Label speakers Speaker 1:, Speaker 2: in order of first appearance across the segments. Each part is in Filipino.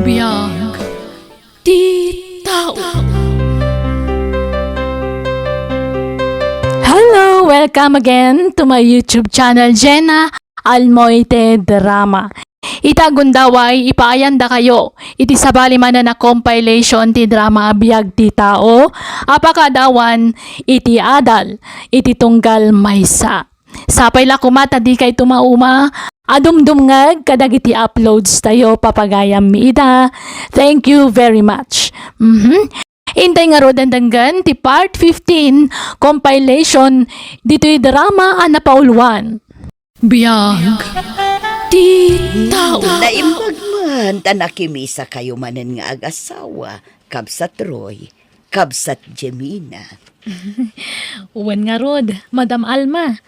Speaker 1: Biyag di tao. Hello! Welcome again to my YouTube channel, Jenna Almoite Drama. Itagundaway, ipaayanda kayo. Iti sabali man na compilation ti drama Biyag ti tao. Apakadawan, iti adal, iti tunggal maysa. Sapay la kumata di kay tumauma. Adumdumngag kadagiti uploads tayo papagayam miida. Thank you very much. Intay nga rodan danggan ti part 15 compilation dito'y drama anapauluan. Biyag ti tao.
Speaker 2: Naimbag man, tanakimisa kayo manen nga ag-asawa, kabsat Roy, kabsat Jemina.
Speaker 1: Uwan nga rod, Madam Alma.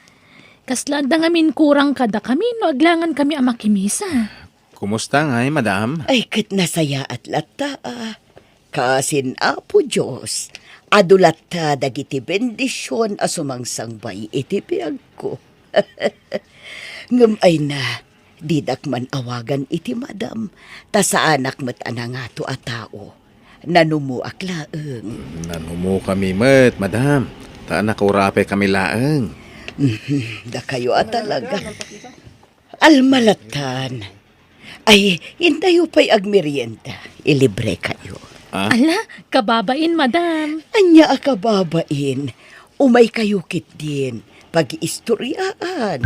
Speaker 1: Kaslada nga min kurang kada kami, no aglangan kami amakimisa.
Speaker 3: Kumusta nga madam?
Speaker 2: Ay, kat nasaya at lata, kasin apo Diyos, adulat ta dagiti bendisyon asumangsangbay iti biyag ko. Ngam ay na, didak man awagan iti madam, ta sa anak mat anangato a tao, nanumu aklaeng.
Speaker 3: Nanumo kami madam. Ta nakurape kami laeng.
Speaker 2: Da kayo at talaga. Almalatan. Ay, hintayo pa'y agmerienda. Ilibre kayo.
Speaker 3: Ah?
Speaker 1: Ala, kababain, Madam.
Speaker 2: Anya akababain. Umay kayo kit din. Pag-iistoryaan.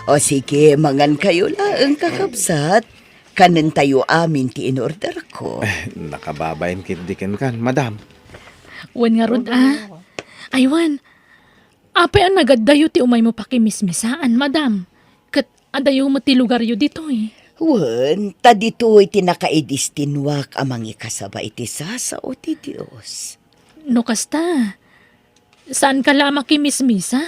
Speaker 2: O sige, mangan kayo lang kakabsat. Kanan tayo amin ti in-order ko.
Speaker 3: Nakababayin kitdikin kan, madam.
Speaker 1: Wan nga rod Aywan, apay ang nagadayo ti umay mo pakimismisaan, Madam. Kat adayo mo ti lugar yo dito eh.
Speaker 2: Wan, ta dito'y tinakaidistinwak amang ikasaba iti sasa o ti Diyos.
Speaker 1: No kasta, saan ka la makimismisa?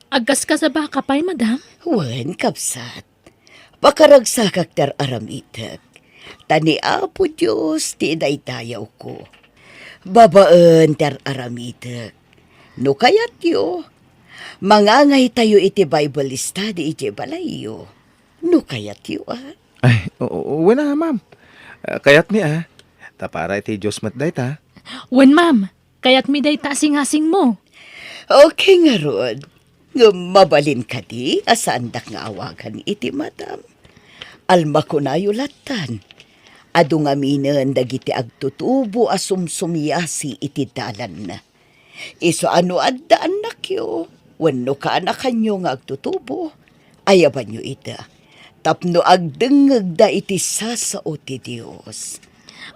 Speaker 1: Agkas ka sa baka pa'y, Madam?
Speaker 2: Wan, kapsat. Pakaragsakak ter aramitek. Tani apo Diyos ti daytayaw ko. Babaan ter aramitek. No kayat yo, mangangay tayo iti Bible study iti balayo. No kayat yo
Speaker 3: Ay, uwi na ma'am. Kayat mi tapara iti Diyos matday ta.
Speaker 1: Wan, Ma'am, kaya't miday tasing-asing mo.
Speaker 2: Okay nga rod. Mabalin ka di, asandak nga awagan iti madam. Alma ko na yulatan. Adu nga minen dagiti agtutubo asumsumyasi iti dalan na. Iso ano addaan na kyo, wano ka anakanyo nga agtutubo, ayaban nyo ita. Tapno agdengag da iti sasao ti Diyos.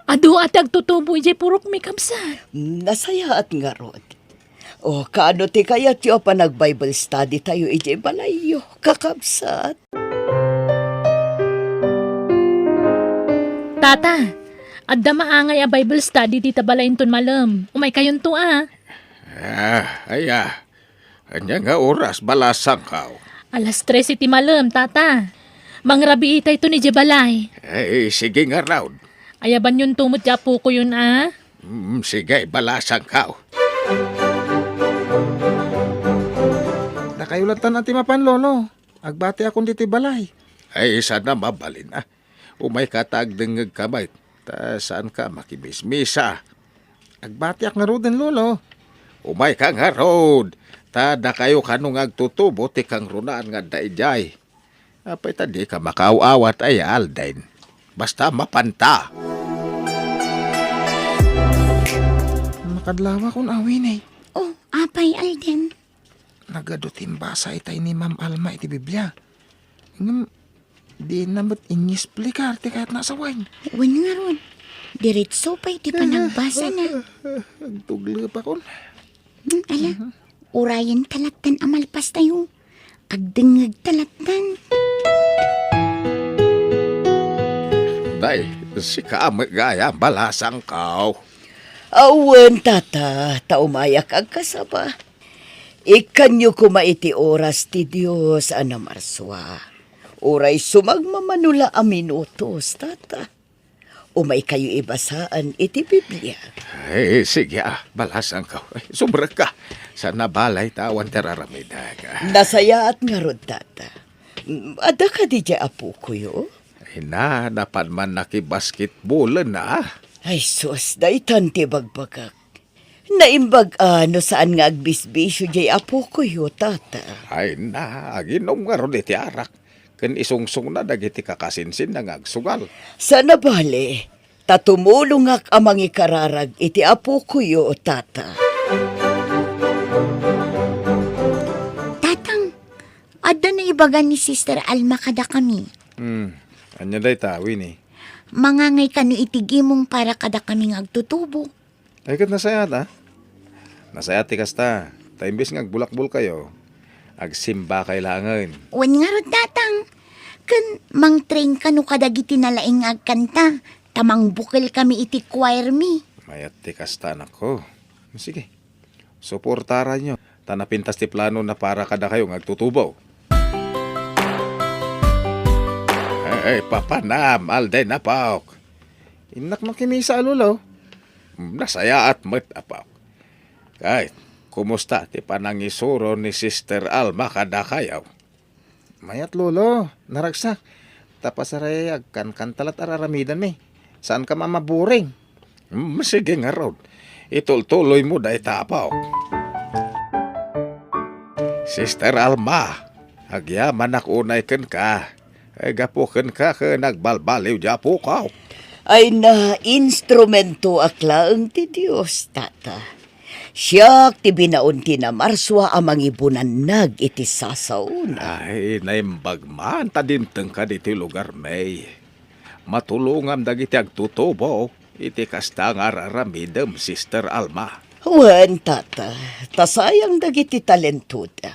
Speaker 1: Adu at agtutubo iti purok mi kamsa.
Speaker 2: Nasaya at nga rod. O kaano ti kaya tiyo pa nag-Bible study tayo iti balayo, kakabsat.
Speaker 1: Tata, adda maangay a Bible study di tabalayin ton malam. Umay kayon to
Speaker 3: Anya nga oras balasang kaw.
Speaker 1: Alas 3 iti malam, Tata. Mangrabi itay to ni Jebalay.
Speaker 3: Ay, sige nga raw.
Speaker 1: Ayaban yun tumot yapo ko yun
Speaker 3: Sige, balasang kaw. Nakayulatan natin mapan, lolo. Agbati akong diti balay. Ay, sana mabalin Umay katag dengeg kamay. Ta saan ka makibismisa? Agbati ak nga rodin, lolo. Umay ka nga rod. Tada kayo kanong agtutubo ti kang runaan nga daijay. Apay tadi ka makauawat ay aldain. Basta mapanta. Makadlawa kong awin
Speaker 4: Oh, apay Alden.
Speaker 3: Nagadutin basa itay ni Ma'am Alma iti Biblia. Di namat inyis plikarte kahit nasa wine.
Speaker 4: Wan nga ron. Diretso pa iti panagbasa na.
Speaker 3: Tugli pa kon.
Speaker 4: Ala, urayan talatan amalpas tayo. Agdengag talatan.
Speaker 3: Day, si Kamagaya balasang kaw.
Speaker 2: Awan tata, taumayak ag kasaba. Ikanyo kumaiti oras ti Diyos anamarswa. Uray sumagmamanula a minutos, tata. Umay kayo ibasaan iti Biblia.
Speaker 3: Ay, sige balasang kaw. Sobra ka. Sa nabalay tawan teraramidag.
Speaker 2: Nasaya at nga rod, tata. Ada ka di dya apo ko yo?
Speaker 3: Ay na, dapat man nakibasketball na.
Speaker 2: Ay sus, daytan ti bagbagak. Naimbag ano saan nga agbisbisyo jay apo ko yo, tata.
Speaker 3: Ay na, aginom nga ron iti arak. Kan isungsong na dagiti kakasinsin na ngagsugal.
Speaker 2: Sana bale, tatumulungak amang ikararag iti apo ko yo, tata.
Speaker 4: Tatang, ada na ibaga ni Sister Alma kada kami.
Speaker 3: Anya day tawin eh.
Speaker 4: Mangangay ka ni itigimong para kada kaming agtutubo.
Speaker 3: Ay kat nasayat ha? Nasayat ti kasta. Taimbis nga bulakbol kayo. Agsimba kailangan.
Speaker 4: Wan nga ro, tatang. Kan mang train ka no kadagiti nalaing agkanta. Tamang bukil kami iti choir mi.
Speaker 3: Mayat ti kasta nako. Sige. Suportara nyo. Tanapintas ti plano na para kada kayo ngagtutubaw. Ay, papanam, alday na paok. Inak makimisa alulaw. Nasaya at mat apaok. Kahit, kumusta ti panangisuro ni Sister Alma kada kayaw? Mayat lolo, naragsak. Tapasarayag kan kantalat araramidan mi. Saan ka mamaburing? Sige nga raw. Itultuloy mo dahi tapaok. Sister Alma, agyaman unay ken ka. Ay gapuken ka nagbalbaliw japo ka.
Speaker 2: Ay na instrumento aklaang ti Diyos, tata. Siyak ti binaon ti na marswa amang ibunanag iti sasauna.
Speaker 3: Ay, naimbagman tadinteng ka diti lugar may. Matulungam dagiti agtutubo. Iti kasta nga raramidem, Sister Alma.
Speaker 2: Wen, tata, tasayang dagiti talentuda.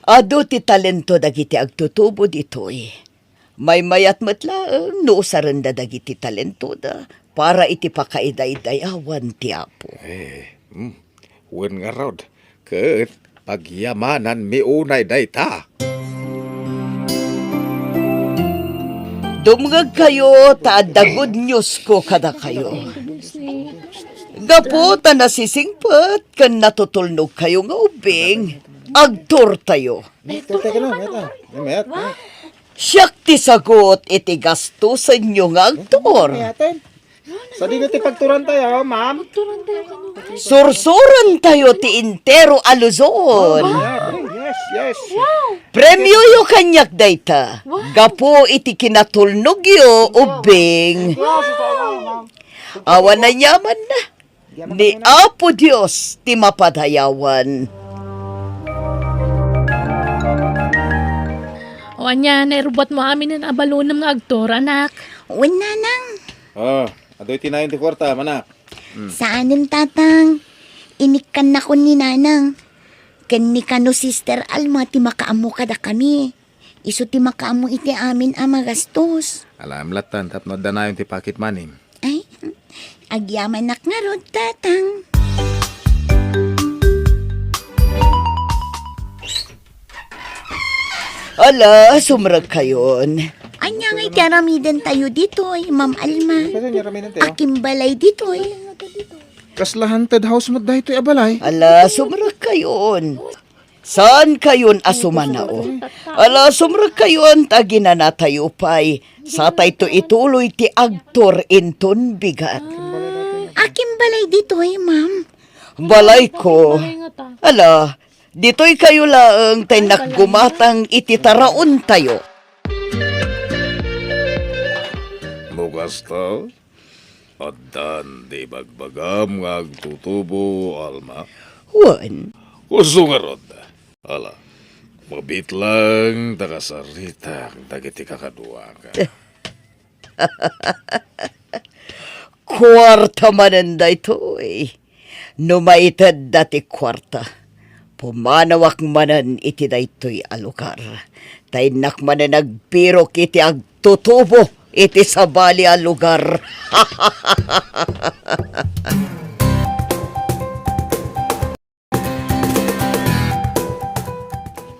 Speaker 2: Ado ti talento dagiti agtutubo ditoy. May mayat matlaang no saranda dagiti talentuda para iti pakaidaydayawan ti apo.
Speaker 3: Wen nga rod, ket pagyamanan mi unay dayta.
Speaker 2: Dumngag kayo, taadagod news ko kada kayo. Gaputa na sisingpat, kan natutulnog kayo nga ubing, agtur tayo. Siyak ti sagot iti gasto sa inyo nga agtur.
Speaker 3: Sa di ti pagturan tayo, ma'am.
Speaker 2: Sursuran tayo ti intero a Luzon.
Speaker 3: Yes.
Speaker 2: Premyo yo kanyak dayta. Gapo iti kinatulnog yo ubing. Awan na yaman na. Ni Apo Diyos ti mapadayawan.
Speaker 1: O anya, nairubot mo amin ng abalunam nga agtor, anak.
Speaker 4: Wan nanang.
Speaker 3: Adoy tinayon ti kwarta, manak.
Speaker 4: Saanin, tatang? Inikan na ko ni nanang. Kani ka no, Sister Alma, ti makaamo kada kami. Iso ti makaamo iti amin magastos.
Speaker 3: Alam latan, tapno danayon ti pakit manim.
Speaker 4: Ay, agyaman nak nga rod, tatang.
Speaker 2: Ala, sumrag kayon.
Speaker 4: Anya nga'y karamidan tayo dito, Ma'am Alma. Aking balay dito,
Speaker 3: Kaslahanted house mo dahito abalay.
Speaker 2: Ala, sumrag kayon. Saan kayon asumanao? Ala, sumrag kayon, tagina tayo pa'y. Sa tayo ituloy ti agtor inton bigat.
Speaker 4: Aking balay dito, Ma'am.
Speaker 2: Balay ko. Ala, dito'y kayo laang tay nakgumatang ititaraon tayo.
Speaker 3: Bukas ta, adan di bagbagam nga agtutubo, Alma.
Speaker 2: Wan,
Speaker 3: Kuso nga rod. Ala, mabit lang takasarita dagiti kakadua ka.
Speaker 2: kwarta mananda ito eh. Numaitad dati kwarta. Pumanawak manan iti daytoy alugar. Taynak manan nagpiro kiti agtutubo iti sabali a lugar.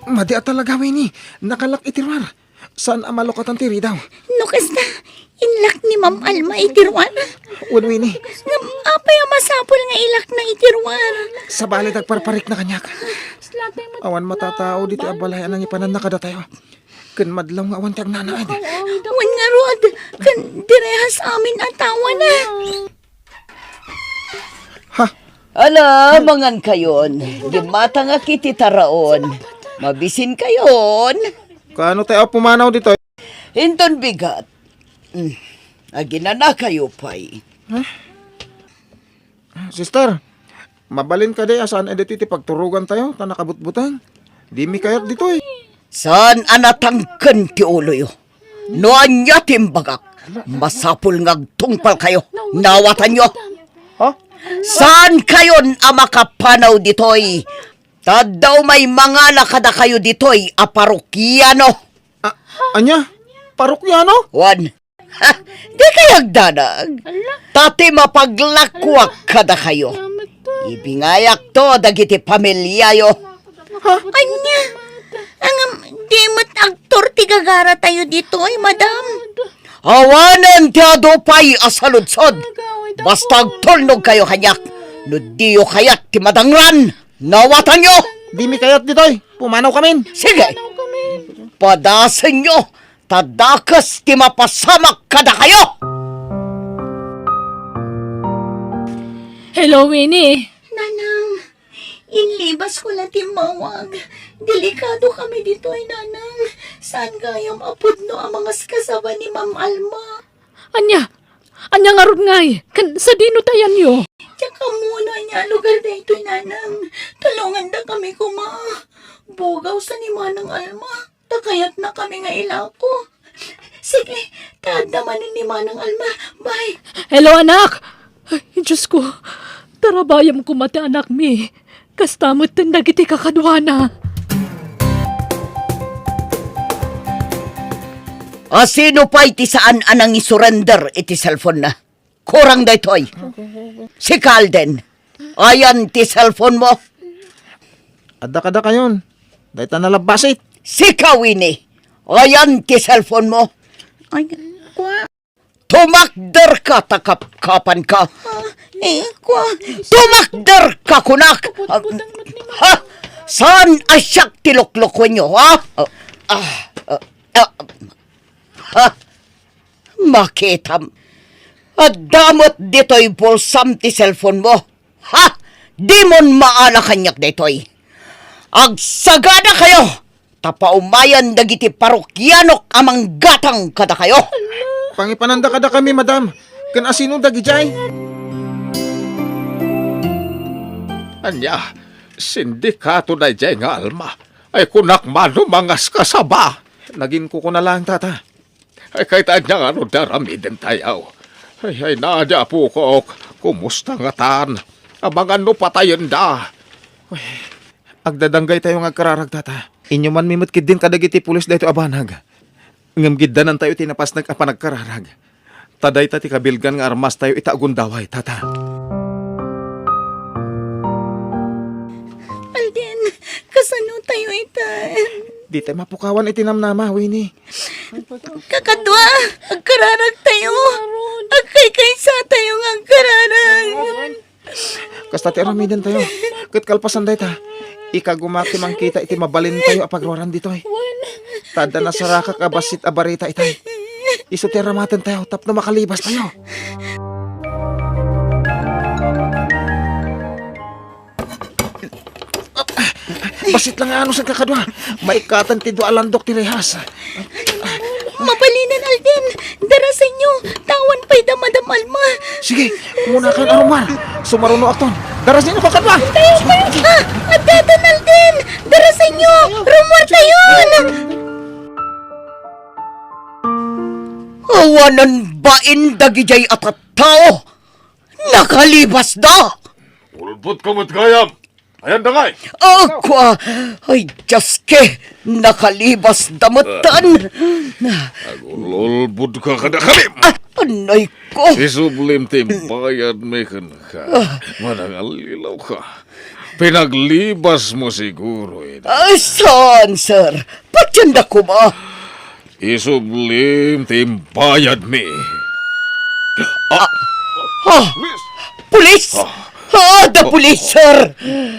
Speaker 3: Madi at talaga ni, nakalak itirwar. Saan amalokatan tiri daw?
Speaker 4: Nukas na, inlak ni Ma'am Alma itirwar.
Speaker 3: Winnie,
Speaker 4: Apay masapol nga ilak na itirwar.
Speaker 3: sa bali tagparparik na kanyak. Awan matatao dito abalay anang ipanan na kada tayo. Kan madlaw nga awan tag nanad.
Speaker 4: Wan nga rod, kan direhas amin atawa na.
Speaker 3: Ha?
Speaker 2: Ala, mangan kayon. Di mata nga kiti taraon. Mabisin kayon.
Speaker 3: Kaano tayo pumanaw dito?
Speaker 2: Hinton bigat. Aginana kayo pa'y.
Speaker 3: Sister, mabalin ka di asaan edit iti pagturugan tayo ta nakabutbutang. Di mi kayat dito eh.
Speaker 2: Saan anatangken ti ulo yo? No anya timbagak. Masapul ngagtungpal kayo. Nawatan nyo.
Speaker 3: Ha?
Speaker 2: Saan kayon amakapanaw ditoy? Tadaw may mga nakada kayo ditoy aparokyano.
Speaker 3: Anya? Parukyano?
Speaker 2: Wan. Ha, di kayag danag. Tati mapaglakwak kada kayo. Ibingayak to dagiti pamilyayo.
Speaker 4: Anya, ang dimot aktor tigagara tayo dito ay madam.
Speaker 2: Awanan ti adupay asaludsod. Basta agtulnog kayo kanyak. No diyo kayat ti madangran. Nawatan nyo.
Speaker 3: Di mi kayat dito eh. Pumanaw kami.
Speaker 2: Sige. Padasan nyo. Tadakas ti mapasamak kada kayo.
Speaker 1: Hello, Winnie.
Speaker 4: Nanang, inlibas ko lang timawag. Delikado kami dito ay nanang. Saan kayong apudno ang mga kasaba ni Ma'am Alma?
Speaker 1: Anya nga rod ngay. Kan sa dino tayan yo.
Speaker 4: Tsaka muna niya lugar na ito'y nanang. Tulungan na kami kuma. Bugaw sa ni Manang Alma. Takayat na kami nga ilako. Sige, tadamanin ni Manang Alma. Bye.
Speaker 1: Hello, anak. Ay, Diyos ko. Tarabayam ko mati anak mi. Kastamot din nagiti kakadwana.
Speaker 2: Sino pa iti saan anang isurrender iti cellphone na? Kurang da ito'y. Si Calden. Ayan ti cellphone mo.
Speaker 3: Ada kayon. Dahil ta nalabasit.
Speaker 2: Si Kawini. Ayan ti cellphone mo.
Speaker 4: Ay, kwa.
Speaker 2: Tumakder ka takap-kapan ka.
Speaker 4: Kwa.
Speaker 2: Tumakder ka kunak. Ha? Saan asyak tiluklukwen nyo, ha? Ha? Makitam. At damot dito'y bulsam ti cellphone mo. Ha? Di mon maala kanyak dito'y. Agsagada kayo. Tapaumayan dagiti parokyanok amang gatang kada kayo.
Speaker 3: Pangipananda kada kami, madam. Kan asino dagi jay? Anya, sindikato na jay nga Alma. Ay kunak mano mangas kasaba. Naging ko na lang, tata. Ay kahit anya nga no daramiden tayaw. Ay nadya po ko. Kumusta nga tan? Abangan no patayon da. Ay, agdadanggay tayo nga kararag, tata. Inyo man mimot kid din kadagiti pulis dahito abanag. Ngamgiddanan tayo tinapas nagkapanagkararag. Taday tati kabilgan nga armas tayo itagundaway, tata.
Speaker 4: Alden, kasano tayo ita?
Speaker 3: Di tayo mapukawan itinamnama, Winnie.
Speaker 4: Kakadwa, agkararag tayo. Agkay-kaysa tayo ng agkararag.
Speaker 3: Kasta ti aramidan tayo. Kat kalpasan day ta. Ika gumaki mang kita iti mabalin tayo apagwaran dito eh. Tada na saraka kabasit abarita itay. Iso ti aramatan tayo tapno makalibas tayo. Basit lang ano sa kakadwa. Maikatan ti do alandok ti rehas.
Speaker 4: Mabalinan, Alden. Dara sa inyo. Tawan pa'y damadam Alma.
Speaker 3: Sige, muna kan Almar. Sumaruno akton. Daras niyo kakadwa.
Speaker 4: At datan, Alden. Dara sa inyo. Rumor tayo.
Speaker 2: Awanan bain dagijay at tao. Nakalibas da.
Speaker 5: Ulbot ka matgayam. Ayan da ngay.
Speaker 2: Aqua, ay jaske, nakalibas damatan.
Speaker 5: Ulbot ka kada kalim.
Speaker 2: Anay ko.
Speaker 5: Isublim timpayad may ka. Manangalilaw ka. Pinaglibas mo siguro.
Speaker 2: Saan, sir? Patyanda ko ba?
Speaker 5: Isublim timpayad mi.
Speaker 2: Pulis! The police, sir!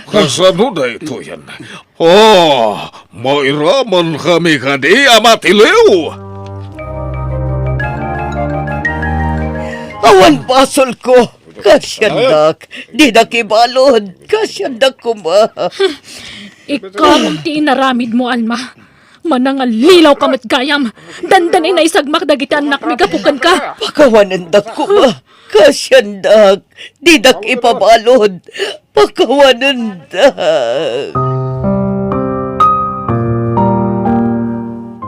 Speaker 5: Kasano na ito yan? Mairaman kami kadi, Amatiliw!
Speaker 2: Awan basol ko! Kasyandak! Di na kibalod! Kasyandak ko ma!
Speaker 1: Ikaw ang tinaramid mo, Alma. Manangal lilaw ka matgayam. Dandan na isagmak dagiti anak mi kapukan ka.
Speaker 2: Pakawanandak ko ma! Kasyandak! Di na ipabalod! Pakawanandak!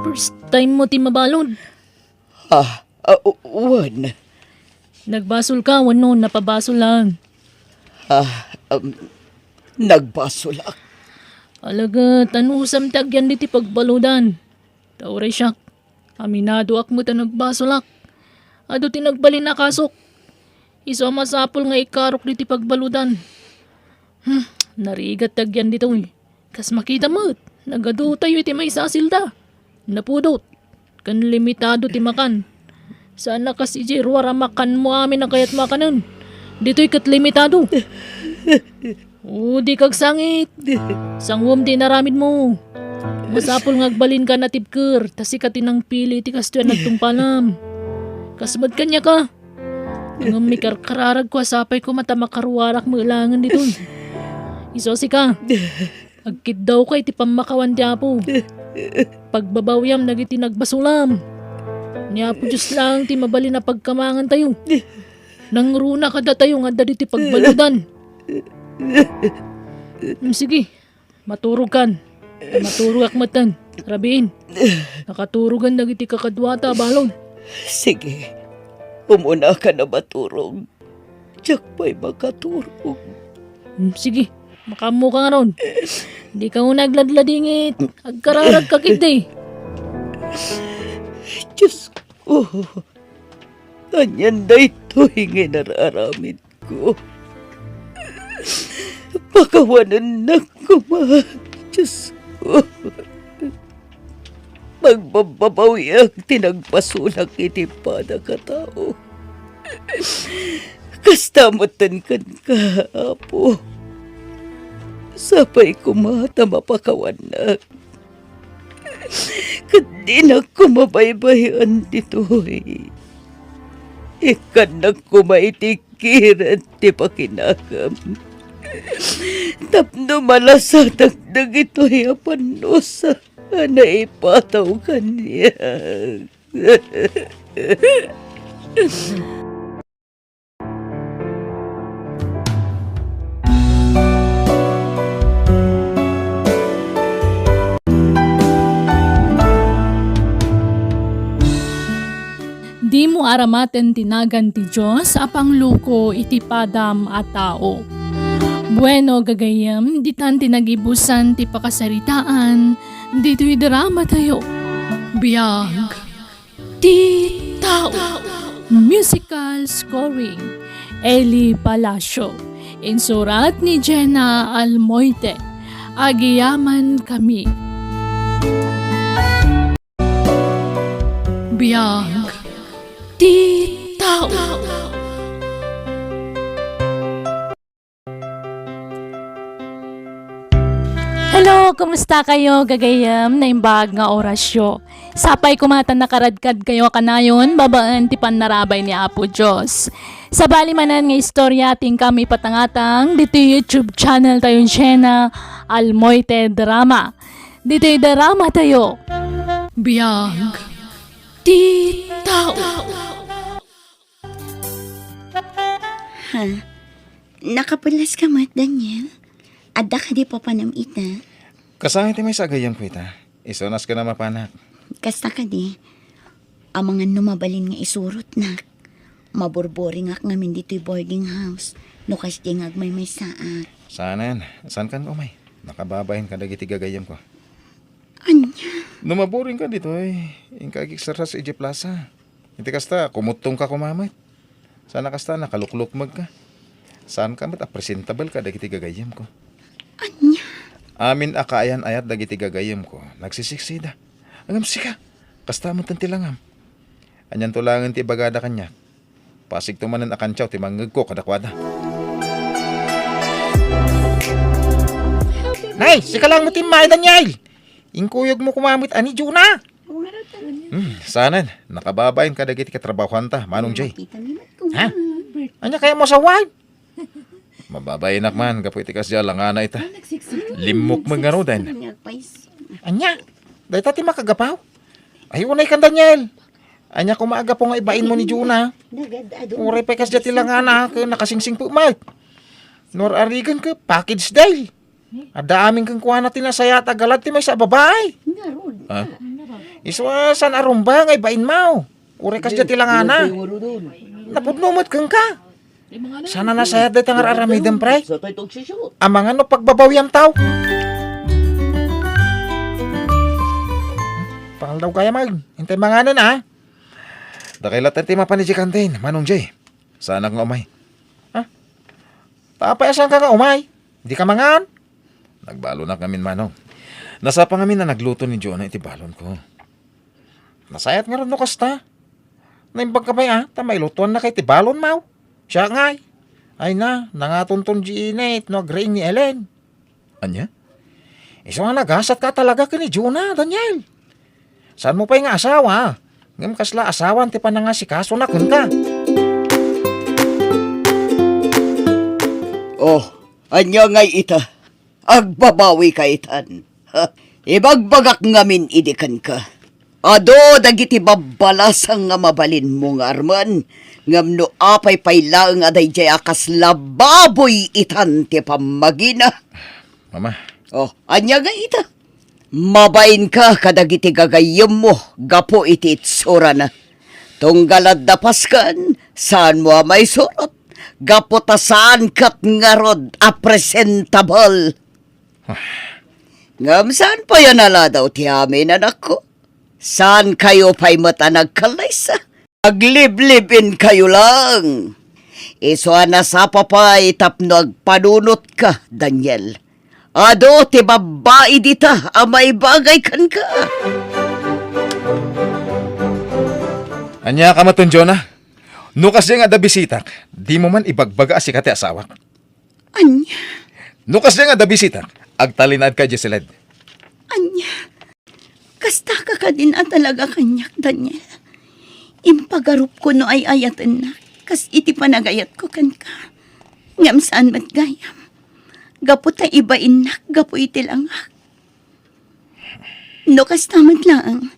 Speaker 1: First time mo ti mabalon.
Speaker 2: Wan.
Speaker 1: Nagbasol ka, wano, napabasol lang.
Speaker 2: Nagbasulak.
Speaker 1: Alaga, tanusam tagyan diti pagbaludan. Tauray siyak. Aminado ak mo ta nagbasolak. Ado ti nagbalin na kasok. Iso masapol nga ikarok diti pagbaludan. Narigat tagyan dito eh. Kas makita mo, nagado tayo iti may sasilda. Napudot. Kan limitado ti makan. Sana kasi jirwara makan mo amin ang kayat makanan. Dito'y kat limitado. Di kag sangit. Sangwam di naramid mo. Masapol ngagbalin ka na tipker. Tasi ka tinang pili ti kastuyan nagtungpalam. Kasbad kanya ka. Ang mikar kararag ko asapay ko mata makarwarak mo ilangan dito. Isosi ka. Agkit daw kay ti pamakawan ti apo. Pagbabawyam nagiti nagbasulam. Niya po Diyos lang ti mabali na pagkamangan tayo. Nangruna kada tayo nga dadi ti pagbaludan. Sige, maturog kan. Maturog akmatan. Rabiin. Nakaturugan nagiti kakadwata balon.
Speaker 2: Sige. Umuna ka na maturog. Tiyak pa'y makaturog.
Speaker 1: Sige, makamu ka nga ron. Hindi ka mo nagladladingit. Agkararag kakit eh.
Speaker 2: Diyos ko. Ganyan na ito hingin nararamid ko. Pakawanan na ko ma. Diyos ko. Magbababawi ang tinagpasulak iti pa na katao. Kastamatan kan ka, apo. Sapay kumata mapakawanan. Kundi na kumabaybayan dito eh. Ikan na kumaitikiran ti pakinakam. Tapno malasatag ito yapan no sa naipataw kanya.
Speaker 1: Di mo aramaten tinagan ti Diyos apang luko iti padam at tao. Bueno gagayam, di tan tinagibusan ti pakasaritaan, dito'y drama tayo. Biyag, ti tao. Musical scoring, Eli Palacio. Insurat ni Jenna Almoite. Agiyaman kami. Biyag, ti tao. Hello, kumusta kayo gagayam na imbag nga orasyo? Sapay kumatan nakaradkad kayo kanayon, babaan ti panarabay ni Apo Diyos. Sa balimanan nga istorya ating kami patangatang, dito YouTube channel tayo Jenna Almoite Drama. Dito'y drama tayo. Biyag, ti tao.
Speaker 4: Ha? Nakapulas ka mat, Daniel? Adda ka di pa panamita?
Speaker 3: Kasangit may sagayam ko ita. Isonas ka na mapanak.
Speaker 4: Kasta ka di. Ang mga numabalin nga isurot na. Maborbori nga ngamin dito'y boarding house. Nukas di nga may saat.
Speaker 3: Saanan? Saan kan umay? Nakababahin ka dagiti gagayam ko.
Speaker 4: Anya?
Speaker 3: Numaboring ka dito eh. Ingkagik sa EJ Plaza. Hindi kasta, kumutong ka kumamit. Sana kasta, nakaluklukmag ka. Saan ka mat presentable ka dagiti gagayam ko.
Speaker 4: Anya?
Speaker 3: Amin akaayan ayat dagiti gagayam ko. Nagsisiksida. Angam sika. Kasta mo tantilangam. Anyan tulangan ti bagada kanya. Pasig tumanan akan tiyaw ti manggag ko kadakwada. Nay, sika lang mo timay, Daniel. Ingkuyog mo kumamit ani Juna. Sanan, nakababayin ka dagiti katrabahuan ta, Manong Jay. Ha? Anya kaya mo sa wine? Mababayin man, kapo iti kasya lang ana ita. Limok mo nga din. Anya, dahi tati makagapaw. Ay, unay kan Daniel. Anya kung maaga po nga ibain mo ni Juna. Uray pa kasya tilang ana, ka nakasingsing po, Mike. Nor arigan ka, package day. Ada aming kang kuha natin na saya tagalat ti may sa babae. Ha? Iswasan arumba nga ibain mo. Uray kasya tilang ana. Napudnumot kang ka. Sana na saya day tangar aramidem pre. Amangan no pagbabawian tao. Pangal daw kaya mag. Hintay manganan ha. Dakailat ti mapanijikantin, Manong Jay. Sana nga umay. Ha? Papayasan ka nga umay. Di ka mangan. Nagbalo na kami, Manong. Nasa pa kami na nagluto ni Jonah iti balon ko. Nasayat nga rin no kasta. Naimbag ka ba ya? Tamay lutuan na kay ti balon, Mau. Siya nga ay na, nangatunton di init no agrain ni Ellen. Anya? Iso nga nagasat ka talaga ka ni Jonah, Daniel. Saan mo pa yung asawa? Ngam kasla asawan ti pa na nga si kaso na ka.
Speaker 2: Oh, anya ngay ita. Agbabawi ka itan. Ha? Ibagbagak ngamin idikan ka. Ado dagiti babalasang nga mabalin mo nga arman. Ngam no apay paylaang aday jay akas lababoy itan ti pamagina.
Speaker 3: Mama.
Speaker 2: Oh, anya nga ita. Mabain ka kadagiti gagayom mo, gapo iti itsura na. Tunggalad dapas kan, saan mo may surot? Gapo ta saan kat ngarod a presentable. Ngam saan pa yan ala daw ti amin anak ko? Saan kayo pa'y mata nagkalaysa? Aglib-libin kayo lang. Iso na sa papay tapno agpanunot ka, Daniel. Ado, ti babae dita, amay bagay kan ka.
Speaker 3: Anya ka maton, Jonah. No kasi nga da bisitak, di mo man ibagbaga si kati asawak.
Speaker 4: Anya,
Speaker 3: No kasi nga da bisitak, agtalinad ka, Jesseled.
Speaker 4: anya. Kasta ka din talaga kanyak, Daniel. Impagarup ko no ay ayatan na. Kas iti panagayat ko kan ka. Ngam saan mat gayam. Gapo ta ibain na, gapo iti lang. No kas tamat lang.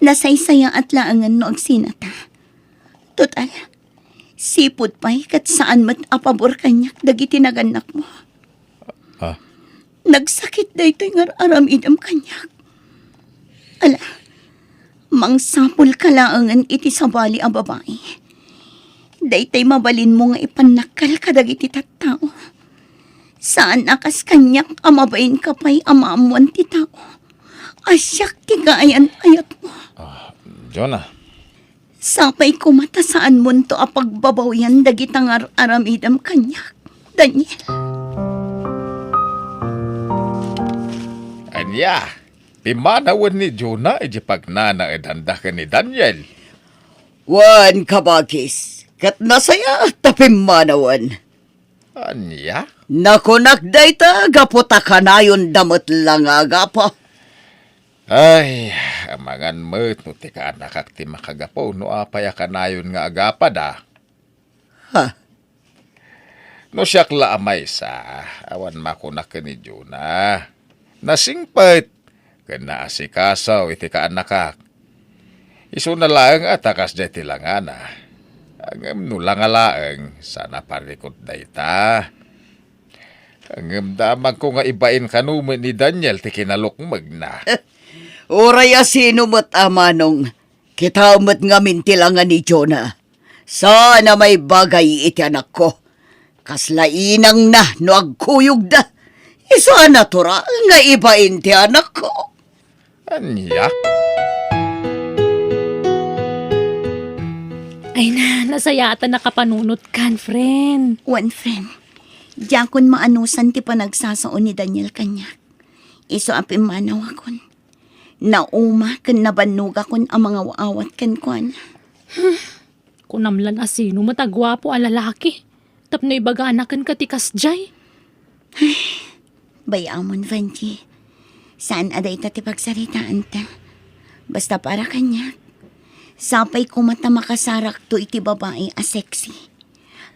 Speaker 4: Nasaysaya at laangan no agsinata. Total, sipod pa'y kat saan mat apabor kanyak dagiti naganak mo.
Speaker 3: Ha?
Speaker 4: Nagsakit da ito'y aram idam kanyak. Ala, mangsapul ka laangan iti sabali a babae. Daytay mabalin mo nga ipanakal ka dagiti tattao. Saan akas kanyak amabain ka pa'y amaamuan ti tao. Asyak ti kaayan ayat mo.
Speaker 3: Jonah.
Speaker 4: Sapay kumata saan mo to apagbabawian dagitang aramidam kanyak. Daniel.
Speaker 3: Anya, pimanawan ni Jonah iti pagnana edanda ka ni Daniel.
Speaker 2: Wan kabagis, kat nasaya tapimanawan.
Speaker 3: Anya?
Speaker 2: Nakunak dayta, gaputa kanayon damot lang agapa.
Speaker 3: Ay, amangan mo, no ti ka anak ti makagapo, no apaya ka na yun nga agapad ah.
Speaker 2: Ha?
Speaker 3: No siyak la amay sa, awan makunak ka ni Jonah. Nasingpet, kana asikasaw iti ka anakak. Iso na lang at akas day tilangan ah. Ang nulang alaang, sana parikot dayta. Ang damang ko nga ibain kanuman ni Daniel ti kinalukmag na.
Speaker 2: Oray asino mo't amanong, kita mo't nga mintilangan ni Jonah. Sana may bagay iti anak ko. Kaslainang na no agkuyog da. Iso natural nga ibain ti anak ko.
Speaker 3: Anya?
Speaker 1: Ay na, nasayata nakapanunot kan, friend.
Speaker 4: One friend. Diyan kun maanusan ti panagsasaon ni Daniel kanyak. Iso apim manaw akon. Nauma kan nabanuga kon ang mga waawat kan kuan.
Speaker 1: Kunamlan asino matagwapo a lalaki. Tapno ibaganakan ka ti kasjay.
Speaker 4: Bayamon, Vanji. Saan aday ta ti pagsaritaan ta? Basta para kanya. Sapay kumata makasarak to iti babae a sexy.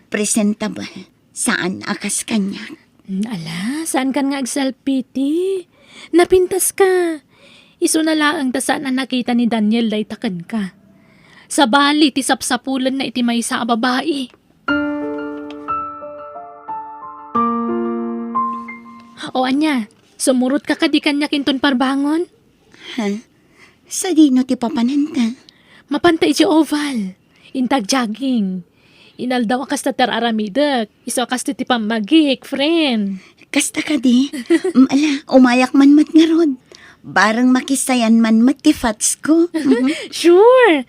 Speaker 4: Presentable. Saan akas kanya?
Speaker 1: Ala, saan kan nga agsalpiti? Napintas ka. Iso na laang ta saan ang nakita ni Daniel day taken ka. Sa bali, ti sapsapulan na iti may sa babae. O anya, sumurot ka kadi kanya kinton parbangon?
Speaker 4: Ha? Sa dino ti papananta?
Speaker 1: Mapantay ti oval. Intag jogging. Inal daw akas tatar aramidak. Iso akas ti pamagik, friend.
Speaker 4: Kasta ka di? Ala, umayak man mat nga rod. Barang makisayan man mat ti fats ko.
Speaker 1: Sure.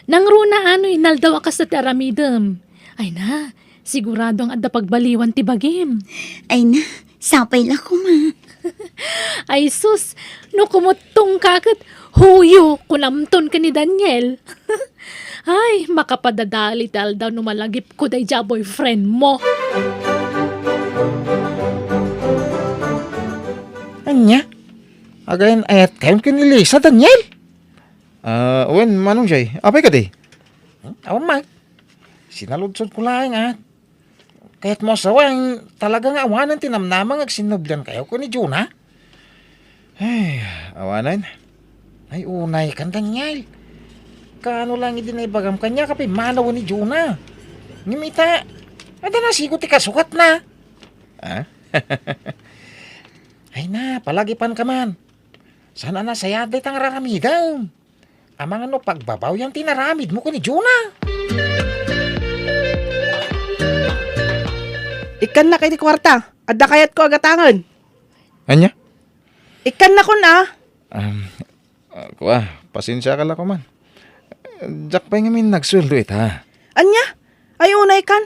Speaker 1: Nang runa ano inal daw akas tatar aramidam. Ay na, sigurado ang adda pagbaliwan ti bagim.
Speaker 4: Ay na, sapay la ko ma.
Speaker 1: Ay sus, no kumutong kakit, huyo kunamton ka ni Daniel. Ay, makapadadali tal daw numalagip ko day ja boyfriend mo.
Speaker 3: Anya? Again, ayat kayon kinili sa Daniel? Wen, manong jay, apay ka di? Awan mag. Sinaludsod ko lang Kaya't mo sawang talagang awanan tinamnamang agsinubdan kayo ko ni Juna. Ay, awanan. Ay, unay kan Daniel. Kaano lang idinaibagam kanya kapi manaw ni Juna. Ngimita, ada na sigo ti kasukat na. Ha? Ay na, palagipan ka man. Sana na sayaday tang raramidang. Amang ano pagbabaw yung tinaramid mo ko ni Juna.
Speaker 6: Ikan na kay di kwarta. Adda kayat ko agatangan.
Speaker 3: Anya?
Speaker 6: Ikan na ko na.
Speaker 3: Kuha, pasensya ka lang ko man. Jack pa nga min nagsuldo ha.
Speaker 6: Anya? Ay unay kan.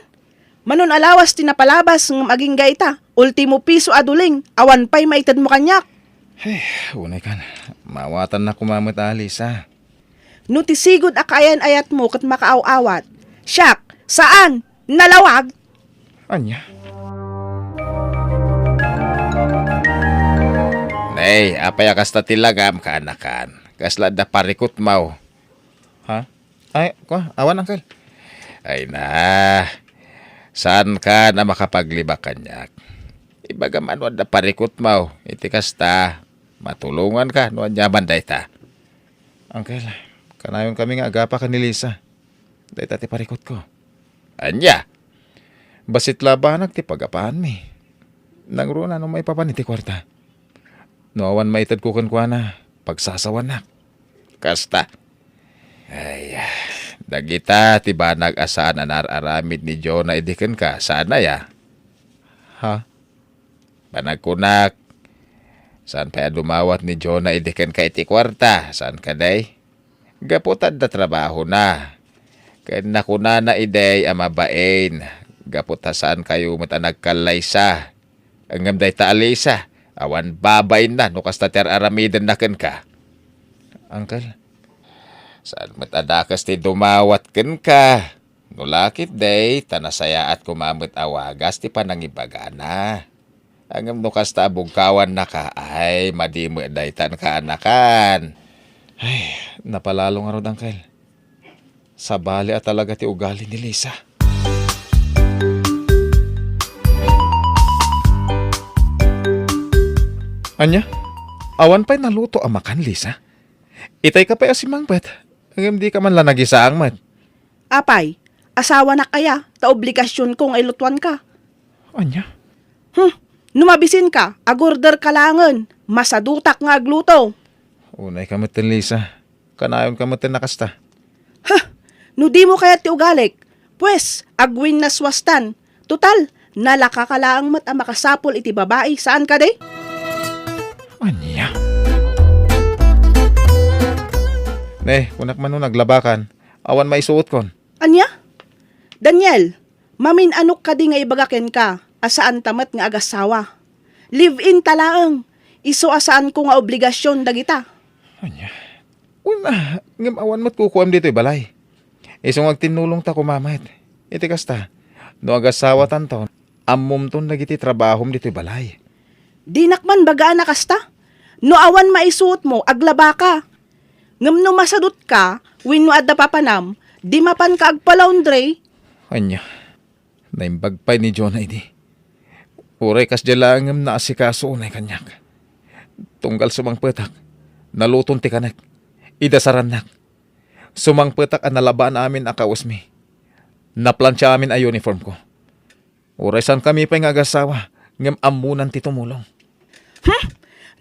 Speaker 6: Manon alawas tinapalabas ng maging gaita. Ultimo piso aduling. Awan pa'y maitad mo kanyak.
Speaker 3: Hey, unay kan. Mawatan na kumamot alis ha.
Speaker 6: Nutisigod akayan ayat mo kat makaaw-awat. Siyak, saan? Nalawag?
Speaker 3: Anya? Nay, apay akas ta tilagam ka anakan. Kasla da parikot mau. Ha? Ay, kuha, awan angkel. Ay na. Saan ka na makapagliba kanyak? Ibaga man da parikot mau. Iti kasta. Matulungan ka. Nuan yaman day ta. Angkel, kanayon kami nga agapa ka ni Lisa. Day ta ti parikot ko. Anya? Basit labanag ti pagapaan mi. Nangruna no may papaniti kwarta. No awan maitad ko kwa na. Pagsasawan na. Kasta. Ay, dagita ti ba nag-asaan anar-aramid ni Jonah idiken ka. Sana ya? Ha? Panagkunak. Saan pa dumawat ni Jonah idiken ka iti kwarta? Saan ka day? Gaputad na trabaho na. Kaya nakuna na iday amabain. Gaputa saan kayo matanagkalaysa. Ang day taalisa. Awan babay na no kasta ter aramidan na ken ka. Uncle, saan matadakas ti dumawat ken ka? No lakit day, tanasaya at kumamit awagas ti panangibagana. Ang no kasta bugkawan na ka, ay madimo day tan ka anakan. Ay, napalalo nga rod, Uncle. Sa bali at talaga ti ugali ni Lisa. Anya? Awan pa'y naluto ang makan, Lisa? Itay ka pa'y asimangpet. Ang hindi ka man lang nagisaang mat.
Speaker 6: Apay, asawa na kaya. Ta obligasyon kong ilutuan ka.
Speaker 3: Anya?
Speaker 6: Numabisin ka. Agorder kalangan. Masadutak nga agluto.
Speaker 3: Unay ka matin, Lisa. Kanayon ka matin nakasta.
Speaker 6: No di mo kaya ti ugalik. Pues, agwin na swastan. Total, nalakakalaang mat ang makasapol iti babae. Saan ka day?
Speaker 3: Anya? Ne, kunak man nun naglabakan. Awan maisuot kon.
Speaker 6: Anya? Daniel, mamin anok ka di nga ibagaken ka. Asaan tamat nga agasawa. Live-in talaang. Iso asaan ko nga obligasyon dagita.
Speaker 3: Anya? Una, ngam awan mat kukuam dito balay. Isong agtinulong ta kumamait. Iti kasta. No agasawa tantaon. Amom ton dagiti trabahom dito'y balay.
Speaker 6: Di nakman bagaan na kasta. No awan maisuot mo, aglaba ka. Ngam no masadot ka, win mo adda papanam, di mapan ka agpa-laundry.
Speaker 3: Anya, naimbagpay ni Jonah idi. Uray kas jalangam na asikaso unay kanyak. Tunggal sumang petak, naluton ti kanak, idasaran nak. Sumang petak ang nalabaan amin akawasmi. Naplansya amin ay uniform ko. Uray san kami pa'y ngagasawa, ngam amunan ti tumulong.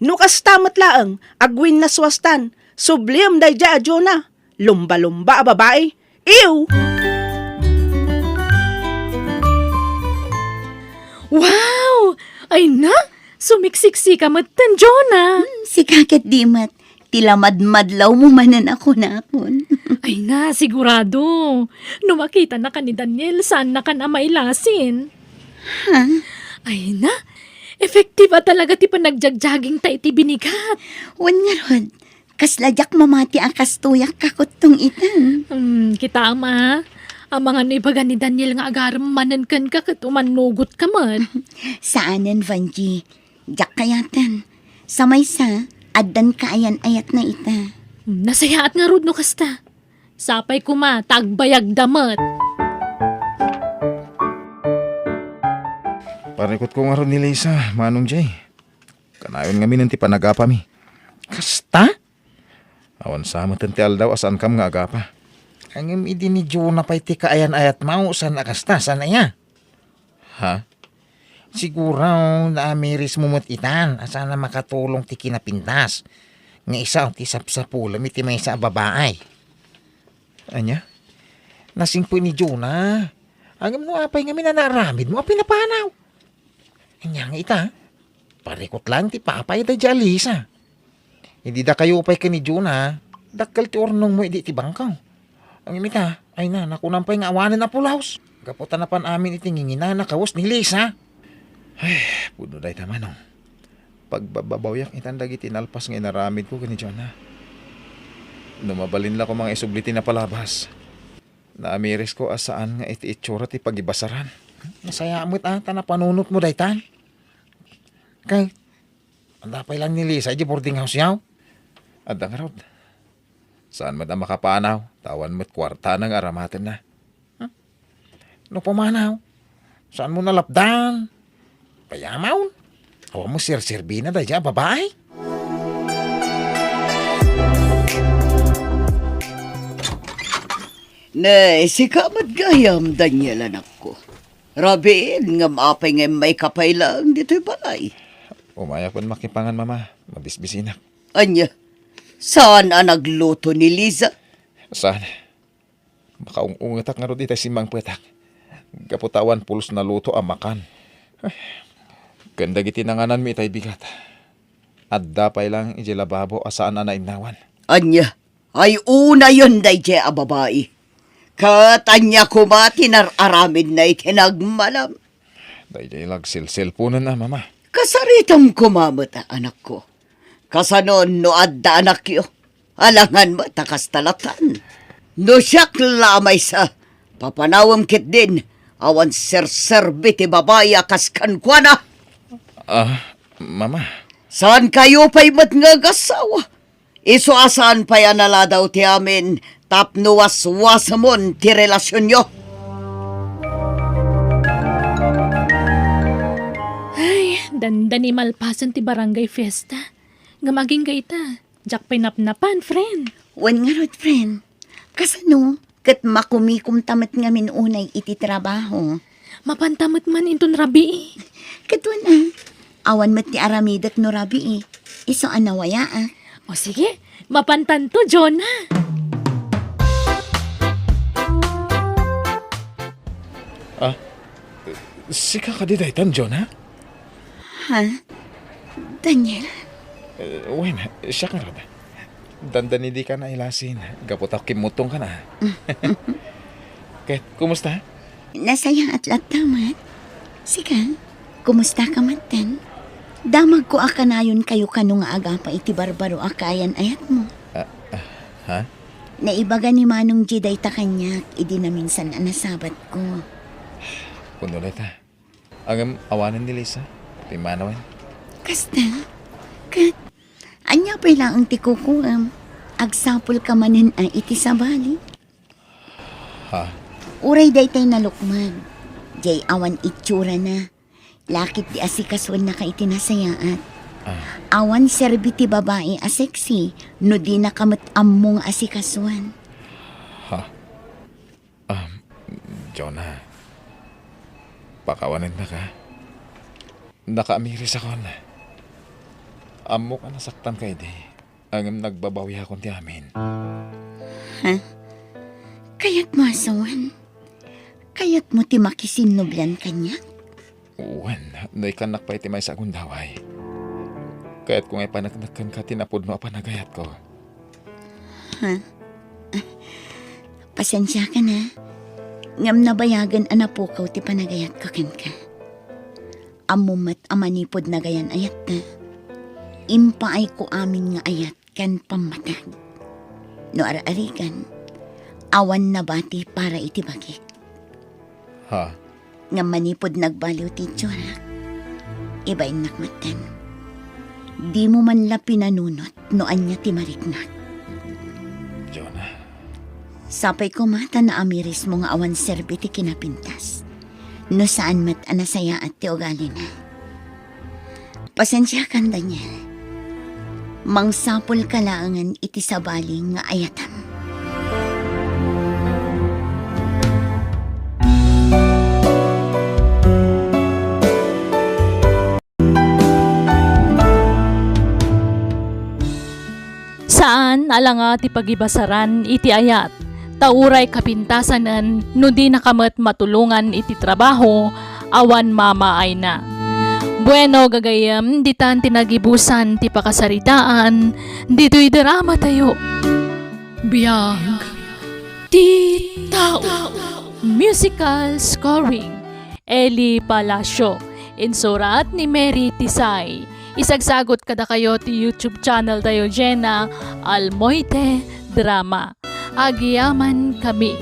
Speaker 6: No kastamat laang, agwin na swastan, subliam day dya Jonah. Lumba-lumba a babae. Ew!
Speaker 1: Wow! Ay na! Sumiksiksi ka matan, Jonah!
Speaker 4: Si kakit di mat, tilamad-madlaw mo manan ako na akon.
Speaker 1: Ay na, sigurado. No makita na ka ni Daniel, saan na ka na mailasin?
Speaker 4: Ha?
Speaker 1: Ay na, effective talaga ti panagjagjaging ta iti binigat.
Speaker 4: Wan nga rod, kasladyak mamati ang kastuyak kakot tong itan.
Speaker 1: Kita ama, ang mga nibaga ni Daniel nga agaram manan kan ka kat umanugot ka man.
Speaker 4: Saanan, Vanji? Jak kayatan. Samay sa, addan kaayan ayat na ita.
Speaker 1: Nasayaat nga rod no kasta. Sapay kuma, tagbayag damat.
Speaker 3: Parikot ko nga ron ni Lisa, manong Jay. Kanayon nga minun ti panagapa mi. Kasta? Awan sa mo ti aldaw asan kam nga agapa. Ang idi ni Jonah pa'y ti kaayan ayat mau san akasta, sana ya? Ha? Siguro na amiris mo mo't itan, asana makatulong ti kinapintas. Nga isa ti sapsapulam iti may sa babaay. Anya? Nasingpo ni Jonah. Ang mo apay nga minanaramid mo, pinapanaw. Anya nga ita, parikot lang ti papay da dya Lisa. Hindi da kayo upay ka ni Jonah, dakal ti ornong mo iti ti bangkaw. Ang imita, ay na, nakunang pa'y nga awanan na pulaos. Kaputan na pan amin iti ngingina na kawas ni Lisa. Ay, puno day tamanong. Pagbababayak itan dagi tinalpas nga inaramid ko kani Jonah. Numabalin la ko mga isublitin na palabas. Naamiris ko asaan nga iti itsura ti pagibasaran. Masaya amot na panunot mo daytan. Kay, andapay lang ni Lisa di boarding house yaw. Adda nga rod. Saan mo na makapanaw? Tawan mo't kwarta ng aramatin na. No pumanaw? Saan mo nalapdan? Payamaw? Awa mo sir-sirbi na daya, babae?
Speaker 2: Nay, si kamat gayam, Daniel, anak ko. Rabin, nga maapay nga may kapay lang dito'y balay.
Speaker 3: Umaya pon makipangan, mama. Mabisbisinak.
Speaker 2: Anya, saan ang nagluto ni Liza?
Speaker 3: Saan? Makaungungatak nga ro dito simbang petak. Kaputawan pulos na luto ang makan. Ay, ganda gitinanganan mi itay bigat. Adda pa'y lang ijilababo asaan na naimnawan.
Speaker 2: Anya, ay una yun day je a babae. Katanya kumati nararamid na itinagmalam.
Speaker 3: Dahil silsil po na mama.
Speaker 2: Kasaritam kumamata, anak ko. Kasanon no adda anak yo. Alangan matakas talatan. No siyak lamay sa papanawam kit din. Awan ser-serbi ti babaya kaskan kwa na.
Speaker 3: Mama.
Speaker 2: Saan kayo pa'y matngagasawa? Iso asaan pa yan nala daw ti amin tapno waswasamon ti relasyon nyo.
Speaker 1: Ay, dandan ni malpasan ti barangay fiesta. Nga maging gaita, jak pinapnapan, friend.
Speaker 4: Wan nga rod, friend. Kasano, kat makumikum tamat nga minunay iti trabaho.
Speaker 1: Mapantamot man inton rabi.
Speaker 4: Katwa na, awan mat ti aramidak no rabi Iso anawaya
Speaker 1: O sige, mapantanto, Jonah.
Speaker 3: Sika ka di daytan, Jonah?
Speaker 4: Ha? Daniel?
Speaker 3: Uy, siya ka rin. Dandan hindi ka na ilasin. Gaputak kimutong ka na. Kahit, kumusta?
Speaker 4: Nasayang at latamat. Sige, kumusta ka matan? Damag ko akanayon kayo kanong aga pa iti barbaro akayan ayat mo.
Speaker 3: Ha?
Speaker 4: Naibaga ni Manong Jiday ta kanyak, idi na minsan anasabat ko.
Speaker 3: Kunulit ha. Ang awanan ni Lisa. Timanawan.
Speaker 4: Kasta, kat, anya pa lang ang tikukuam. Agsapol ka manin ay iti sa bali.
Speaker 3: Ha?
Speaker 4: Uray daytay na lukman. Jay awan itsura na. Lakit di asikaswan na ka itinasayaat. Awan serbiti babae a sexy. No di na kamot among asikaswan.
Speaker 3: Jonah. Pakawanan na ka. Nakaamiris ako na. Amo ka nasaktan kay di. Ang nagbabawi akong ti amin.
Speaker 4: Kaya't mo asawan. Kaya't mo ti makisinublan kanya.
Speaker 3: Uwan, naikanak pa iti may sa gundaway. Kaya't kung ay panagnakan ka, tinapod mo panagayat ko.
Speaker 4: Pasensya ka na. Ngam nabayagan anapukaw ti panagayat ko ken ka. Amumat amanipod na gayan ayat na. Impaay ko amin nga ayat kan pamatag. No ara-arigan, awan na bati para itibagik.
Speaker 3: Ha?
Speaker 4: Nga manipod nagbaliw ti tsurak. Iba'y nakmatan. Di mo man la pinanunot no anya ti mariknak.
Speaker 3: Jonah.
Speaker 4: Sapay ko mata na amiris mo nga awan serbi ti kinapintas. No saan mat anasaya at ti ugali na. Pasensya kan, Daniel. Mangsapol kalaangan iti sabali nga ayatam.
Speaker 1: Saan alanga ti pagibasaran iti ayat. Tauray kapintasanan no di nakamat matulungan iti trabaho awan mama ay na. Bueno gagayam ditan tinagibusan ti pakasaritaan dito'y drama tayo. Biyag ti tao. Musical scoring Eli Palacio. Insurat ni Mary Tisay. Isagsagot kada kayo ti YouTube channel tayo Jenna Almoite Drama. Agiyaman kami.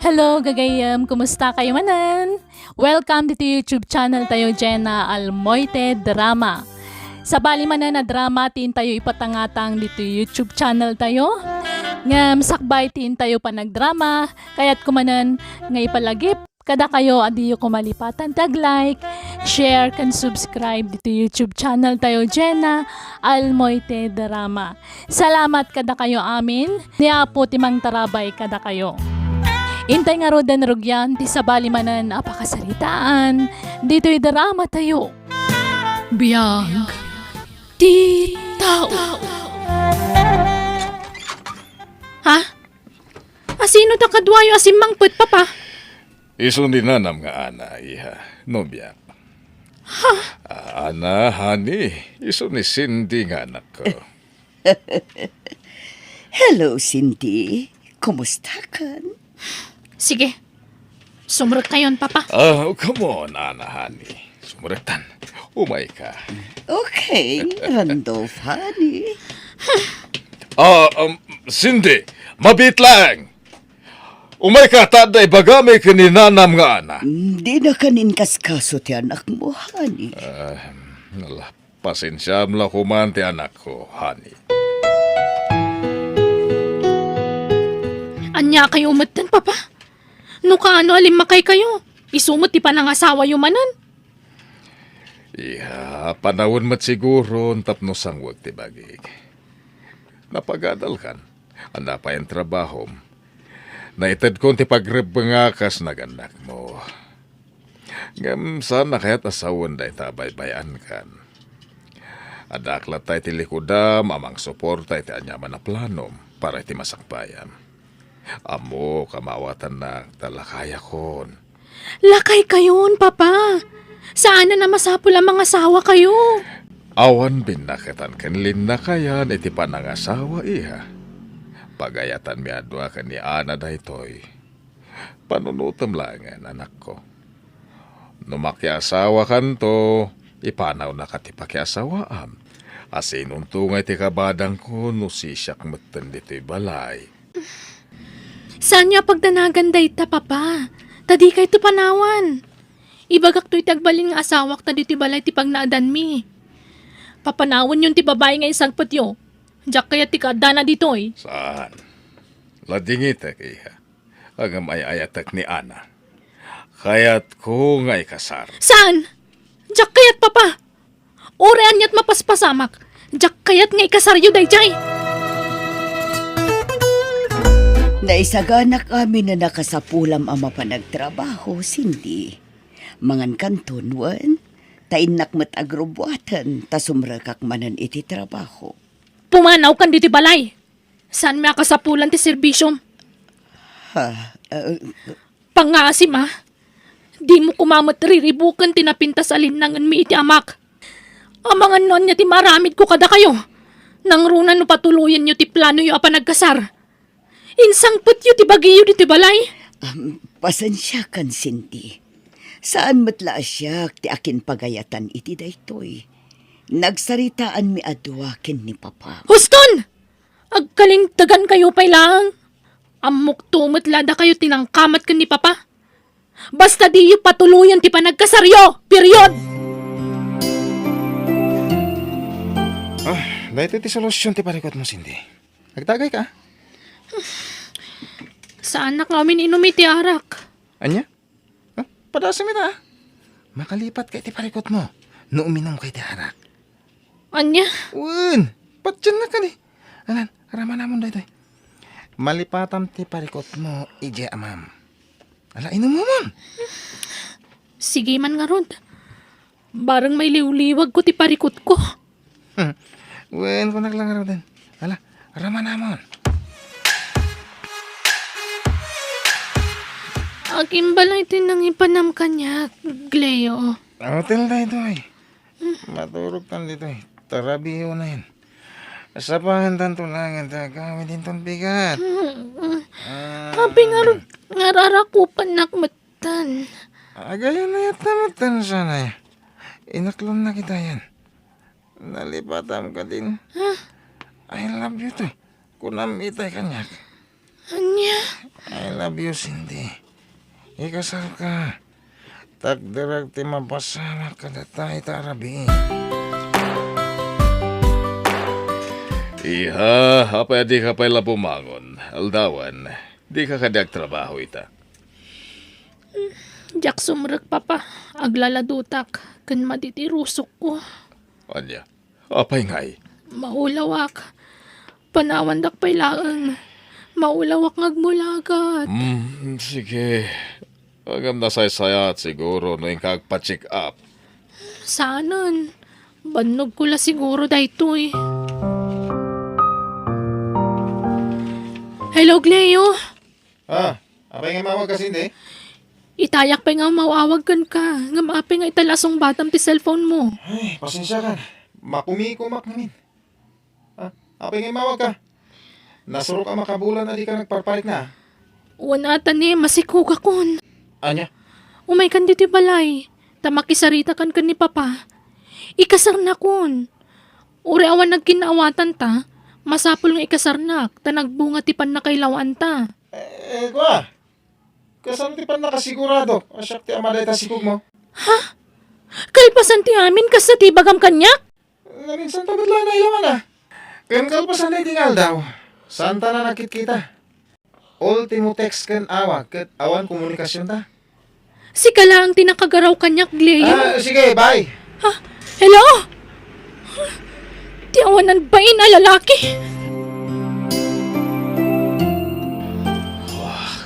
Speaker 1: Hello gagayam, kumusta kayo manan? Welcome to YouTube channel tayo Jenna Almoite Drama. Sa bali manan na drama tin tayo ipatangatang dito YouTube channel tayo. Ngam sakbay tin tayo pa nagdrama, kaya't kumanan nga ipalagip kada kayo adiyo kumalipatan tag-like, share, kan subscribe dito YouTube channel tayo Jenna Almoite Drama. Salamat kada kayo amin, niapo timang tarabay kada kayo. Intay nga rodan rugyan ti sabali manan apakasalitaan, dito'y drama tayo. Biyag ti tao. Ha? Asino ta kadwayo asim mangput papa?
Speaker 5: Iso ni nanam nga ana, iha. Nobya. Ha? Ana, honey. Iso ni Cindy nga anak ko.
Speaker 2: Hello, Cindy. Kumusta ka?
Speaker 1: Sige. Sumurot kayon papa.
Speaker 5: Come on, ana, honey. Sumuratan. Umay ka.
Speaker 2: Okay, Randolph, honey.
Speaker 5: Cindy, mabit lang. Umay ka, taday bagami kininanam nga ana.
Speaker 2: Hindi na kanin kaskaso ti anak mo, honey.
Speaker 5: Pasensya mo lang kuman ti anak ko, honey.
Speaker 1: Anya kayo umatan papa? No kaano alimakay kayo? Isumot ti panangasawa yumanan?
Speaker 5: Iha, panahon mat siguro tapno sangwag ti bagig. Napagadal kan, anda pa yung trabaho. Naitad ko ti pagrebangakas na ganak mo. Ngam sana kaya't asawan day tabay-bayan kan. Adaklat tayo ti likudam, amang suporta iti anyaman na planom para iti masakbayan. Amo, kamawatan na talakaya kon.
Speaker 1: Lakay kayon papa. Saan na masapul ang mga asawa kayo?
Speaker 5: Awan binakatan kanlin na kayan iti panangasawa iha. Pagayatan mi adwa kan ni Ana daytoy. Panunutam langan anak ko. Numakiasawa kan to, ipanaw na kati pakiasawaam. Asin untungay ti kabadang ko no sisyak matan dito'y balay.
Speaker 1: Saan niya pagdanagan day ta, papa? Tadi kay to panawan. Ibagak to'y tagbalin nga asawak ta dito balay ti pagnaadan mi. Papanawan yun ti babae nga isang patyo. Diyak kaya ti kadana dito'y.
Speaker 5: Saan? Ladingita kaya. Ang may ayatak ni Ana. Kaya't ko nga'y kasar.
Speaker 1: Saan? Diyak kayat, papa. Orean niya't mapaspasamak. Diyak kayat nga ikasaryo day jay.
Speaker 2: Naisagana kami na nakasapulam ang mapanagtrabaho, Cindy. Mangan kanton, wan. Tainak mat agrobuatan, tasumrakak manan iti trabaho.
Speaker 1: Pumanaw kan dito balay. Saan may akasapulan ti serbisyo?
Speaker 2: Ha,
Speaker 1: Pangasim ha. Di mo kumamat riribukan tinapintas alinangan mi iti amak. Amangan nun niya ti maramid ko kada kayo. Nang runan no patuluyan nyo ti plano yo apa nagkasar. Insang put yo ti bagiyo di ti balay.
Speaker 2: Pasensya kan, Cindy. Saan matla siya ti akin pagayatan iti daytoy. Nagsaritaan mi adwa ken ni Papa.
Speaker 1: Huston! Agkalingtagan kayo pay lang. Amok tumot lada kayo tinangkamat kan ni Papa. Basta di yu patuluyan ti panagkasaryo. Period!
Speaker 3: Dahil ti solusyon ti parikot mo, Cindy. Nagtagay ka?
Speaker 1: Saan na kami inumi ti arak?
Speaker 3: Anya? Padasa mi ta. Makalipat kay ti parikot mo. No uminom kay ti harak.
Speaker 1: Anya?
Speaker 3: Wen, patyan na ka ni. Alan, rama namon daytoy. Malipatam ti parikot mo, ije amam. Ala, inom mo mon.
Speaker 1: Sige man nga rod. Barang may liwliwag ko ti parikot ko.
Speaker 3: Wen, kunak lang araw din. Ala, rama namon.
Speaker 1: Aking balay tinang ipanam kanya, Gleo.
Speaker 3: Hotel daytoy. Maturog tan ditoy. Tarabiyo na yun. Sapahan tan tulangan ta kami din ton bigat.
Speaker 1: Kapi nga rod, ngararakupan nakmatan.
Speaker 3: Agayon na yatamatan sana ya. Inaklon na kita yan. Nalipatam ka din. I love you to. Kunam itay kanyak.
Speaker 1: Anya?
Speaker 3: I love you, Cindy. Ikasal ka. Tagdarag ti mapasama ka na tayo tarabi.
Speaker 5: Iha, apa di ka pala pumangon. Aldawan, di ka kadag trabaho ita.
Speaker 1: Jak sumrek, papa. Aglaladutak. Kan maditirusok ko.
Speaker 5: Anya, apay ngay.
Speaker 1: Maulawak. Panawandak pay laang. Maulawak ngagmulagat.
Speaker 5: Sige. Agam na sayat siguro no yung kagpa-check up.
Speaker 1: Saanan? Banog ko la siguro daytoy. Hello, Gleo.
Speaker 3: Apay nga mawag ka, Cindy?
Speaker 1: Itayak pa nga mawawag kan ka. Nga maapi nga italasong batam ti cellphone mo.
Speaker 3: Ay, pasensya ka. Mapumikumak namin. Apay nga mawag ka. Nasuro ka makabulan na di ka nagparparik na.
Speaker 1: Wanatan ni masikog akon.
Speaker 3: Anya?
Speaker 1: Umay kan dito balay. Tamakisarita kan ni papa. Ikasar na kon. Uri awan nagkinawatan ta. Masapul nga ikasarnak. Ta nagbunga tipan na kailawaan ta.
Speaker 3: Kwa? Kasano ti pan nakasigurado? Asyak ti amaday ta sikog mo.
Speaker 1: Kalpasan ti amin kas sa tibagam kanyak.
Speaker 3: Naminsan tabit lang na ilawan ah. Kan kalpasan na tingal daw. Santa na nakit kita. Ultimo text kan awa. Kat awan komunikasyon ta.
Speaker 1: Si kala ang tinakagaraw kanyak, Gleo.
Speaker 3: Sige, bye.
Speaker 1: Hello? Ti awanan ba na lalaki?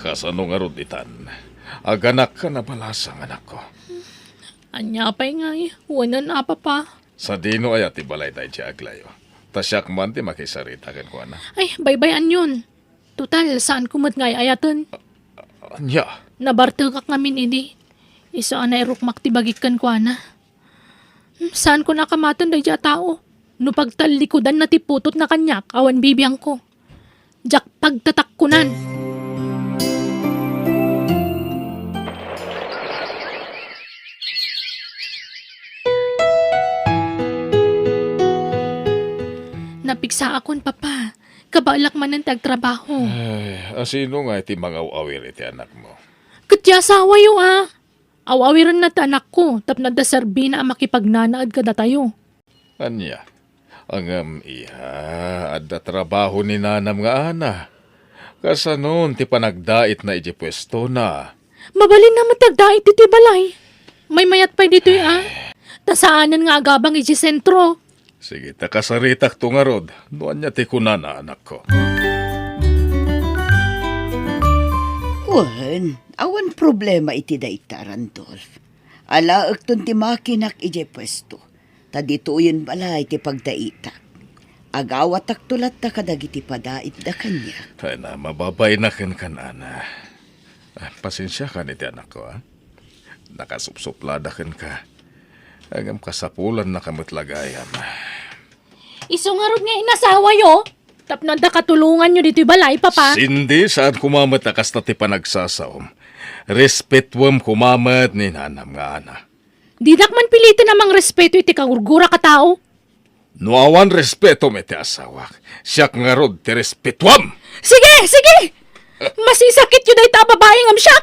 Speaker 5: Kasano nga ruditan. Aganak ka na balasang anak ko.
Speaker 1: Anya pa'y nga eh. Wanan apa pa.
Speaker 5: Sa dino ay ati balay tayo siya aglayo. Tasyak man ti makisarita kan ko na.
Speaker 1: Ay, baybayan yun. Total, saan kumot nga ayatan?
Speaker 5: Anya,
Speaker 1: Nabartagak ngamin idi. Isa anay rukmak ti bagikan ko na. Saan ko nakamatan day dya tao? No pagtalikudan na ti putot na kanyak, awan bibiyang ko. Jak pagtatakkunan. Napigsa akon, papa. Kabalak man ang tagtrabaho.
Speaker 5: Ay, asino nga iti mga awir iti anak mo?
Speaker 1: Katya asawa yo Awawiran na tanak ko, tapno da serbi na makipagnanaad kada tayo.
Speaker 5: Anya, ang iha, adda trabaho ni nanam nga ana. Kasanon ti panagdait na iti pwesto na.
Speaker 1: Mabalin na matagdait iti balay. May mayat pa dito Tasaanan nga agabang iti sentro.
Speaker 5: Sige, takasaritak tungarod. Doan niya ti kunana anak ko.
Speaker 2: Wan, awan problema iti dayta, Randolph. Alaak ton ti makinak ije pwesto. Ta dito yun balay ti pagdaitak. Agawatak tulat ta kadagiti padait da kanya.
Speaker 5: Kaya na, mababay na kan ana. Pasensya ka niti anak ko, ha? Nakasupsuplada ka. Agam kasapulan na kamutlagayam.
Speaker 1: Isungarod nga inasawa yo. Tapno da katulungan nyo dito balay, papa.
Speaker 5: Sindi saan kumamat akas na ti panagsasaom. Respetwam kumamat ni nanam nga ana.
Speaker 1: Didak man pilitin namang respeto iti kagurgura ka tao.
Speaker 5: Nuawan respeto me ti asawak. Siyak nga rod ti respetwam.
Speaker 1: Sige! Masisakit yun ay babae ngam siya.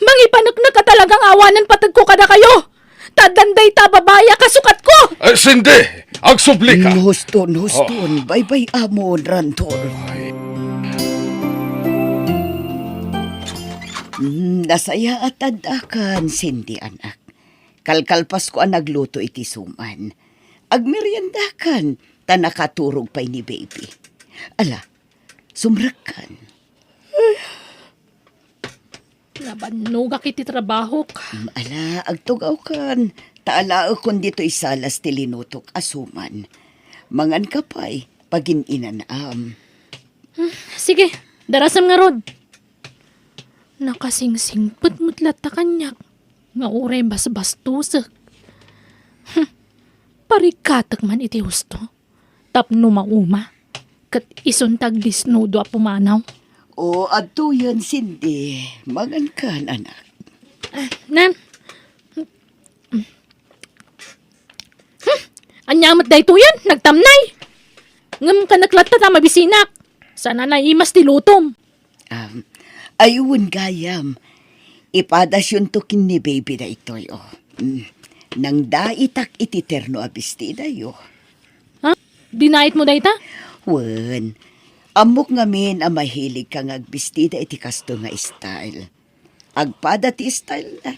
Speaker 1: Mangipanagna ka talagang awanan patag ko kada kayo. Tadanday babae kasukat ko.
Speaker 5: Sindi! Agsubli ka!
Speaker 2: Huston. Bye-bye amon, Randolph. Nasaya at adakan, Cindy anak. Kalkalpas ko ang nagluto iti suman. Agmeriendakan, ta nakaturog pa ni baby. Ala, sumrakan.
Speaker 1: Nabanugak iti trabaho ka.
Speaker 2: Ala, agtugaw kan. Taala akon dito isalas ti linutok asuman. Mangan kapay, pagin inanam.
Speaker 1: Sige, darasam nga rod. Nakasingsingput mutlat ta kanyak. Nga uray basbastusak. Parikatak man iti husto. Tapno mauma. Kat isuntag disnudo a pumanaw.
Speaker 2: O, adto yan, Cindy. Mangan kan, anak.
Speaker 1: Nan. Anyamat da ito yan, nagtamnay. Ngam ka naklata ta mabisinak. Sana na imas ti lutom.
Speaker 2: Ayun, gayam. Ipadas yun tukin ni baby na ito, yo. Nang daitak iti terno abistida, yo.
Speaker 1: Ha? Dinait mo da ita?
Speaker 2: Wen, amok ngamin ang mahilig kang agbistida iti kasto nga style. Agpada ti style na.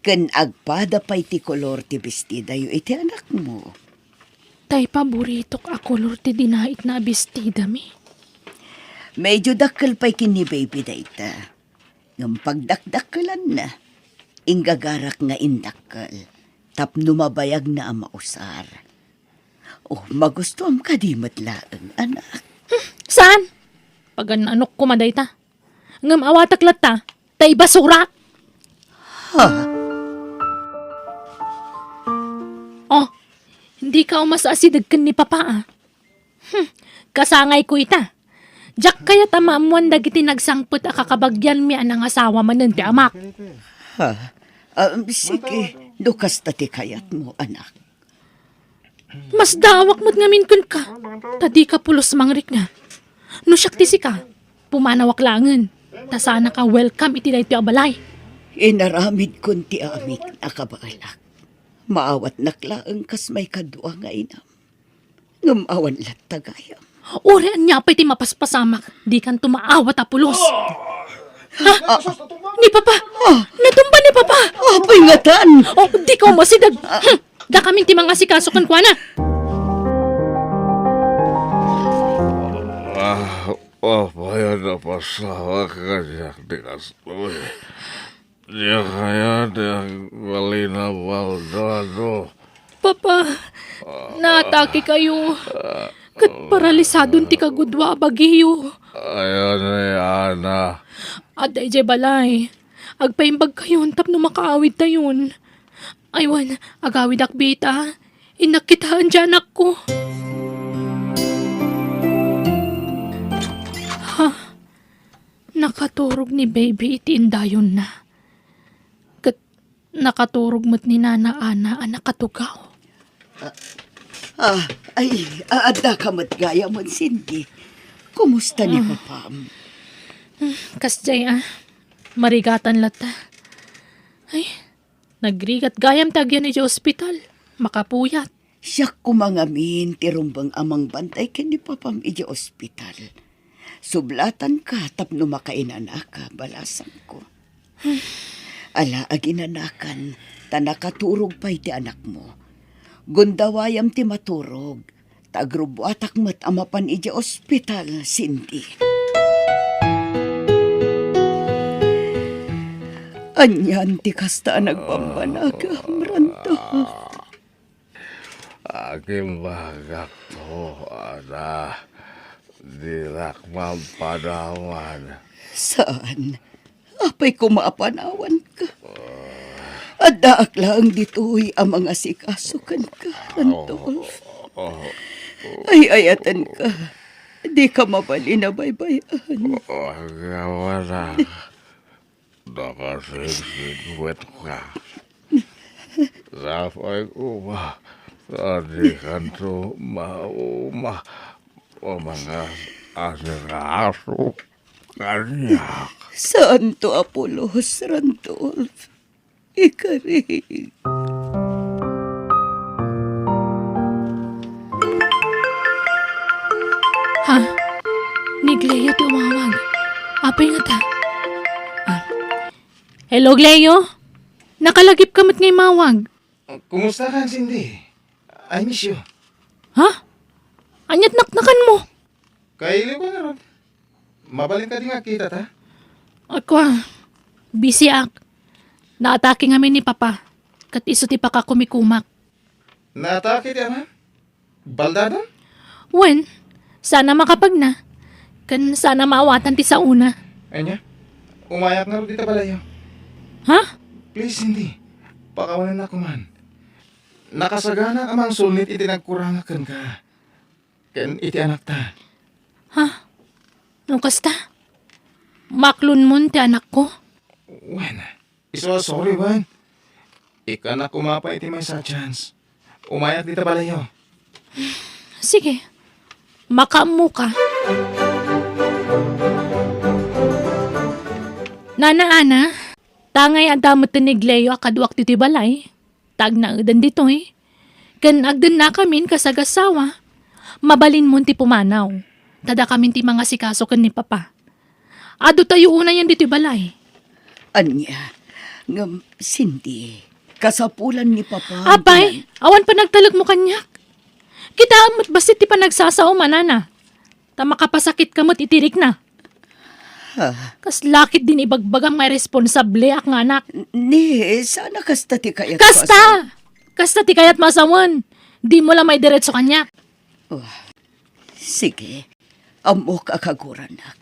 Speaker 2: Ken agpada pa iti kolor ti bestida yo iti anak mo.
Speaker 1: Tay paborito ka kolor ti dinait na abistida mi.
Speaker 2: Medyo dakkel pa kini baby dayta. Ngam pagdakdakkelan na. Ingagarak nga indakkel. Tapno mabayag na ang mausar. Oh, magusto am kadimot laeng, anak.
Speaker 1: Saan? Pagan anok ko maday ta. Ngam awatak lata, tay basura. Oh, hindi ka umasasidagkan ni papa ah. Kasangay ko ita. Jak kaya tamamuan dagiti nagsangput a kakabagyan mi anang asawa manen ti amak.
Speaker 2: Sige, dukas tati kayat mo, anak.
Speaker 1: Mas dawak mo't ngamin kun ka. Tadi ka pulos mangrik nga. No siyak ti ka, pumanawak langan. Ta sana ka welcome iti dahi ti abalay.
Speaker 2: Inaramid kun ti amik nakabalak. Maawat naklaang kas may kadua nga inam. Ngamawan lat tagayam.
Speaker 1: Orean niya pa iti mapaspasamak. Di kan tumaawat a pulos. Ha? Ni papa! Natumba ni papa!
Speaker 2: Pingatan!
Speaker 1: Oh, di ka umasidag. Da kaming ti mga sikasukan kwa na.
Speaker 5: Bayan na pasawa ka niya di kastoy. Diya kaya diyang walina waldado.
Speaker 1: Papa, naatake kayo. Kat paralisadon ti kagudwa bagiyo.
Speaker 5: Ayan ni Ana.
Speaker 1: Aday jay balay. Agpaimbag kayon tapno makaawid tayon. Aywan, agawid akbita. Inakitaan dyan ako. Ha? Nakaturog ni baby iti indayon na. Kat nakaturog mo't ni Nana Ana ang nakatugaw.
Speaker 2: Ay, aada ka mat gaya mo, Cindy. Kumusta ni Papam?
Speaker 1: Kasjay marigatan lata. Ay, nagrigat gayam tagyan ni ospital. Makapuyat.
Speaker 2: Siya kumangamin ti rumbang amang bantay ken ni Papam iti ospital. Sublatan ka tapno makainana ka, balasan ko. Ala, aginanakan, tanakaturog pa iti anak mo. Gundawayam ti maturog, tagrubuatak mat amapan iti ospital, Cindy. Anyan ti kasta nagpambanaga, Ranto.
Speaker 5: Aking bagak to, dilak mampanawan.
Speaker 2: Saan? Apay kumapanawan ka. Adaak lang dito'y ang mga sikasukan ka, Randolph. Ay, ayatan ka. Di ka mabali na baybayan.
Speaker 5: Wala. Nakasigigwet ka. Sapay uma. Tadi kanto mauma. O mga asiraso. Kanyak.
Speaker 2: Saan to, Apolos, Randolph? Ikarig.
Speaker 1: Ha? Ni Gleo tumawag. Apay nga ta? Hello, Gleo? Nakalagip kamot ngay mawag.
Speaker 3: Kumusta ka, Cindy? I miss you.
Speaker 1: Ha? Anyat naknakan mo.
Speaker 3: Kaili ko na ron. Mabalin ka din nga kita, ta?
Speaker 1: Ako busy ak. Naatake kami ni Papa. Kat iso ti pa ka kumikumak.
Speaker 3: Naatake di ama? Baldada?
Speaker 1: Wen, sana makapag na. Kan sana maawatan ti sa una.
Speaker 3: Anya? Umayak na rin dito balayo.
Speaker 1: Ha?
Speaker 3: Please, Cindy. Pakawanan ako man. Nakasagana ka mang sulnit iti nagkurangakan ka. Ken iti anak ta.
Speaker 1: Nung kasta? Maklon mo ti anak ko.
Speaker 3: Wen, iso sorry, Wen. Ika na kumapa iti may sa chance. Umayak dito balayo.
Speaker 1: Sige, makaamu ka. Ana, tangay adamot ni Gleo akadwak ti balay. Tag na udan dito Kan agdan na kamin kasagasawa. Mabalin mo ti pumanaw. Tada kamin ti mga sikaso kan ni Papa. Ado tayo una yan dito balay.
Speaker 2: Anya, ngam, Cindy, kasapulan ni Papa.
Speaker 1: Abay, awan pa nagtalag mo kanyak. Kita amat basit ti pa nagsasaw manana. Tama kapasakit kamot itirik na. Kas lakit din ibagbagang may responsable ak nga anak.
Speaker 2: Ni, sana kasta ti kayat
Speaker 1: Kasta! Kasta ti kayat masawan. Di mo lang may diretso kanyak.
Speaker 2: Sige, amok akaguranak.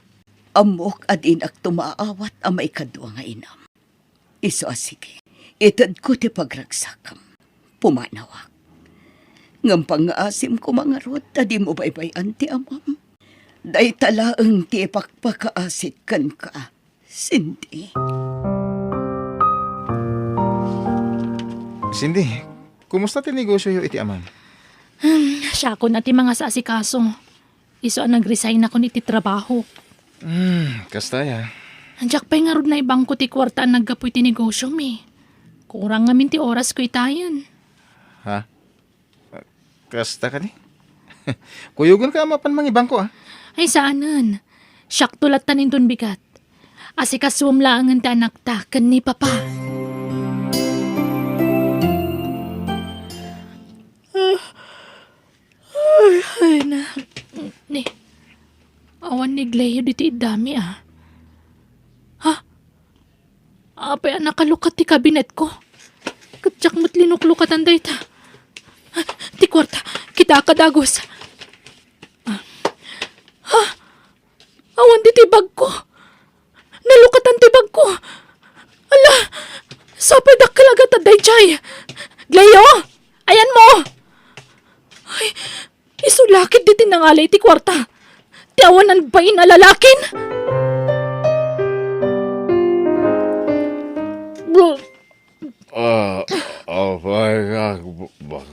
Speaker 2: Amok adinak tumaawat ang may kadwa nga inam. Iso sige, itad ko ti pagragsakam. Pumanawak. Ngam pang-asim ko mga rod, tadi mo baybayan ti amam. Day talaang ti ipakpakaasit kan ka, Cindy.
Speaker 3: Cindy, kumusta ti negosyo yo iti aman?
Speaker 1: Siya ako na ti mga sasikaso. Iso ang nag-resign ako ni ti trabaho.
Speaker 3: Kasta ya.
Speaker 1: Andiyak pa'y nga rod na ibang ko ti kwarta ang naggapoy ti negosyo mi. Kurang ngamin ti oras ko itayan.
Speaker 3: Ha? Kasta ka ni? Kuyugon ka mapan mga ibang ko
Speaker 1: Ay saanan. Siyak tulat tanin dun bigat. Asikasum lang ang ti anak ta, kan ni Papa. Ay na. Ni. Awan ni Gleo dito idami Ha? Apay nakalukat ti kabinet ko. Katsak mo't linuklukatan day ta. Ti kwarta, kita kadagos. Awan di tibag ko. Nalukatan tibag ko. Ala, sapay dakalagat at dayjay. Gleo, ayan mo. Ay, isulakit di tinangalay ti kwarta. Ti awanan ba inalalakin? Bro,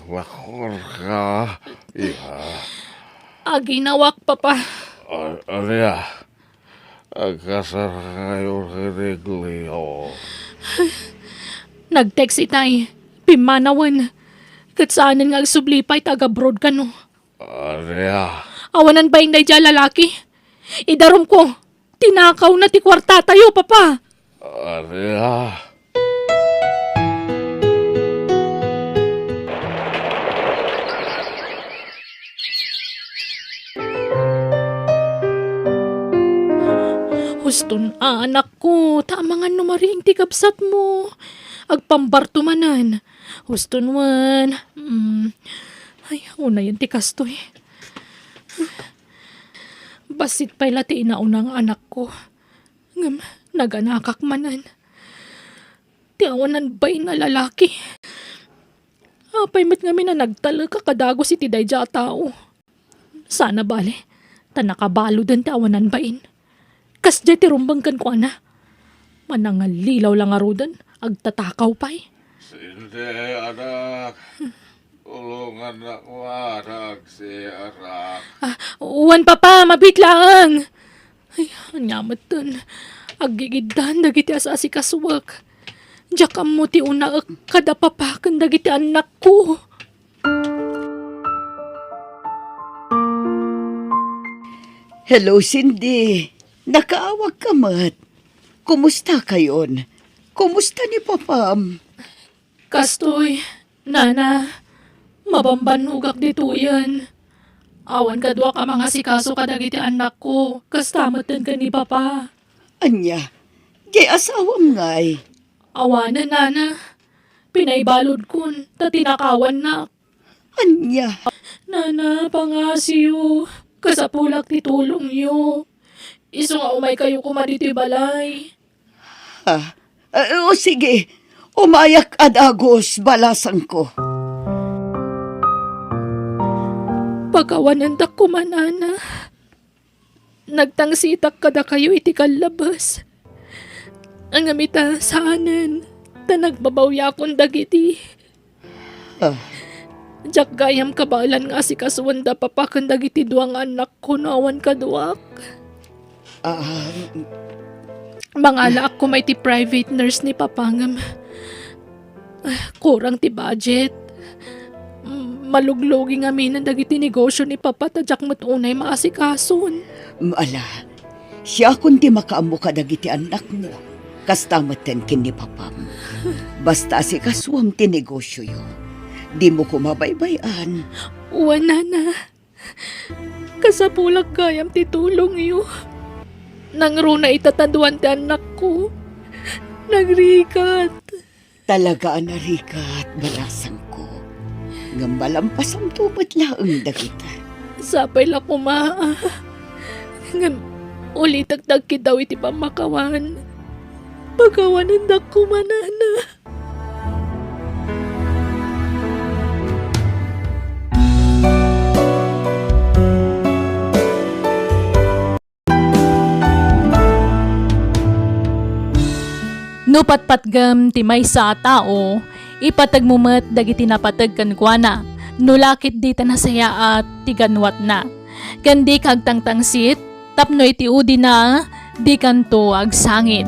Speaker 5: Bakor ka. Iha.
Speaker 1: ginawak Papa.
Speaker 5: Arya, agkasar kayo kiniglio.
Speaker 1: Nag-text itay. Pimanawan. Kat saanan nga sublipay taga-abroad ka no.
Speaker 5: Arya,
Speaker 1: Awanan ba yung dayja lalaki? Idarom ko. Tinakaw na ti kwarta tayo, papa.
Speaker 5: Arya.
Speaker 1: Huston, anak ko. Tama nga numaring ti kapsat mo. Agpambarto manan. Huston wan. Ay, una yan ti kastoy. Basit pa'y lati inaunang anak ko. Ngam, naganakak manan. Tiawanan ba'y na lalaki? Apay mat nga na nagtalaga kadagos iti dayja tao. Sana bale, tanakabalo din tiawanan ba'in. Kas jay ti rumbangkan ko ana. Manangalilaw lang arudan, agtatakaw pa'y.
Speaker 5: Sindi, anak. Tulungan ako, anak, si anak.
Speaker 1: Uwan papa, mabit lang. Ay, anyamat dun. Agigidan, dagiti asa si kaswak. Diyak mo ti una kada papakan dagiti anak ko.
Speaker 2: Hello, Cindy. Nakaawag ka, mat. Kumusta kayon? Kumusta ni Papam?
Speaker 1: Kastoy, nana, mabambanugak dito yan. Awan kadwa ka mga sikaso kadagiti anak ko. Kastamatan ka ni papa.
Speaker 2: Anya, di asawam ngay.
Speaker 1: Awanan, nana. Pinaybalod kun, tatinakawan na.
Speaker 2: Anya,
Speaker 1: Nana, pangasiyo. Kasapulak ti tulong yo. Iso nga umay kayo kumaditi balay.
Speaker 2: ha? O sige, umayak adagos balasan ko.
Speaker 1: Pagkawanan da kumanana. Nagtangsitak kada kayo iti kalabas. Ang amita saanan. Ta nagbabawya akong dagiti.
Speaker 2: Ah,
Speaker 1: Jak gayam kabalan nga si kaswanda papakan dagiti duang anak ko nawan kaduak.
Speaker 2: ah,
Speaker 1: Mangala ako may ti private nurse ni papangam. Kurang ti budget. Maluglogi nga minan dagiti negosyo ni papa tadyak matunay maasikason.
Speaker 2: Ala, siya kundi makaamu ka dagiti anak mo. Kastamatan kin ni Papam. Basta si kaswam ti negosyo yo. Di mo ko mabaybayan.
Speaker 1: Wala na. Kasapulak kayam titulong iyo. Nangro na itataduan ti anak ko. Nagrikat.
Speaker 2: Talaga anarikat balasang ko. Ngambalampasam tubat laeng dagita.
Speaker 1: Sapay la kumaa. Ngam, ulitagdag ki daw iti pamakawan. Pagkawanan da kumanana. No patpatgam ti may sa tao, ipatagmumat dagiti napatag kan kuana. No lakit di tanasaya at tiganwat na. Kandi kagtangtangsit, tapno iti udi na, di kanto agsangit.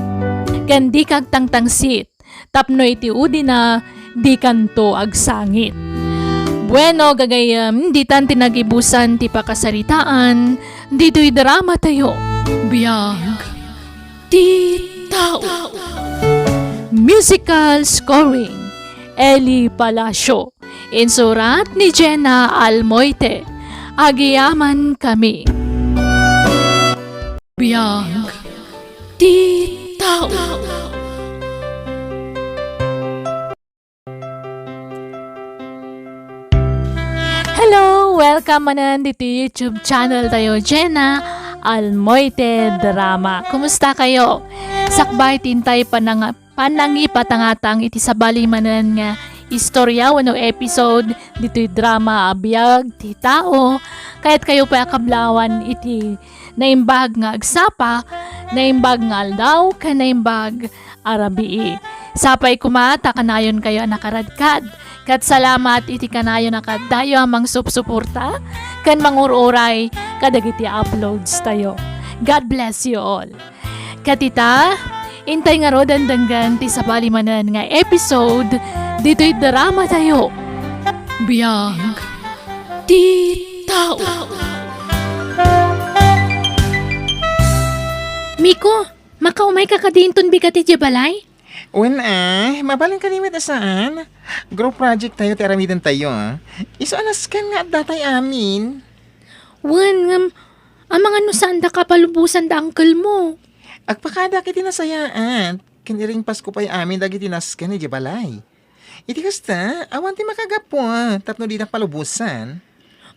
Speaker 1: Kandi kagtangtangsit, tapno iti udi na, di kanto agsangit. Bueno, gagayam, di tan tinagibusan ti pakasaritaan, dito'y drama tayo. Biyag, ti tao. Musical scoring, Eli Palacio. Insurat ni Jenna Almoite. Agiyaman kami. Biyag, ti tao. Hello! Welcome manan dito YouTube channel tayo, Jenna Almoite Drama. Kumusta kayo? Sakbay tintay panangipatangatang iti sabali manan nga istorya wano episode dito'y drama abiyag ti tao. Kahit kayo pa kablawan iti naimbag nga agsapa, naimbag nga aldaw, kanaimbag arabii. Sapay kumata kanayon kayo nakaradkad. Kat salamat iti kanayo na kadayo amang supsuporta kan mangururay kadagiti uploads tayo. God bless you all. Katita, intay nga ro dandanggan ti sabali manan nga episode dito'y drama tayo. Biyag ti tao. Miko, makaumay ka kadinton bigati ti balay?
Speaker 3: Mabaling kalimit saan? Group project tayo, teramidan tayo, Iso anas kan nga datay amin.
Speaker 1: Wan, amang ano saan da kapalubusan da uncle mo?
Speaker 3: Agpakada kiti nasayaan. Kiniring Pasko pa'y amin dagiti naskan ni Jabalay. Iti kasta, awan ti makagapo, tapno di na palubusan.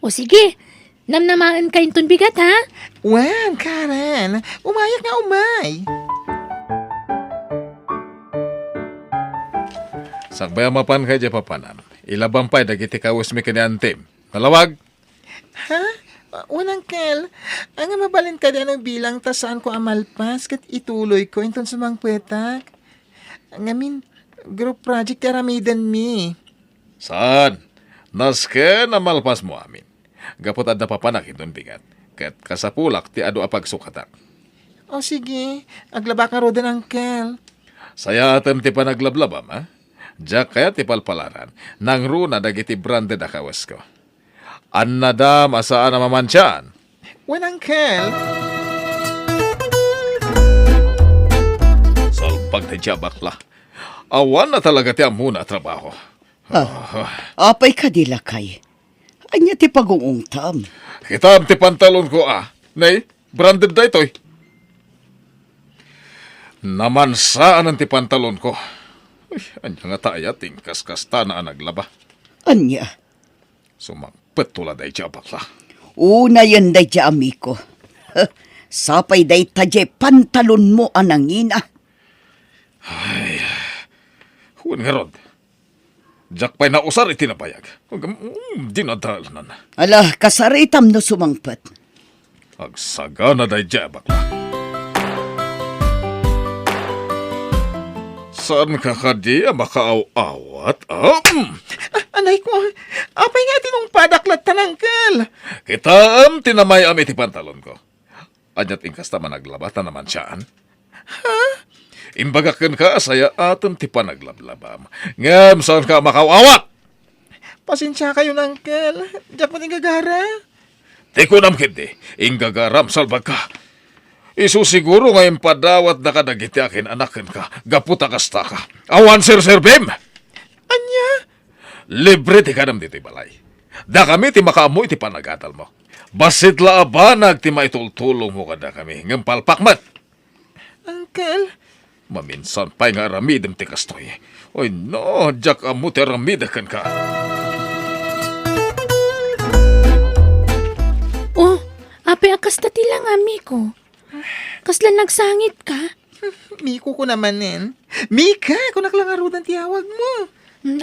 Speaker 1: O sige, namnamaan kayo ton bigat ha?
Speaker 3: Wan, Karen, umayak nga umay.
Speaker 5: Sagbayamapan kay papanan. Ilabampay dagiti kawas mi kaniantim. Malawag.
Speaker 3: Ha? Unang kel, ang mabalin ka din ang bilang tasaan ko amalpas kat ituloy ko inton sumang petak. Ngamin, group project karamidan mi.
Speaker 5: Saan? Naske na malpas mo amin. Gapot adda papanak iton bigat. Kat kasapulak ti adu apag sukatak.
Speaker 3: O sige, aglaba ka rodan ang kel.
Speaker 5: Saya atem ti panaglablabam, ha? Diyak kaya ti palpalaran. Nang runa dagiti branded akawas ko. Annadam asaan na mamansyan.
Speaker 3: Unang kel.
Speaker 5: Salpag na bakla. Awan na talaga ti amuna trabaho.
Speaker 2: Apay ka dilakay. Anya ti pagungungtam.
Speaker 5: Kitam ti pantalon ko Nay, branded da ito'y. Namansaan ang ti pantalon ko. Uy, anya nga tayo tingkas-kasta na naglaba.
Speaker 2: Anya?
Speaker 5: Sumangpet tula day siya bakla.
Speaker 2: Una yan day ti amiko. Sapay day tadye pantalon mo anangina.
Speaker 5: Huwag nga rod. Diyak pa'y nausar itinapayag. Dinadalanan.
Speaker 2: Ala, kasaritam no sumangpet.
Speaker 5: Agsaga na day siya bakla. Saan ka kadi makaaw-awat?
Speaker 3: Anay ko, apay nga tinong padaklat tanangkal.
Speaker 5: Kita tinamay am iti pantalon ko. Anyat ingkas ta managlabata naman siyaan. Imbagakan ka saya atom ti panaglablabam. Ngam saan ka makaaw-awat?
Speaker 3: Pasensya kayo nangkal. Diyak mo gagara.
Speaker 5: Di ko namkid ingagaram salbag ka. Isusiguro ngayon padawat na kadagiti akin anakin ka. Gaputa kasta ka. Awan sir-sirbim!
Speaker 3: Anya?
Speaker 5: Libre ti kanam dito balay. Da kami ti makaamoy ti panagatal mo. Basit laabanag ti maitultulong mo kada kami. Ngam palpakmat.
Speaker 3: Uncle,
Speaker 5: Maminsan pa'y nga ramidem ti kastoy. Oy no, jak amu ti ramidakan ka.
Speaker 1: Oh, ape akas ta tilang amiko. Kaslan nagsangit ka?
Speaker 3: Miko ko naman Mika, kung naklangarudan tiyawag mo.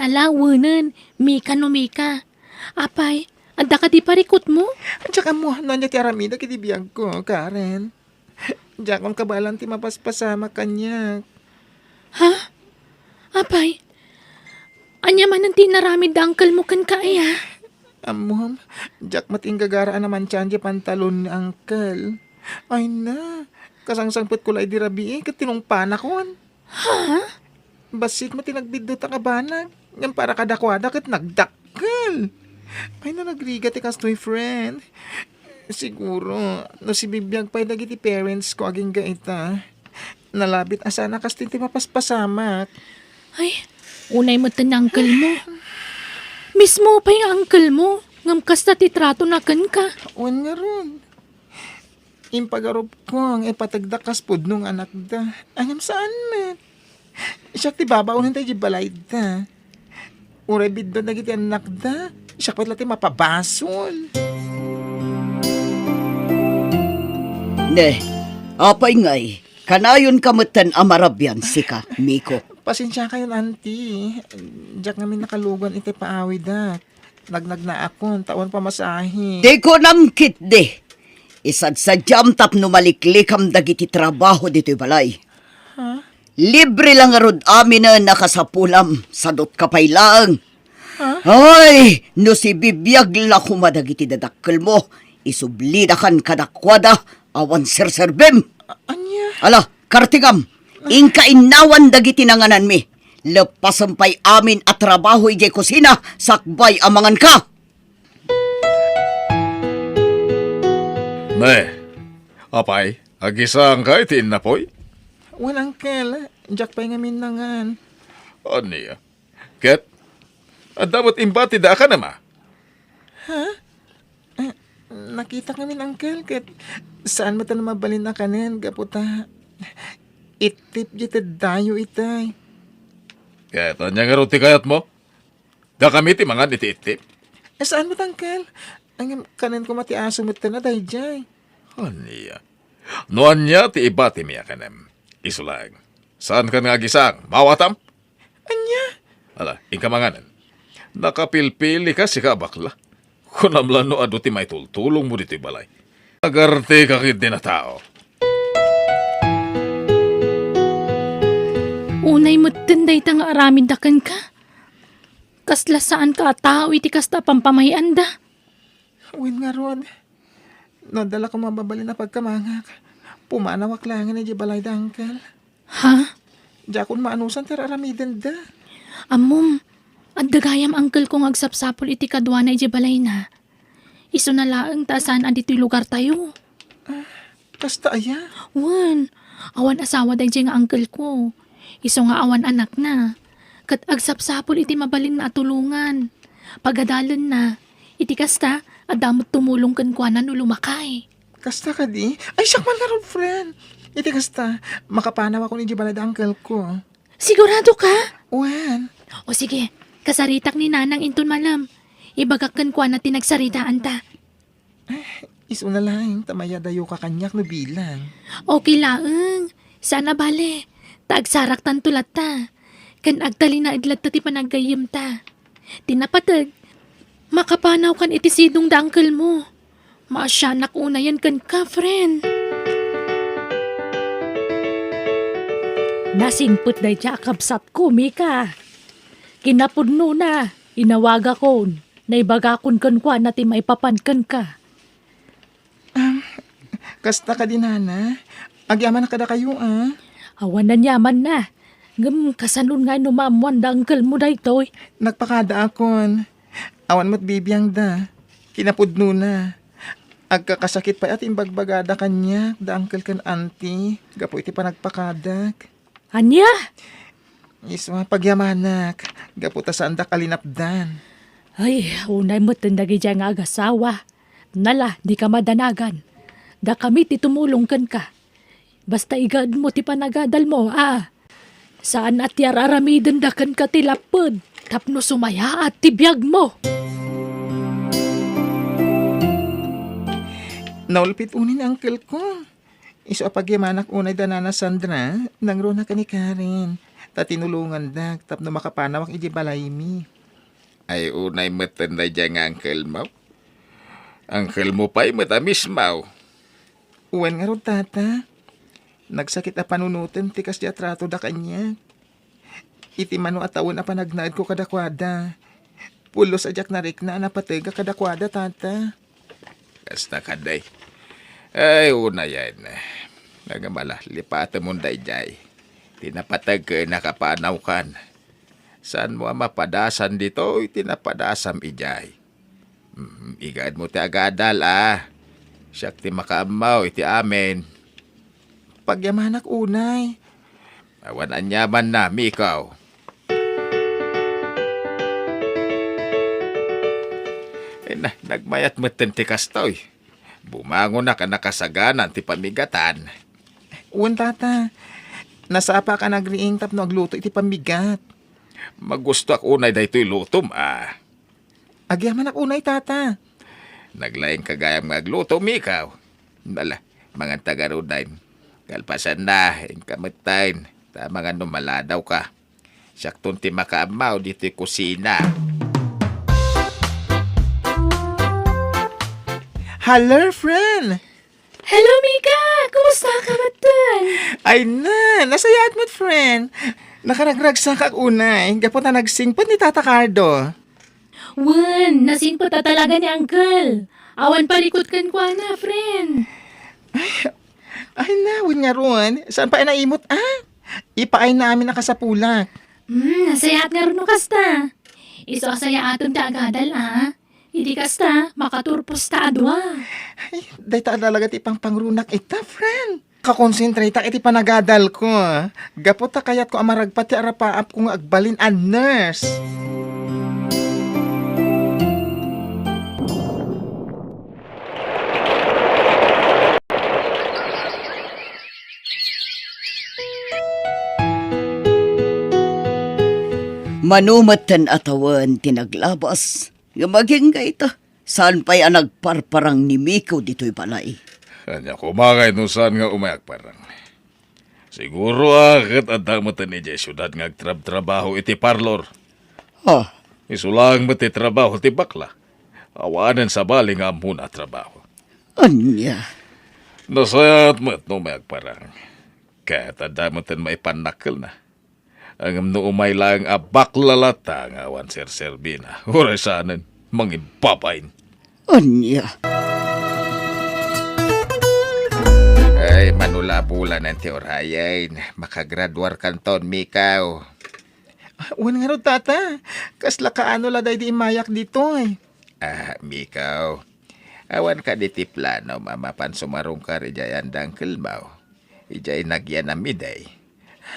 Speaker 1: Alawanan, Mika no Mika. Apay, anda ka di parikot mo?
Speaker 3: At saka mo, nanya ti aramida kiti biyag ko, Karen. Diyak kung kabalan ti mapaspasama kanya.
Speaker 1: Ha? Apay, anya man ang tinaramid da uncle mo kan kaya?
Speaker 3: Amuham, diyak mating gagaraan naman tiyan di pantalon ni uncle. Ay na, kasangsangpet ko lang di rabi katinong panakon.
Speaker 1: Ha?
Speaker 3: Basit mo tinagbiddo ta kabanag. Yan para kadakwada kat nagdakkel. Ay na nagriga ti kastoy friend. Siguro, no si Bibiyag pa'y nagiti parents ko aging gaita. Nalabit asana kas ti mapaspasamak.
Speaker 1: Ay, unay mo tan uncle mo. Mismo pa yung uncle mo. Ngam kasta titrato na kan ka.
Speaker 3: Uwan nga ron. Impagarob ko ang ipatagdakas pod nung anak da. Anyam saan met? Siyak ti babaunin tayo di balay da. Uray biddo na giti anak da. Siyak pat lati mapabasol.
Speaker 2: Ne, apay ngay. Kanayon kamutan amarabyan sika, Miko.
Speaker 3: Pasensya kayo, auntie. Diyak ngamin nakalugan iti paawi da. Nagnag na ako, taon pa masahi.
Speaker 2: Di ko namkit de. Isad sa jam tap no maliklikam dagiti trabaho dito'y balay. Libre lang arod amin na nakasapulam sa dot kapay lang. Ay, no si bibiyag la kumadagiti dadakkel mo, isublidakan kadakwada, awan serserbem.
Speaker 3: Anya?
Speaker 2: Ala, kartigam, ingka inawan dagiti nanganan mi. Lepasampay amin at trabaho ijay kusina, sakbay amangan ka.
Speaker 5: Ne, apay, agisang ka itin na poy?
Speaker 3: Walang kel. Jack pa'y ngamin nangan.
Speaker 5: Aniya. Ket, dapat imbati da ka nama.
Speaker 3: Nakita kami ng uncle, ket saan mo na mabalin na kanin, gaputa. Itip jitid dayo itay.
Speaker 5: Ket, anya nga roti kayat mo? Da kami ti mga iti-itip.
Speaker 3: Saan mo uncle? Ang kanin ko mati aso mo na dahi jay.
Speaker 5: Aniya. No anya ti ibati miya kanem. Isulang. Saan ka nga gisang? Mawatam?
Speaker 3: Anya?
Speaker 5: Ala, ingkamanganan. Nakapilpili ka si kabakla. Kunamlan no ado ti may tultulong mo dito balay. Agarte ka kid din na tao.
Speaker 1: Unay mo tinday tang aramin dakan ka. Kasla saan ka tao iti kasta pampamahian da.
Speaker 3: Win nga Rod. No, dala ko mababali na pagkamangak. Pumanawak lang ni balay da uncle.
Speaker 1: Ha?
Speaker 3: Jakon maanusan ter aramiden da.
Speaker 1: Amom, at dagayam angkel kong agsapsapol iti kadwa na ijibalay na. Iso na laang tasan andito'y lugar tayo.
Speaker 3: Kasta aya.
Speaker 1: Wan, awan asawa day nga angkel ko. Iso nga awan anak na. Kat agsapsapol iti mabalin na atulungan. Pagadalan na, iti kasta, at damot tumulong kan kuanan no lumakay.
Speaker 3: Kasta ka di? Ay, siyak man karon, friend. Iti kasta, makapanaw ako ni balay da uncle ko.
Speaker 1: Sigurado ka?
Speaker 3: Wan.
Speaker 1: O sige, kasaritak ni nanang inton malam. Ibagak kan kuan na tinagsaritaan ta.
Speaker 3: Iso na lang, tamaya dayo ka kanyak no bilang.
Speaker 1: Okay laeng. Sana bale. Taagsarak tan tulat ta. Kan agtali na idlat ta ti panagayim ta. Tinapatag. Makapanaw kan iti sidong da uncle mo. Maasyanak una yan kan ka, friend.
Speaker 7: Nasingput day siya kapsat ko, Mika. Kinapudno na, inawaga ko, naibagakon kan kwa na ti maipapankan ka.
Speaker 3: Kasta ka din, Hana. Agyaman na kada kayo, ah.
Speaker 7: Awan na nyaman na. Ngam kasanon nga numamuan da angkel mo day toy.
Speaker 3: Nagpakada akon. Awan mo't bibiyang da. Kinapudno na. Agkakasakit pa at imbagbagada kanya, da uncle kan auntie. Gapo iti pa nagpakadak.
Speaker 7: Anya?
Speaker 3: Iso, pagyamanak. Gapo ta saan da kalinapdan.
Speaker 7: Ay, unay mo tindagi dyan nga agasawa. Nala, di ka madanagan. Da kami ti tumulong kan ka. Basta igad mo ti panagadal mo, ah. Saan at yararamidan da kan ka tilapod. Tapno sumaya at tibiyag mo.
Speaker 3: Naulpit unin ang uncle ko. Iso apagyamanak unay da nana Sandra, nangro na ka ni Karen. Tatinulungan da, tapno makapanawak iji balay mi.
Speaker 5: Ay unay matanday dyan nga uncle mo. Uncle mo pa'y matamis mo.
Speaker 3: Uwan nga ron, tata. Nagsakit a panunutan, tikas di atrato da kanya. Iti mano atawon a panagnaad ko kadakwada. Pulos ajak na rik na napatega kadakwada, tata.
Speaker 5: Kasta kaday. Ay una yan. Nagamala, lipatan mo day-day. Tinapatag ka nakapanaw kan. Saan mo mapadasan dito, tinapadasan ijay. Igad mo ti agadal, ah. Siyak ti makaamaw, iti amen.
Speaker 3: Pagyamanak unay.
Speaker 5: Awan anyaman na, Mikaw. Nagmayat mo ti kastoy. Bumangon na ka nakasaganan ti pamigatan.
Speaker 3: Uwan, tata. Nasapa ka nagriing tapno agluto iti pambigat.
Speaker 5: Magusto ak unay da ito'y lutom, ah.
Speaker 3: Agyaman ak unay, tata.
Speaker 5: Naglaing kagayang maglutom, ikaw. Bala, mga tagarunay. Kalpasan na, yung kamatayin. Tama nga numaladaw ka. Sakton ti makaamaw dito'y kusina.
Speaker 3: Hello, friend!
Speaker 1: Hello, Mika! Kumusta ka matan?
Speaker 3: Ay na, nasayat mo't friend. Nakaragragsak ak unay. Gapon na nagsingpot ni Tata Cardo.
Speaker 7: Wen, nasin po ta talaga ni Uncle. Awan palikot kan kwa na, friend.
Speaker 3: Ay nawin nga ron. Saan pa naimot Ipaay namin nakasapulak.
Speaker 7: Nasayat nga rin no kasta. Iso asaya aton ta agadal, Hindi kasta, makaturpos ta adwa.
Speaker 3: Ay, day ta talaga ti pang pangrunak ita, friend. Kakonsentrate iti panagadal ko. Gapot ta kayat ko amaragpat ti arapaap kung agbalin a nurse.
Speaker 2: Manumatan atawan tinaglabas. Gamaging ka ito. Saan pa'y nagparparang ni Miko dito'y balay?
Speaker 5: Kanya kumangay no saan nga umayak parang. Siguro akit at damatan ni syudad nga agtrab-trabaho iti parlor.
Speaker 2: Ha?
Speaker 5: Isulang mo ti trabaho ti bakla. Awanan sa bali nga muna trabaho.
Speaker 2: Anya?
Speaker 5: Nasayat mo't no umayak parang. Kaya tadamatan maipanakil na. Ang no umay lang a baklalata nga awan ser-serbina. Orasanan, mangin papain.
Speaker 2: Anya?
Speaker 3: Ay, manula-pula ng teorayain. Makagraduar kanton, Mikaw. Wan nga ro, tata. Kasla ka ano la day di imayak dito Mikaw. Awan ka di ti plano, mamapan sumarong ka rijayan dangkel mo. Ijay nagyan na miday.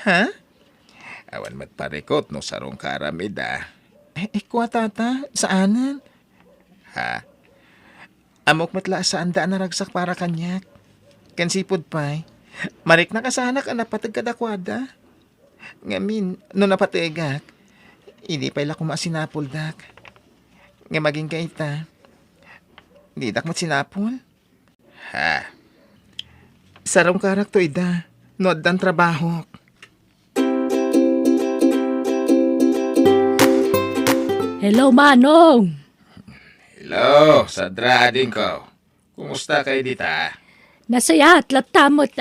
Speaker 3: Ha? Awan matparikot no sarong karamida. Kwa tata, saanan? Ha? Amok matla saan daan naragsak para kanyak. Kansipod pa'y. Marik na kasana ka napatag kadakwada. Ngamin, no napatigak. Hindi pa'y lako maasinapol dak. Nga maging kaita. Hindi dak mat sinapol? Ha? Sarong karak to ida. No dan trabaho.
Speaker 7: Hello, Manong.
Speaker 3: Hello, Sandra din ko. Kumusta kayo dita?
Speaker 7: Nasayat, latamot,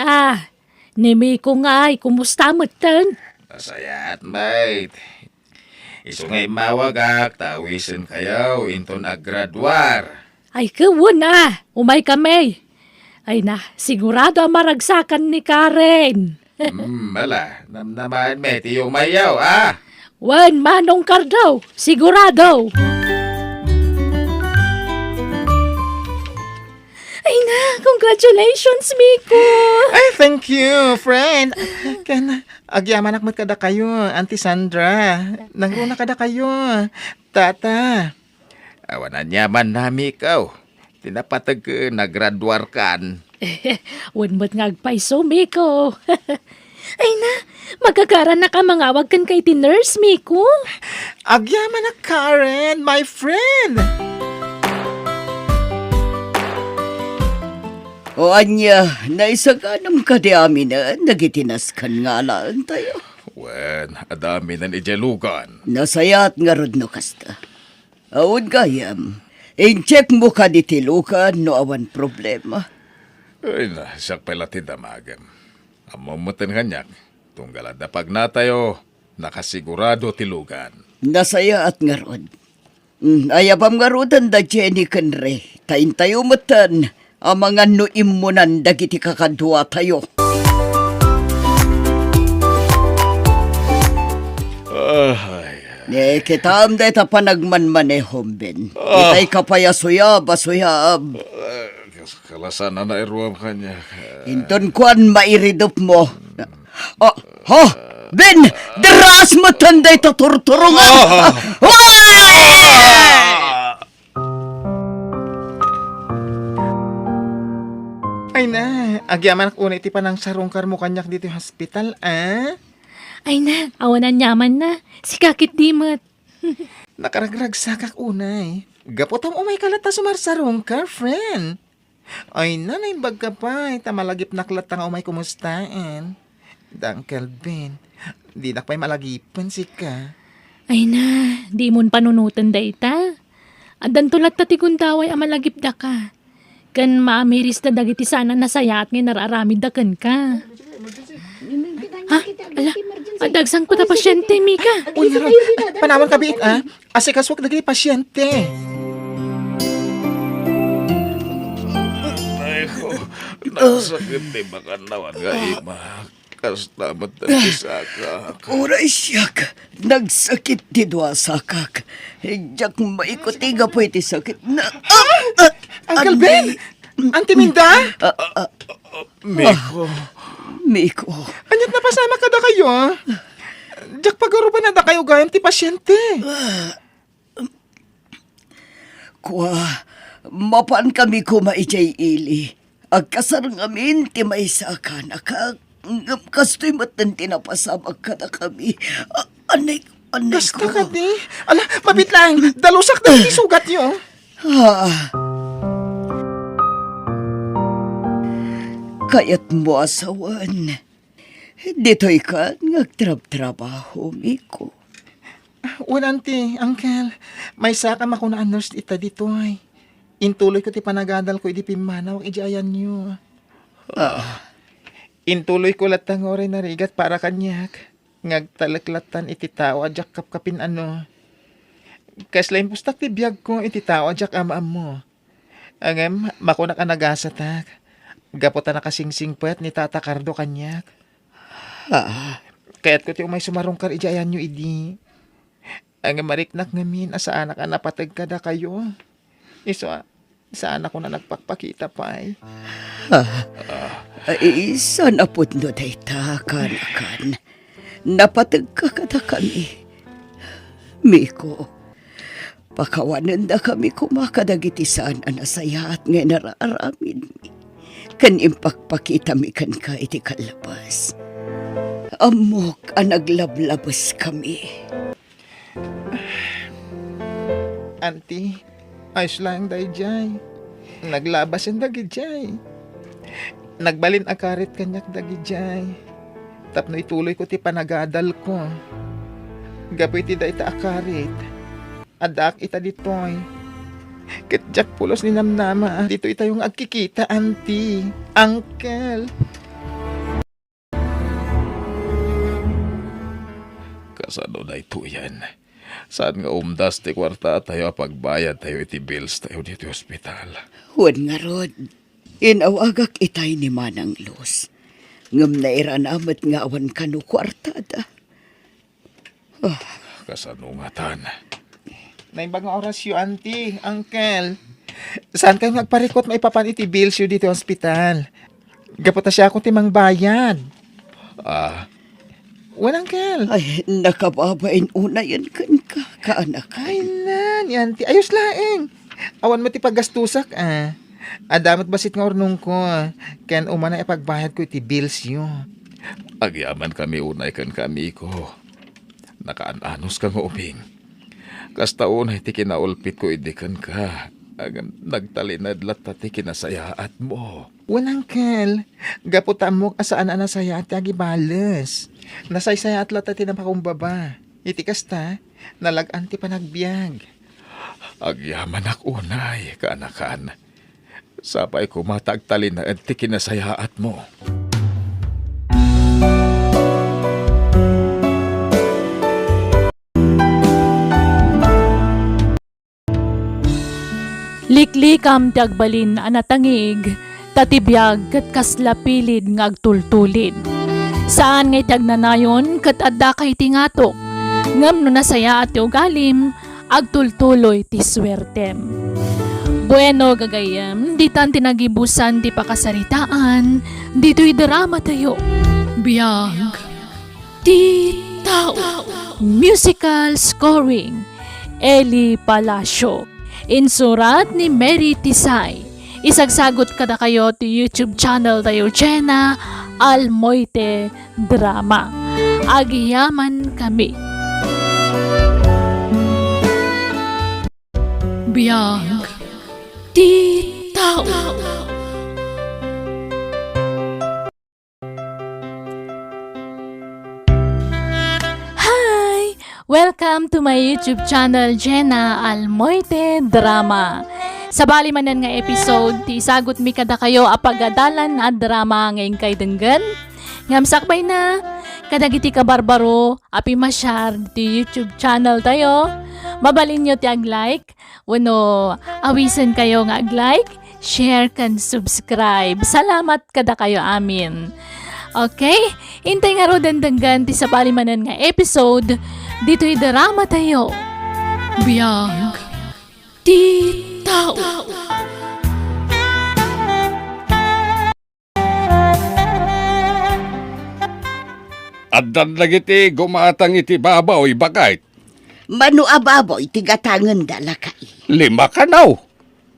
Speaker 7: Ni Miko nga'y, kumusta mo tan?
Speaker 3: Nasayat, mate. Iso nga'y mawagak, tawisin kayo, inton aggraduar.
Speaker 7: Ay, kawon umay kami. Ay na, sigurado ang maragsakan ni Karen.
Speaker 3: Mala, namnaman me, tiyong mayaw,
Speaker 7: Wan, Manong Cardaw, sigurado. Ay na, congratulations, Miko.
Speaker 3: Ay, thank you, friend. Kan, agyaman akmat kada kayo, Auntie Sandra. Nangruna kada kayo. Tata. Awanan yaman nami ikaw. Tinapatag nagraduar kan.
Speaker 7: Wan mo't ngagpaiso, Miko. Ay na, magkakaran na ka mangawag kan kay ti nurse, Miko.
Speaker 3: Agyaman na Karen, my friend.
Speaker 2: O anya, naisaganam ka di amin na nagitinaskan nga laan tayo.
Speaker 5: Wen, adami na ijelugan.
Speaker 2: Nasayat nga rod no kasta. Awad gayam. In-check mo ka di tilukan no awan problema.
Speaker 5: Ay na, siyak pala tidamagam. Amamatan kanyak, tunggalad na pag natayo, nakasigurado tilugan.
Speaker 2: Nasayat nga rod. Ayabam nga rodan da Jenny Kenre. Tain tayo matan. Ang mga nuim mo nan dagiti kakadwa tayo. Kitam da ita panagmanmanehom ben. Itay kapaya suyab, asuyab.
Speaker 5: Kalasan na nairuam kanya.
Speaker 2: Inton kuan mairidop mo. Ben! Deras mo tanday taturturungan!
Speaker 3: Ay na, agyaman ak una iti panang sarungkar mo kanyak dito yung hospital,
Speaker 7: Ay na, awanan nyaman na. Sikakit dimot.
Speaker 3: Nakaragragsak ak unay. Gapotam umay kalata sumarsarungkar, friend. Ay na, naimbag ka pa. Tamalagip naklat nga umay kumustaan. Dangkel Ben, di na pa'y malagipan si ka.
Speaker 7: Ay na, di mon panunutan da ita. Adan tulat ta tigundaway ang malagip da ka. Kan maamiris na dagiti sana nasayat nga nararamid da kan ka. Ha? Ala, Dagsang ko ta pasyente, Mika.
Speaker 3: Uy, nga rod. Panaman ka biit, Asikas wag dagiti pasyente.
Speaker 5: Ay ko, nasakit ni makanawan nga ima. Kastamat na isakak.
Speaker 2: Oray siyak, nagsakit ti dua sakak. Jak maikuti nga po iti sakit na...
Speaker 3: Uncle Ben! Auntie Minda!
Speaker 5: Miko,
Speaker 2: Miko,
Speaker 3: Anyat na pasama ka da kayo, Jak pagaruban na da kayo gayam ti pasyente.
Speaker 2: kwa, mapan kami kumaijay ili. Agkasarang amin ti may saka kastoy matan tinapasamag ka na kami. Anay
Speaker 3: Basta
Speaker 2: ko.
Speaker 3: ka di. Ala, mabit lang. Dalusak na ti sugat nyo.
Speaker 2: Kayat mo asawan. Dito'y ka ngagtrab-trabaho, Miko.
Speaker 3: Well, auntie, uncle, may saka makunaan nurse ita dito ay. Intuloy ko ti panagadal ko idi pimanaw ijayan nyo. Intuloy ko latang oray na rigat para kanyak. Ngagtalaklatan iti tao adyak kapkapin ano. Kaslain pustak ti biyag ko iti tao adyak amaam mo. Angem, makunak ka nagasatak. Gapota nakasingsing puwet ni Tata Cardo kanyak. Kaya't ko ti umay sumarungkar ijayan nyo idi. Ang mariknak ngamin asa anak napatag kada kayo. Iso, sa anak ko na nagpakpakita pa ay.
Speaker 2: Ay, sana po no dayta, kanakan. Napatag ka kada kami. Miko, pakawanan da kami kumakadagitisan anasaya at ngay nararamin mi. Kan impakpakita mi kan ka iti kalabas. Amok ang naglablabas kami.
Speaker 3: Auntie, ayos lang day jay. Naglabas ang dagi jay. Nagbalin akarit kanyak dagi jay. Tapno ituloy ko ti panagadal ko. Gapoy ti da ita akarit. Adak ita ditoy. Katjak pulos ni namnama. Dito ita yung agkikita, auntie. Uncle.
Speaker 5: kasano na ito yan. Saan nga umdas ti kwarta tayo pagbayad tayo iti bills tayo dito hospital.
Speaker 2: Huwag nga rod, inawagak itay ni Manang Luz. Ngam na iranamat nga awan kanu kwartada.
Speaker 5: Kasano nga tan.
Speaker 3: Naimbang oras yu, auntie, uncle. Saan kayo nagparikot maipapan iti bills yu dito hospital? Gapota siya ako timang bayad. Well, uncle.
Speaker 2: Ay, nakababain una yan kan ka, kaanak.
Speaker 3: Ay nan, auntie. Ayos laeng. Awan mo ti paggastusak, Adamat basit nga ornong ko, Ken umana ipagbayad ko iti bills yu.
Speaker 5: Agyaman kami unay kan kami ko. Nakaananos ka nga ubing. Kasta unay ti kinaulpit ko idikan ka. Agan nagtalinad latta ti kinasayaat mo.
Speaker 3: Well, uncle. Gaputa mo asaan anasaya at agibales. Nasaysaya at lata tinapakumbaba. Iti kasta, nalagan ti panagbiag.
Speaker 5: Agyaman ak unay, kaanakan. Sapay ko matagtalinad ti kinasayaat mo.
Speaker 1: Liklikam ti agbalin anatangig, tatibiyag kat kaslapilid ng agtultulid. Saan ngay tagnanayon kat adda kay tingatok, ngam no nasaya at ugalim, agtultuloy ti swertem. Bueno gagayam, di tan tinagibusan ti pakasaritaan, dito'y drama tayo. Biyag, ti tao, musical scoring, Eli Palacio. Insurat ni Mary Tisay. Isagsagot kada kayo ti YouTube channel tayo Jenna Almoite Drama. Agiyaman kami. Biyag ti tao. Hi! Welcome to my YouTube channel, Jenna Almoite Drama. Sa bali manan nga episode, ti sagot mi kada kayo apagadalan at drama ngayon kay denggan. Ngam sakbay na, kadagiti ka barbaro, api masyar di YouTube channel tayo. Mabalin nyo ti ag-like, wano awisan kayo nga ag-like, share kan subscribe. Salamat kada kayo amin. Okay? Hintay nga ro dandanggan ti sa palimanan nga episode, dito'y drama tayo. Biyag ti tao.
Speaker 5: At dadagiti gumatang iti babaw bakit?
Speaker 2: Manu ababoy tigatangan dala kay.
Speaker 5: 5 kanaw.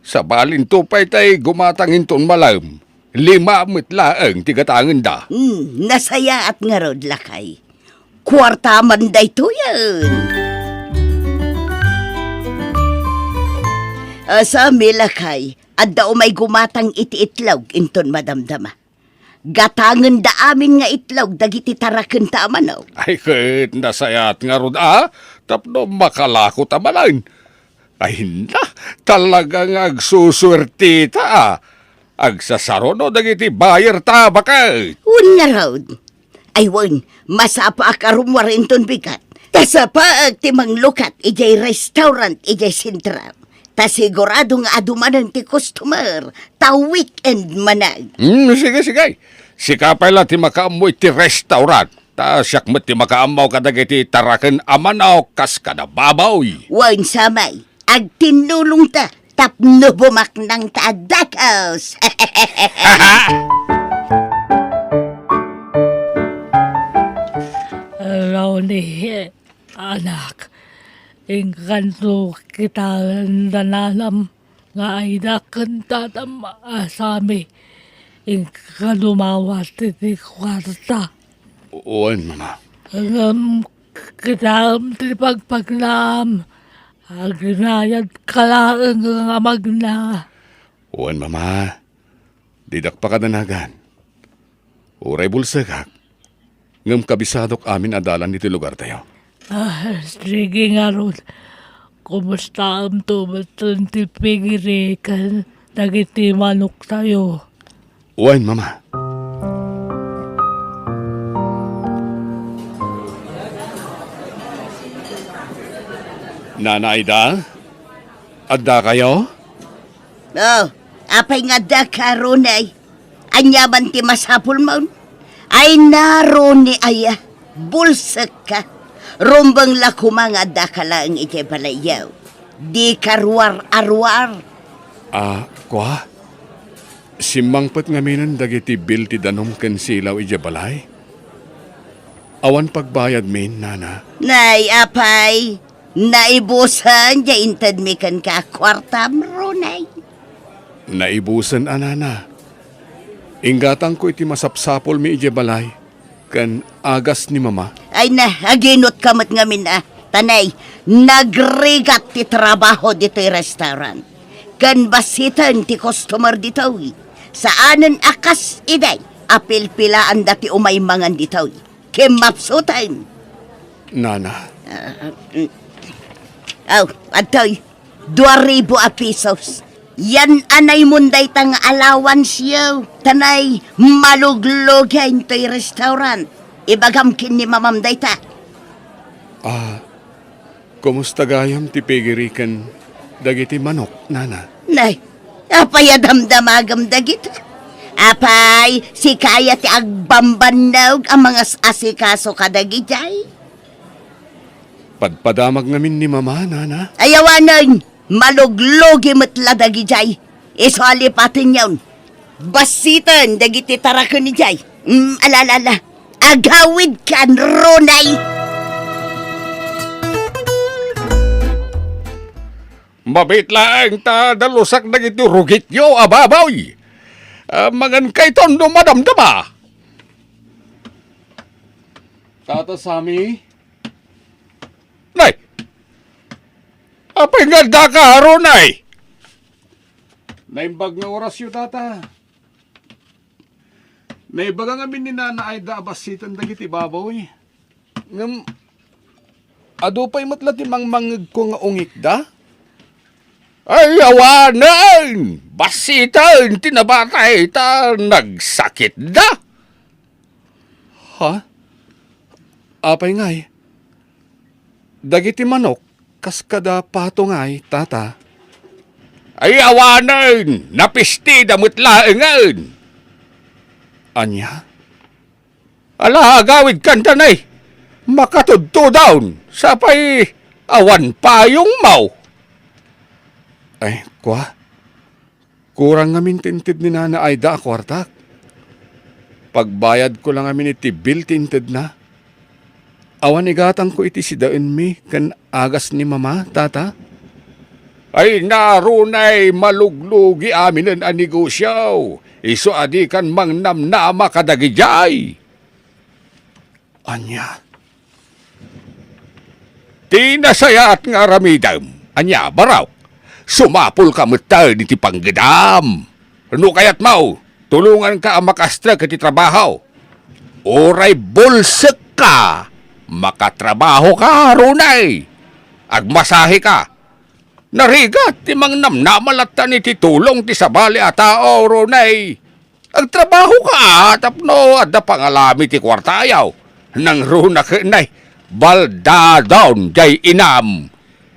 Speaker 5: Sa balin tupay tay gumatang inton malam. 5 mitlaang tigatangan da.
Speaker 2: Nasaya at nga rod lakay. Kwarta man day to yan. Sa milakay, at daw may gumatang iti itlog inton madamdama. Gatangan da amin nga itlog dagiti taraken ta amanaw.
Speaker 5: Ay ket nasayat nga rod tapno makalako tamalan. Ay na, talagang agsusurti ta. Agsasaro no dagiti bayer ta bakit?
Speaker 2: Una raw. Ay wan, masapa akarumwar inton bigat. Tasapa timang lukat ijay restaurant ijay sentral. Ta sigurado nga adumanan ti customer. Ta weekend manag.
Speaker 5: Sige. Sikapay la ti makaamoy ti restaurant. Ta siyak met ti makaamaw kadagiti taraken amanaw kas kada babaw.
Speaker 2: Wan samay. Ag tinulong ta. Tapno bumak ng taadakaos.
Speaker 7: Ronnie, anak, ingkanto kita nanalam nga ay nakantatam asami. Ingkalumawas ti kwarta.
Speaker 5: Uwan, mama.
Speaker 7: Kita ti pagpaglam. Agnayad kalaang nga magna.
Speaker 5: Uwan, mama. Didak pa kadanagan. Uray bulsagak. Ngam kabisadok amin adalan dito lugar tayo.
Speaker 7: Sige nga ron. Kumusta ang tumatun ti pigiri kan nagiti manok tayo?
Speaker 5: Uwan, mama. Nanay da? Adda kayo?
Speaker 2: Oh, apay nga da karunay. Anyaman ti masapul mo. Ay naroon ni aya. Bulsak ka. Rumbang lakumang da ka lang iti balayaw. Di karwar-arwar.
Speaker 5: Kwa? Simangpat ngaminan dagiti bil ti danom ken silaw ija balay? Awan pagbayad min, nana.
Speaker 2: Nay, apay. Naibusan ja intad mi kan ka kwartam runay.
Speaker 5: Naibusan, anana. Inggatang ko iti masapsapol mi ija balay. Kan agas ni mama.
Speaker 2: Ay na, aginot kamat ngamin Tanay, nagrigat ti trabaho dito restaurant. Kan basitan ti customer dito. Saanan akas iday. Apil-pilaan dati umaymangan dito. Kimapsutan.
Speaker 5: Nana.
Speaker 2: Atoy, 2,000 a pesos. Yan anay munday tang allowance yaw. Tanay, maluglogay to'y restaurant. Ibagamkin ni mamam day ta.
Speaker 5: Kumusta gayam ti pigirikan dagiti manok, nana?
Speaker 2: Nay, apay adamdamagam dagito. Apay, si kaya ti agbambandaw ang mga asikaso kadagijay.
Speaker 5: Padpadamag namin ni mama, nana.
Speaker 2: Ayawanan, maluglogi matla dagijay. Isali patin yawn. Basitan dagiti tarakon ni jay. Alalala, agawid kan ronay.
Speaker 5: Mabit laang ta dalusak dagiti rugit yo, ababaw. Mangan kay tondo madamdama. Tata Sami? Nay! Apay nga da ka haro, nay! Naimbag nga oras yun, tata. Naibaga nga ni Nana ay da abasitan dagiti babaw. Ngam, ado pa'y matlati mangmangag ko nga ungik da? Ay, awanan! Basitan! Tinabatay ta! Nagsakit da! Ha?
Speaker 8: Apay ngay. Dagiti manok, kaskada pato ngay, tata.
Speaker 3: Ay awanan, napisti damot laengan.
Speaker 8: Anya?
Speaker 3: Ala, gawid kanta na makatudto down, sapay awan pa yung mau.
Speaker 8: Ay, kwa? Kurang ngamin tinted ni Nana Aida akwartak. Pagbayad ko lang amin iti bill tinted na. Awan igatang ko iti si daun mi kan agas ni mama, tata.
Speaker 3: Ay narunay maluglugi amin ang negosyaw. Iso adi kan mang namnama kadagijay.
Speaker 8: Anya?
Speaker 3: Tinasayat nga ramidam. Anya, baraw. Sumapul ka mata niti panggedam. Ano kayat mau? Tulungan ka ang makastra kati trabaho. Oray bulsek ka. Makatrabaho ka, runay. Agmasahe ka. Narigat, timang namnamalatan iti tulong ti sabali a tao, runay. Agtrabaho ka, tapno, at da pangalami ti kwartayaw. Nang runak nay, balda down, jay inam.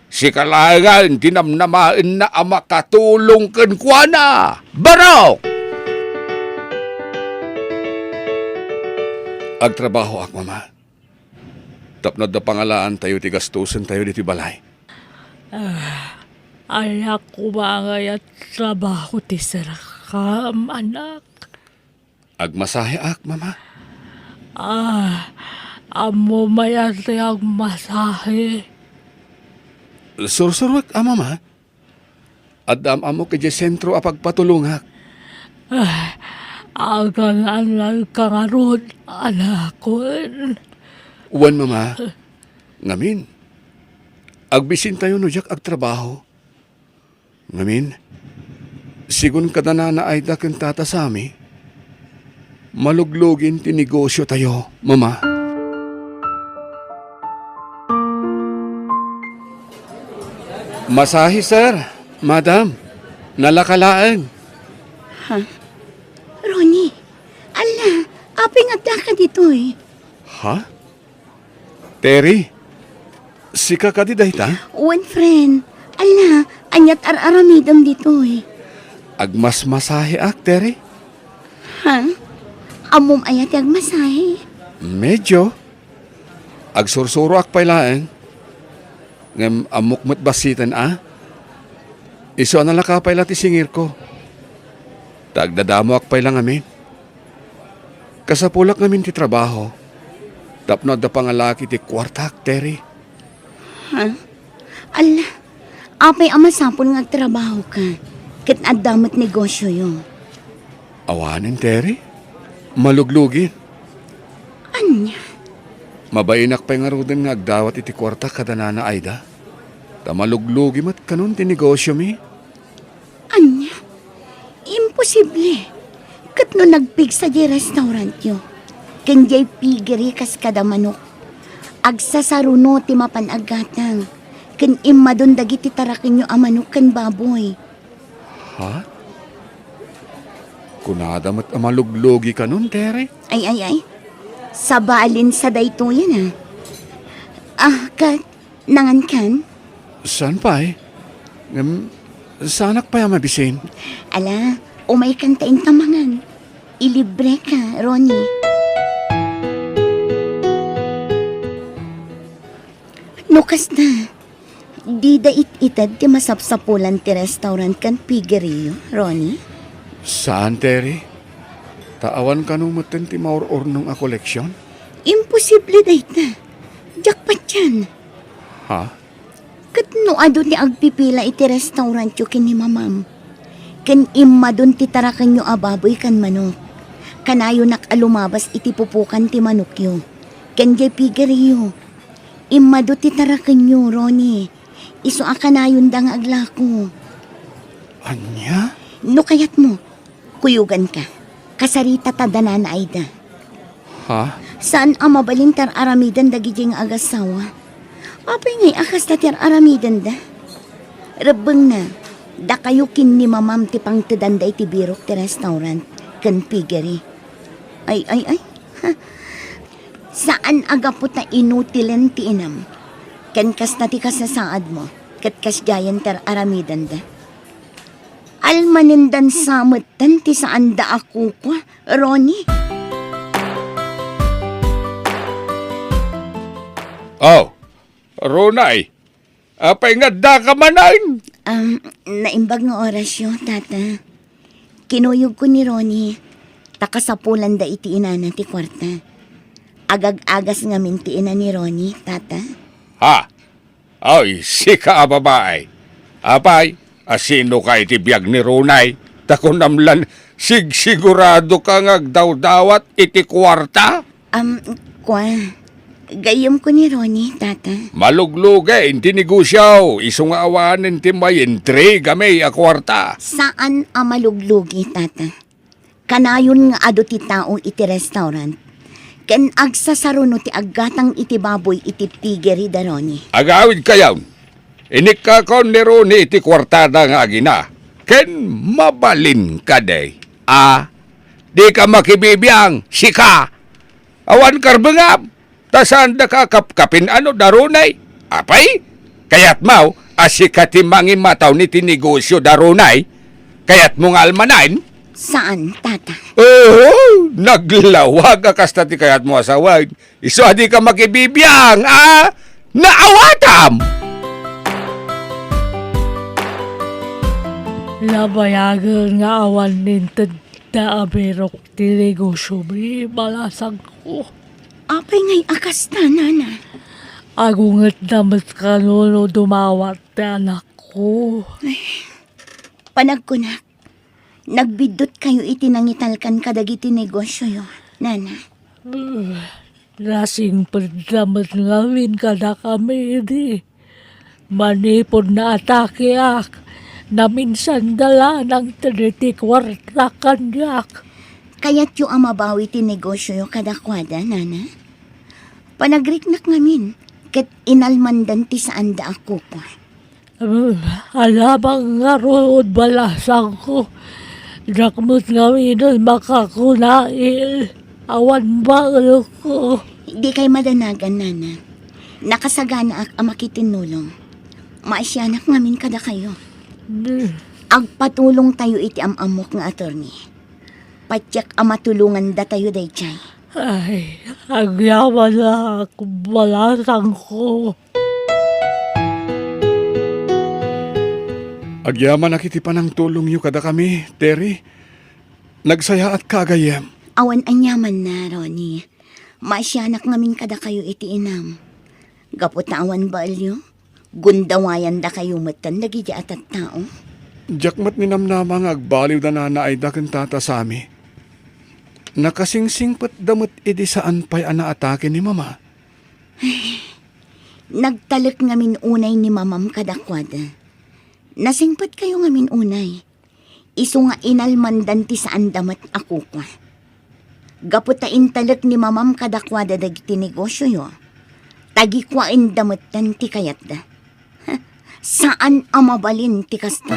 Speaker 3: Si kalangan, tinamnamaan na ama katulong ken kuana. Barok!
Speaker 8: Agtrabaho ak, mama. Tapnod na pangalaan tayo ti gastusan tayo diti balay.
Speaker 7: Anak ko mga at trabaho ti sarakam, anak.
Speaker 8: Agmasahe ak, mama.
Speaker 7: Amo mayati ang masahe.
Speaker 8: Sursurwak, mama. Adam amo kaya sentro apagpatulungak.
Speaker 7: Agang kangarod, anak ko.
Speaker 8: Uwan, mama. Ngamin. Agbisin tayo no jak agtrabaho. Ngamin. Sigun kada na ay daken tata sami. Maluglugin ti negosyo tayo, mama. Masahi, sir. Madam. Nalakalaan.
Speaker 4: Ronnie, ala, aping agda ka dito eh.
Speaker 8: Ha? Terry? Sika ka di dahita?
Speaker 4: One friend, ala, anyat aramidam dito eh.
Speaker 8: Agmas masahe ak, Terry?
Speaker 4: Ha? Amom ayat yung masahe.
Speaker 8: Medyo. Agsursuro ak pailaan. Ngam amukmat basitan Iso na lakapay lati singir ko. Tagdadamo ak pailang amin. Kasapulak namin ti trabaho. Tapno da pangalaki ti kwartak, Terry.
Speaker 4: Ala, apay amasapon nga trabaho ka. Kat adamat negosyo yun.
Speaker 8: Awanin, Terry. Maluglugin.
Speaker 4: Anya?
Speaker 8: Mabainak pa nga rudin nga agdawat iti kwartak kada Nana Aida. Tamaluglugi mat kanon ti negosyo mi.
Speaker 4: Anya? Imposible. Kat no nagpig sa di restaurant yo. Kanjay pigiri kas kada manok. Agsasaruno ti mapanagatang. Kan imadon dagiti tarakin yo amanok kan baboy.
Speaker 8: Ha? Kunada mat amaluglugi kanon, Terry.
Speaker 4: Ay. Sabalin sa dayto yan kat, nangan kan?
Speaker 8: Saan pa sanak pa yung mabisin?
Speaker 4: Ala, umay kan taing tamangan. Ilibre ka, Ronnie. Nukas na. Di da itad ti masapsapulan ti restaurant kan piggerio, Ronnie.
Speaker 8: Saan, Terry? Taawan ka nung matan ti maur-urnong a koleksyon?
Speaker 4: Imposible dahit na. Jackpot yan.
Speaker 8: Ha?
Speaker 4: Kat no ado ti agpipila iti restaurant yo kin ni mamam. Kan imma dun ti tarakan yo ababoy kan manok. Kanayo nakalumabas iti pupukan ti manok yo. Kan jay piggerio. Imma do ti tarakan yo, Ronnie. Iso akanayon da nga aglako.
Speaker 8: Anya?
Speaker 4: No kayat mo, kuyugan ka. Kasarita tadana na Aida.
Speaker 8: Ha?
Speaker 4: Saan ang mabalintar aramidan da gijing agasawa? Apay ngay akas tatir aramidan da. Rebeng na, da kayo kin ni mamam ti pang tidanda iti birok ti restaurant, kan piggery. Ay. Ha? Saan aga po ta inutilen ti inam? Ken kas na ti kasasaad mo, kat kas gayan ter aramidan da. Almanindan samatan ti saan da ako ko, Ronnie.
Speaker 3: Oh, Ronay, apay nga da ka manain.
Speaker 4: Naimbag nga orasyon, tata. Kinuyog ko ni Ronnie, takasapulan da iti ina na ti kwarta. Agag-agas nga minti ina ni Ronnie, tata.
Speaker 3: Ha? Ay, sika babae. Apay, asino ka iti biyag ni Ronay? Tako namlan, sigurado ka ngagdaw-dawat iti kwarta?
Speaker 4: Gayom ko ni Ronnie, tata.
Speaker 3: Malugluge, inti negosyaw. Iso nga awanin ti may entry gamay a kwarta.
Speaker 4: Saan amaluglugi, tata? Kanayon nga ado ti tao iti restaurant. Ken agsasaruno ti aggatang iti baboy iti tigeri da Ronnie.
Speaker 3: Agawid kayaw. Inik ka kon ni Ronnie iti kwartada nga agina. Ken mabalin ka day. Di ka makibibiyang, sika. Awan karbengam. Tasan da ka kapkapin ano da Ronay? Apay? Kayat mau, asikati mangi mataw ni tinegosyo da Ronay? Kayat mo nga almanain?
Speaker 4: Saan, tata?
Speaker 3: Oh, naglawag akas ti kayat mo asawag. Iso di ka makibibiyang, naawatam!
Speaker 7: Labayagan nga awan nintad da aberok ti negosyo mi balasang ko.
Speaker 4: Apay ngay akas na, nana.
Speaker 7: Agungat damat ka no dumawat ti anak ko.
Speaker 4: Panagkunak, nagbidot kayo iti nangitalkan kadagiti negosyo yo, nana.
Speaker 7: Lasing perdamat ngawin kada kami di. Manipod na atake ak. Na minsan dala ng 30 kwarta kanyak.
Speaker 4: Kaya't yung amabawi ti negosyo yo kadakwada, nana. Panagriknak ngamin, ket inalmandan ti saan da ako pa.
Speaker 7: Alabang nga rood balasang ko. Dakmut ngawin ay makakunail. Awan ba ko?
Speaker 4: Di kay madanagan, nana. Nakasagana ak amakitinulong. Maasyanak ngamin kada kayo. Agpatulong tayo iti amamok nga attorney. Patyak amatulungan da tayo daychay.
Speaker 7: Ay, agyaman na ako balasang ko.
Speaker 8: Agyaman nakiti pa ng tulong yu kada kami, Terry. Nagsaya at kagayam.
Speaker 4: Awan anyaman na, Ronnie. Maasyanak ngamin kada kayo iti inam. Gapot na awan balyo. Gundawayan da kayo matan dagiti atat tao.
Speaker 8: Jakmat ninamnama nga agbaliw da na ay daken tata sami. Nakasingsingpat damot idi saan pa'y anaatake ni mama.
Speaker 4: Nagtalik ngamin unay ni mamam kadakwada. Nasingpat kayo ngamin unay. Isu nga inalmandan ti saan damat ako kwa. Gapot ta intalik ni mamam kadakwada dagiti negosyo yo. Tagi kwa indamatan ti kayat da. Saan amabalin ti kasta?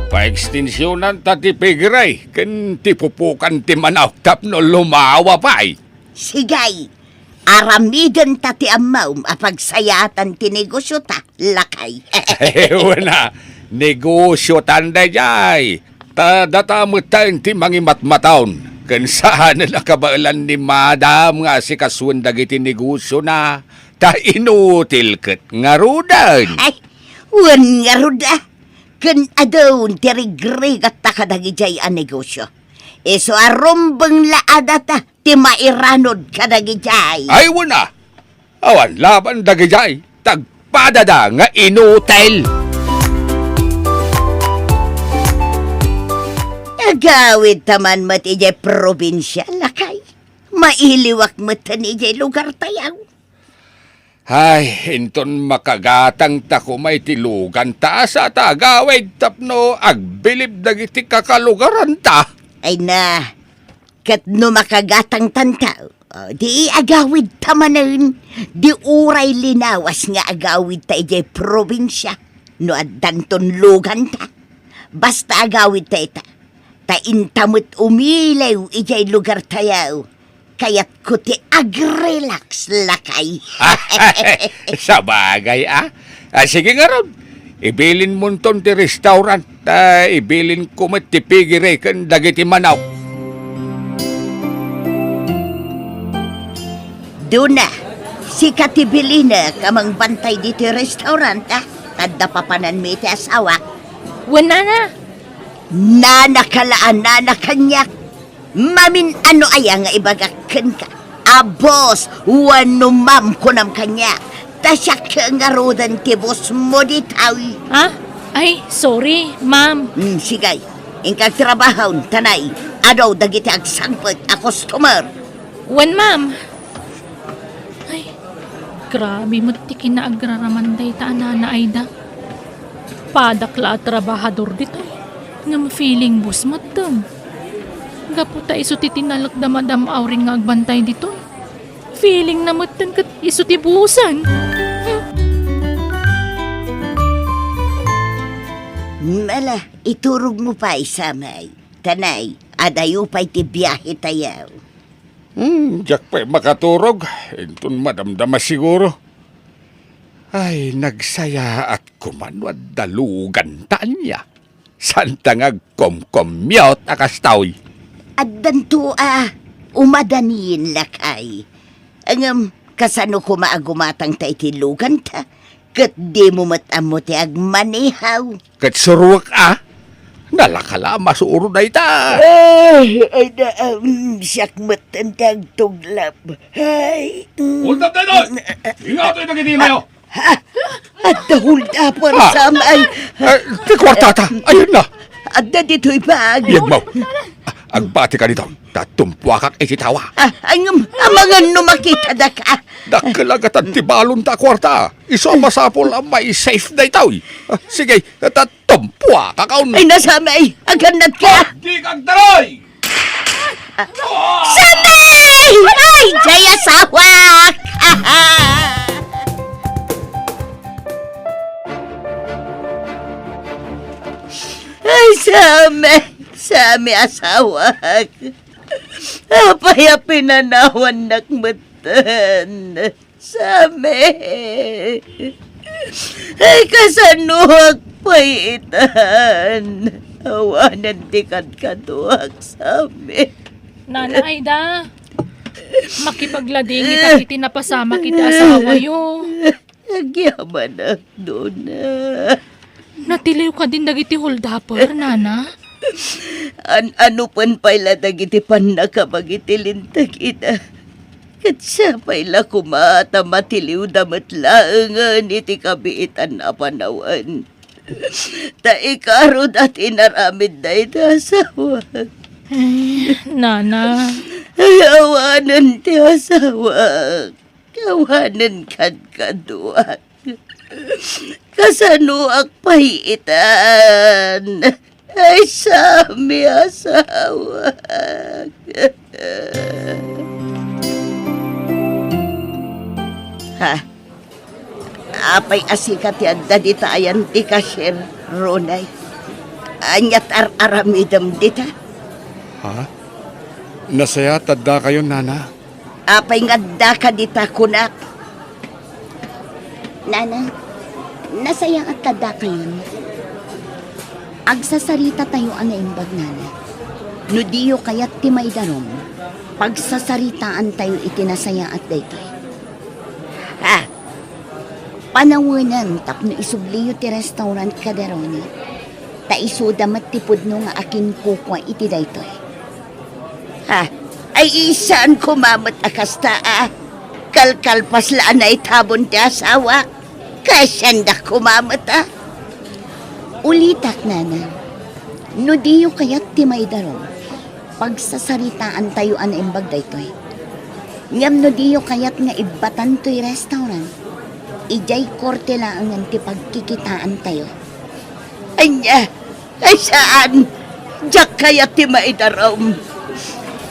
Speaker 3: Pa-ekstensyonan ta ti pigiray, ken ti pupukan ti manaw tapno lumawa pa'y.
Speaker 4: Sigay, aramidan ta ti amaw apagsayatan ti negosyo ta, lakay.
Speaker 3: Wala, negosyo tanday jay. Datamutan ti mangimatmataon. Ken saan nakabailan ni madam nga si kaswan dagiti negosyo na ta inutil ket nga rudan.
Speaker 4: Ay, wan nga ruda. Kun adon tirigrigat ta kadagijay a negosyo. Iso arumbang laada ta ti mairanod kadagijay.
Speaker 3: Ay wala. Awan laban dagijay. Tagpadada nga inutil.
Speaker 4: Agawid taman mat ijay probinsya, lakay. Mailiwak matan ijay lugar tayaw.
Speaker 3: Ay, hinton makagatang tako may tilugan ta sa tagawid tapno agbilib dagiti kakalugaran ta.
Speaker 4: Ay na, kat no makagatang tantaw, di agawid tamanan, di uray linawas nga agawid ta ijay probinsya, no addanton lugan ta. Basta agawid ta ita, Taintamot umilaw ijay lugar tayaw. Kaya't ko ti agrelax lakay.
Speaker 8: Sa bagay, sige nga ron. Ibilin mo ton ti restaurant. Ibilin ko met ti pigire kan dagiti manaw.
Speaker 4: Duna, si Katibilina kamang bantay dito restaurant, Tanda papanan mi ti asawa.
Speaker 1: Wala na.
Speaker 4: Nanakalaan, nanakanyak. Mamin ano aya nga ibagakan ka. Abos, wano mam kunam kanya. Tasya ka nga rodan ti boss mo ditaw.
Speaker 1: Ah? Ay, sorry, ma'am.
Speaker 4: Sigay, ingkag trabahon, tanay. Adaw dagiti agsangpot a customer.
Speaker 1: Wan, ma'am. Ay, grabe mo ti kinaagraramanday ta na Aida. Padakla at trabahador dito. Nga feeling bus mo dun. Gaputa iso ti tinalak da madam awrin nga agbantay dito. Feeling na mo dun kat iso ti buhusan.
Speaker 4: Mala, iturog mo pa isamay. Tanay, adayo pa'y ti biyahe tayaw.
Speaker 8: Diyak pa'y makaturog. Intun madamdama siguro. Ay, nagsaya at kumanwad dalugan tanya. Santang agkom-komyot akastaw.
Speaker 4: At danto umadanin lakay. Angam, kasano ko maagumatang ta itilugan ta, kat di mo matamo ti agmanihaw.
Speaker 8: Kat suruak nalakala masuro na ita.
Speaker 4: Ay na, siyak matantag tuglap. Ay,
Speaker 5: Hold up na doon! Ingat ito nagiging mayo!
Speaker 4: at dahul dapon sa may,
Speaker 8: Ti kwartata, ayun na.
Speaker 4: at na dito'y bag.
Speaker 8: Iyag mo. Agbati ka dito. Tatumpuwa kak ikitawa.
Speaker 4: Angam, mga numakita da ka.
Speaker 8: Nakalagatan ti balon ta kwarta. Iso masapol ang may safe na itaw. Sige, tatumpuwa kakaon.
Speaker 4: Ay, nasamay, aganat ka.
Speaker 5: Di kang daroy!
Speaker 4: Samay! Ay, jaya sawak! Ay, Sami asawak. Apaya pinanawan nakmatan. Sami. Ay, kasanuhag payitan. Awanan tikat katuwag, Sami.
Speaker 1: Nana Aida, makipaglading kita kiti napasama kita asawa yo.
Speaker 4: Nagyaman ak doon
Speaker 1: Natiliw ka din dagiti holdapper, Nana.
Speaker 4: Ano pan pala dagiti pan nakabagitilintak ina. Kat siya pala kumata matiliw damat laangan iti kabiitan na panawan. Ta ikarod at inaramid na iti asawa.
Speaker 1: Nana,
Speaker 4: Ay, awanan ti asawa. Awanan kan kaduak. Kasano ak pahiitan. Ay, Sami asawa. Ha? Apay asikat yan dita ayan ti kasir, Ronay. Anyat aramidam dita.
Speaker 8: Ha? Nasaya tadda kayo, Nana.
Speaker 4: Apay nga ka dita kunak. Nana, nasaya at tada kayo. Agsasarita tayo anaimbag, Nana. Nudiyo kayat ti may darom. Pagsasaritaan tayo itinasaya at daytoy. Ha? Panawanan tapno isubliyo ti restaurant kadaroni. Ta isudamat ti pudno nga akin kukwa iti daytoy. Ha? Ay isaan kumamat akasta Kalkalpas laan na itabon ti asawa. Kasyanda kumamat Ulitak, Nana. No diyo kayat ti may darong. Pagsasaritaan tayo anaimbag daytoy. Ngam no diyo kayat nga ibatan to'y restaurant. Ijay korte lang ang ti pagkikitaan tayo. Anya, ay saan? Diyak kayat ti maidarom.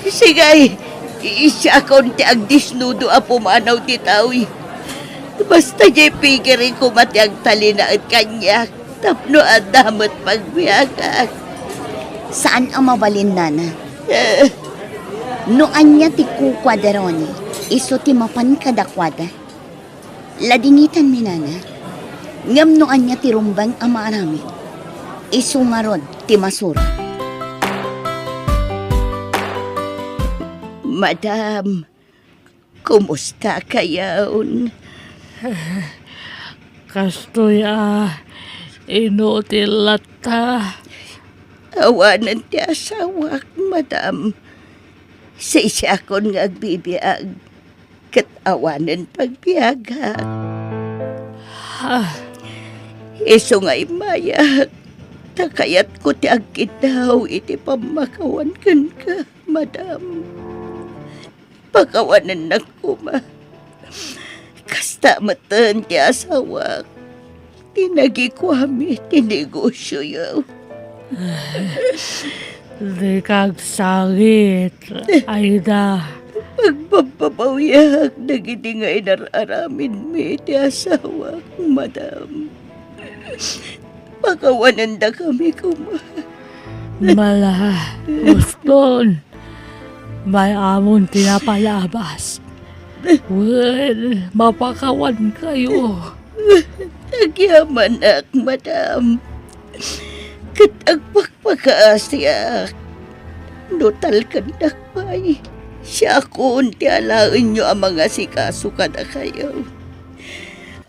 Speaker 4: Sigay, isya akong ti agdisnudo a pumanaw ti tawi. Basta jay pigirin ko mati ang talina at kanya. Tapno at damat pagbiyagan. Saan ang mabalin, Nana? Noan niya ti kukwaderoni, iso ti mapan kadakwada. Ladingitan mi, Nana. Ngam noan niya ti rumbang ang maaramid. Iso ngarod ti masura.
Speaker 2: Madam, kumusta kayaon?
Speaker 7: Kastoy inutil lata.
Speaker 2: Awanan ti asawak, madam. Sa isa akong agbibiyag, kat awanan pagbiyaga. Iso nga'y mayak, takayat ko ti agkitaw iti pamakawan kan ka, madam. Pakawanan na kuma. Kasta matan ti asawak, tinagi ko kami ti negosyo yaw.
Speaker 7: Di kag sakit, Aida.
Speaker 2: Pagpapabawyak, nagiti nga inararamin mi ti asawak, madam. Pakawanan na kami kuma.
Speaker 7: Mala, guston. May amon tinapalabas. Well, mapakawan kayo.
Speaker 2: Nagyaman ak, madam. Kat agpagpakaasyak. Nutal kandakpay. Siya akong ti alain nyo ang mga sikaso kada kayo.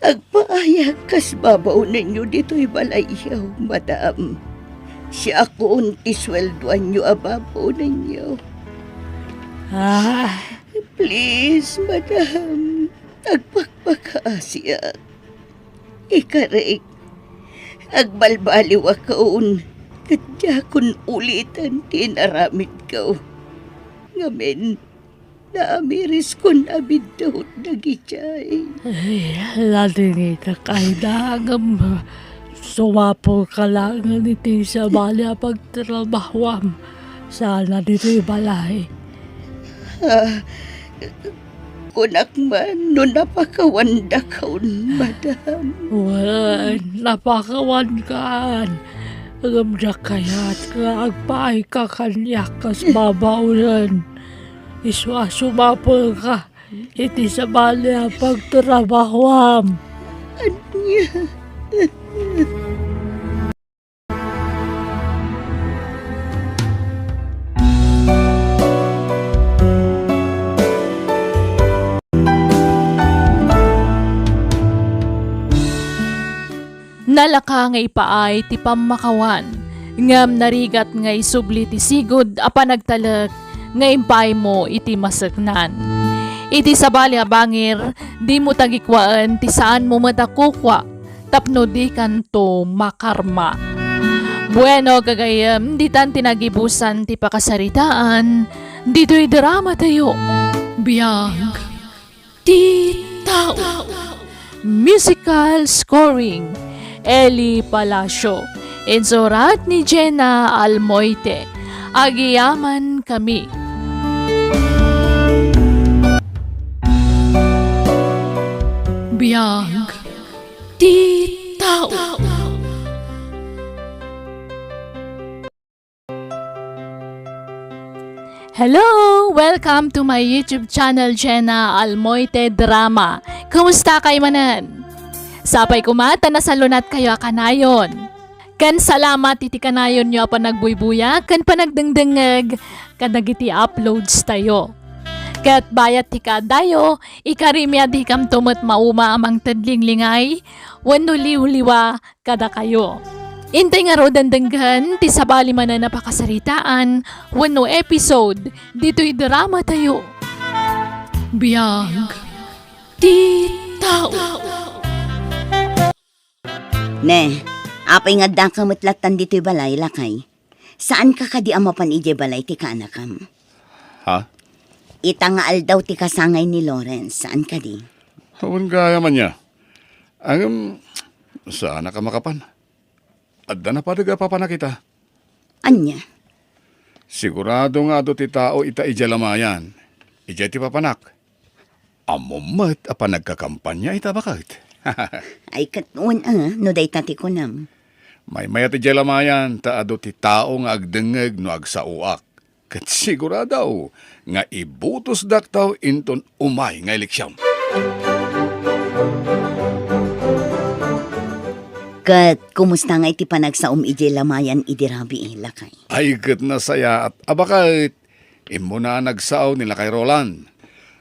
Speaker 2: Agpaayag kas babaw ninyo dito'y balayaw, madam. Siya akong ti sweldoan nyo ang babaw ninyo. Please, madam. Agpagpakaasyak. Ikarik. Agbalbaliw akaon. Kadya kun ulitan tinaramid ko. Ngamen, naamiris kun abidot nagichay.
Speaker 7: Lading ita kaidagam. Sumapo ka lang niti sa balya pagtrabahwam. Sana dito'y balay.
Speaker 2: Kunak man, no napakawanda kaun, madam.
Speaker 7: Well, napakawan kan. Agamda kaya't ka agpaay ka kanyak kas babaulan. Iswa sumapol ka. Iti sa balya pagtrabahwam.
Speaker 2: Anya.
Speaker 1: Nalaka nga ipaay ti pamakawan, ngam narigat nga isubli ti sigod a panagtalag nga impay mo iti masaknan. Iti sabali a bangir, di mo tagikwaan ti saan mo matakukwa, tapno di kanto makarma. Bueno kagayam, di tan tinagibusan ti pakasaritaan, dito'y drama tayo. Biyag, ti tao. Musical scoring, Eli Palacio. Insurat ni Jenna Almoite. Agiyaman kami. Biyag, ti tao. Hello! Welcome to my YouTube channel, Jenna Almoite Drama. Kumusta kayo manan? Sapay kumata na salunat kayo kanayon. Kan salamat iti kanayon nyo pa nagbuybuya, kan panagdengdengeg, kan nagiti uploads tayo. Kat bayat ti kadayo, ikarimya di kam tumot mauma amang tadlinglingay, wano liwliwa kada kayo. Intay nga ro dandenggan, ti sabali man na napakasaritaan, wano episode, dito'y drama tayo. Biyag, ti tao.
Speaker 4: Ne, apay nga da kamutlatan dito'y balay, lakay. Saan ka kadi amapan ije balay ti kanakam?
Speaker 8: Ha?
Speaker 4: Itangaal daw ti kasangay ni Lawrence. Saan ka di?
Speaker 5: Hawan kaya man niya. Ang, saan ka makapan? Adda na padaga papanakita.
Speaker 4: Anya?
Speaker 5: Sigurado nga do ti tao ita ijalamayan. Ija ti papanak. Amumat apa nagkakampanya ita bakit?
Speaker 4: Ay katuan no day tati ko nam.
Speaker 8: May mayat ti lamayan, taado ti tao nga agdengeg no agsauak. Kat siguradaw nga ibutos daktaw inton umay nga eleksyon.
Speaker 4: Kat, kumusta nga iti panagsaom ije lamayan idirabi lakay?
Speaker 8: Ay kat na saya at abakait, imo na nagsaaw nila kay Roland.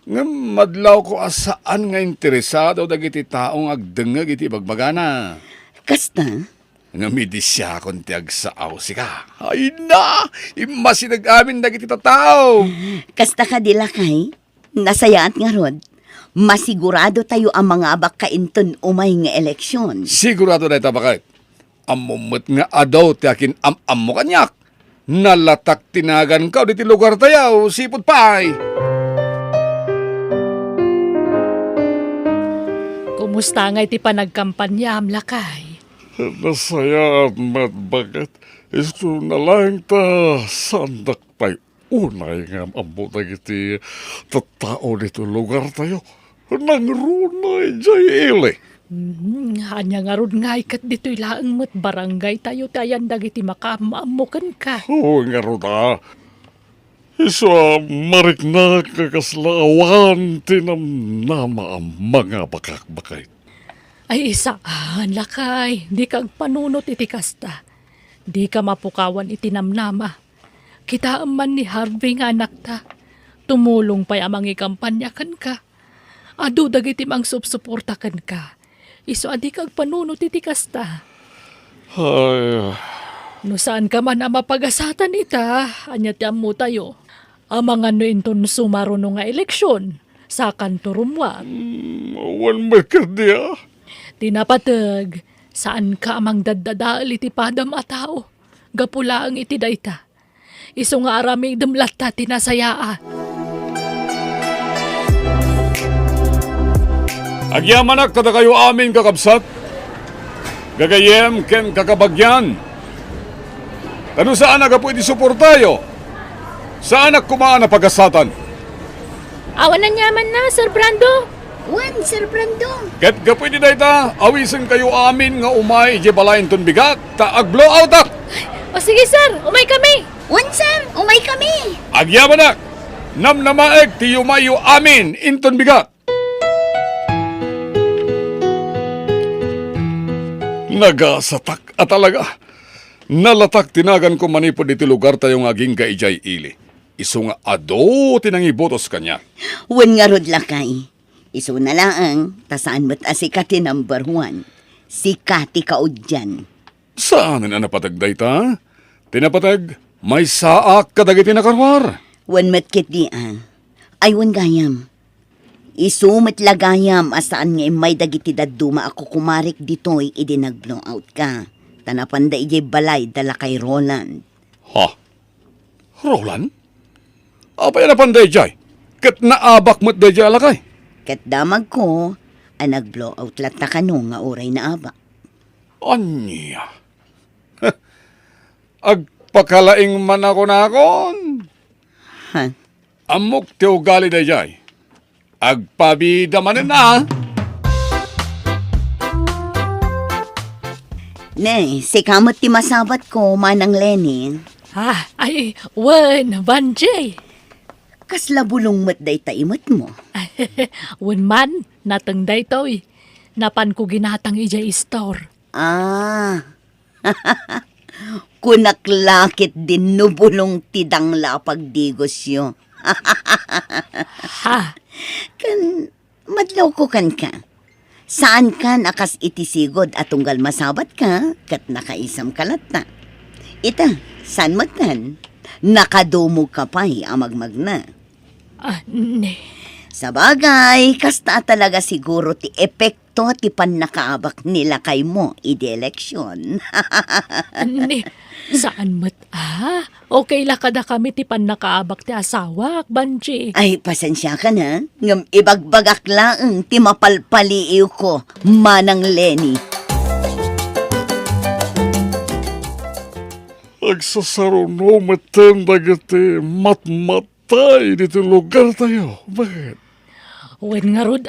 Speaker 8: Nga madlaw ko asaan nga interesado dagiti taong agdengeg iti bagbagana.
Speaker 4: Kasta,
Speaker 8: Nga midisya kon ti agsaaw sika. Ay na! Imasinag amin dagiti tataw.
Speaker 4: kasta ka di lakay? Nasayaat nga rod. Masigurado tayo ang mga abak kainton umay nga eleksyon.
Speaker 8: Sigurado na itabakait. Amumot nga adaw ti akin am mo kanyak. Nalatak tinagan ka diti lugar tayaw, sipot pay.
Speaker 7: Kumusta nga iti panagkampanya am lakay?
Speaker 5: Nasaya at matbagat. Isto na lang ta sandak pa'y unay nga ambo dagiti tattao dito lugar tayo. Nang runay jay ili.
Speaker 7: Hanya nga ron nga ikat dito'y laang mo't barangay tayo tayan dagiti makamaamukan ka.
Speaker 5: Oo nga ruda. Isa marik na kakaslaawan tinamnama ang mga bakak-bakay.
Speaker 7: Ay isaan lakay, di kag panunot iti kasta. Di ka mapukawan iti namnama. Kita man ni Harvey nga anak ta. Tumulong pa'y amang ikampanyakan ka. Adu dagiti mang subsuportakan ka. Iso adi kag panunot iti kasta.
Speaker 5: Ay,
Speaker 7: No saan ka man ang mapagasatan ita, anyat mo tayo. Amang ano inton sumaro no nga eleksyon sa kanturumwat.
Speaker 5: wan magkadya.
Speaker 7: Tinapatag, saan ka amang daddadaal iti padam a tao? Gapula ang iti dayta. Iso nga arami demlat ta tinasayaa.
Speaker 5: Agyamanak kada kayo amin kakabsat. Gagayem ken kakabagyan. Kano saan aga pwede suportayo? Saan ak kumaan na pagasatan?
Speaker 7: Awan na nyaman na, Sir Brando.
Speaker 4: Wan, Sir Brando.
Speaker 5: Ket ga pwede dayta, awisan kayo amin nga umay je balayin ton bigat, ta ag blowout ak.
Speaker 7: O sige, Sir, umay kami.
Speaker 4: Wan, Sir, umay kami.
Speaker 5: Agyamanak, namnamaeg ti yumayo amin inton bigat. Nagasatak at talaga. Nalatak tinagan ko manipod iti lugar tayong aging kaijay ili. Iso nga ado tinangibotos kanya.
Speaker 4: Wan nga rod lakay. Iso na laang, tasaan mo't asikati number 1. Si Kati Kaudyan.
Speaker 5: Saan na napatagday ta? Tinapatag, may saak kadagiti nakarwar.
Speaker 4: Wan matkit di Ay wan gayam. Isumat lagayam asaan nga may dagiti dadduma ako kumarik ditoy idi nag-blow out ka. Tanapanda ijay balay dala kay Roland.
Speaker 5: Ha? Roland? Apay na panday jay? Kat naabak mo't day jay alakay?
Speaker 4: Kat damag ko, nag-blow out lata ka no nga oray na aba.
Speaker 5: Anya? Agpakalaing man ako na akon.
Speaker 4: Ha?
Speaker 5: Amok ti ugali day jay. Agpabida man na.
Speaker 4: Ne, si kamot ti masabat ko, manang Lenin.
Speaker 7: Ay, wan, Banjay.
Speaker 4: Kasla bulong mo't day taimot mo.
Speaker 7: Wan man, natang daytoy. Napan ko ginatang ijay store.
Speaker 4: Kunaklakit din no bulong tidang lapagdigos yo.
Speaker 7: Ha?
Speaker 4: Kan, madlaw ko kan ka. Saan ka nakas itisigod at tunggal masabat ka, kat nakaisam kalata. Ita, saan matan? Nakadumog ka pa'y amagmag na.
Speaker 7: Ne.
Speaker 4: Sa bagay, kasta talaga siguro ti epekto ti panakaabak nila kay mo ide-eleksyon.
Speaker 7: Ne. Saan mat? Okay la kada kami ti panakaabak ti asawa, Banji.
Speaker 4: Ay, pasensya ka na. Ngam ibagbagak laang ti mapalpaliiw ko, manang Lenny.
Speaker 5: Agsasaruno matan dagiti matmatay dito lugar tayo. Bakit?
Speaker 7: Wen nga rod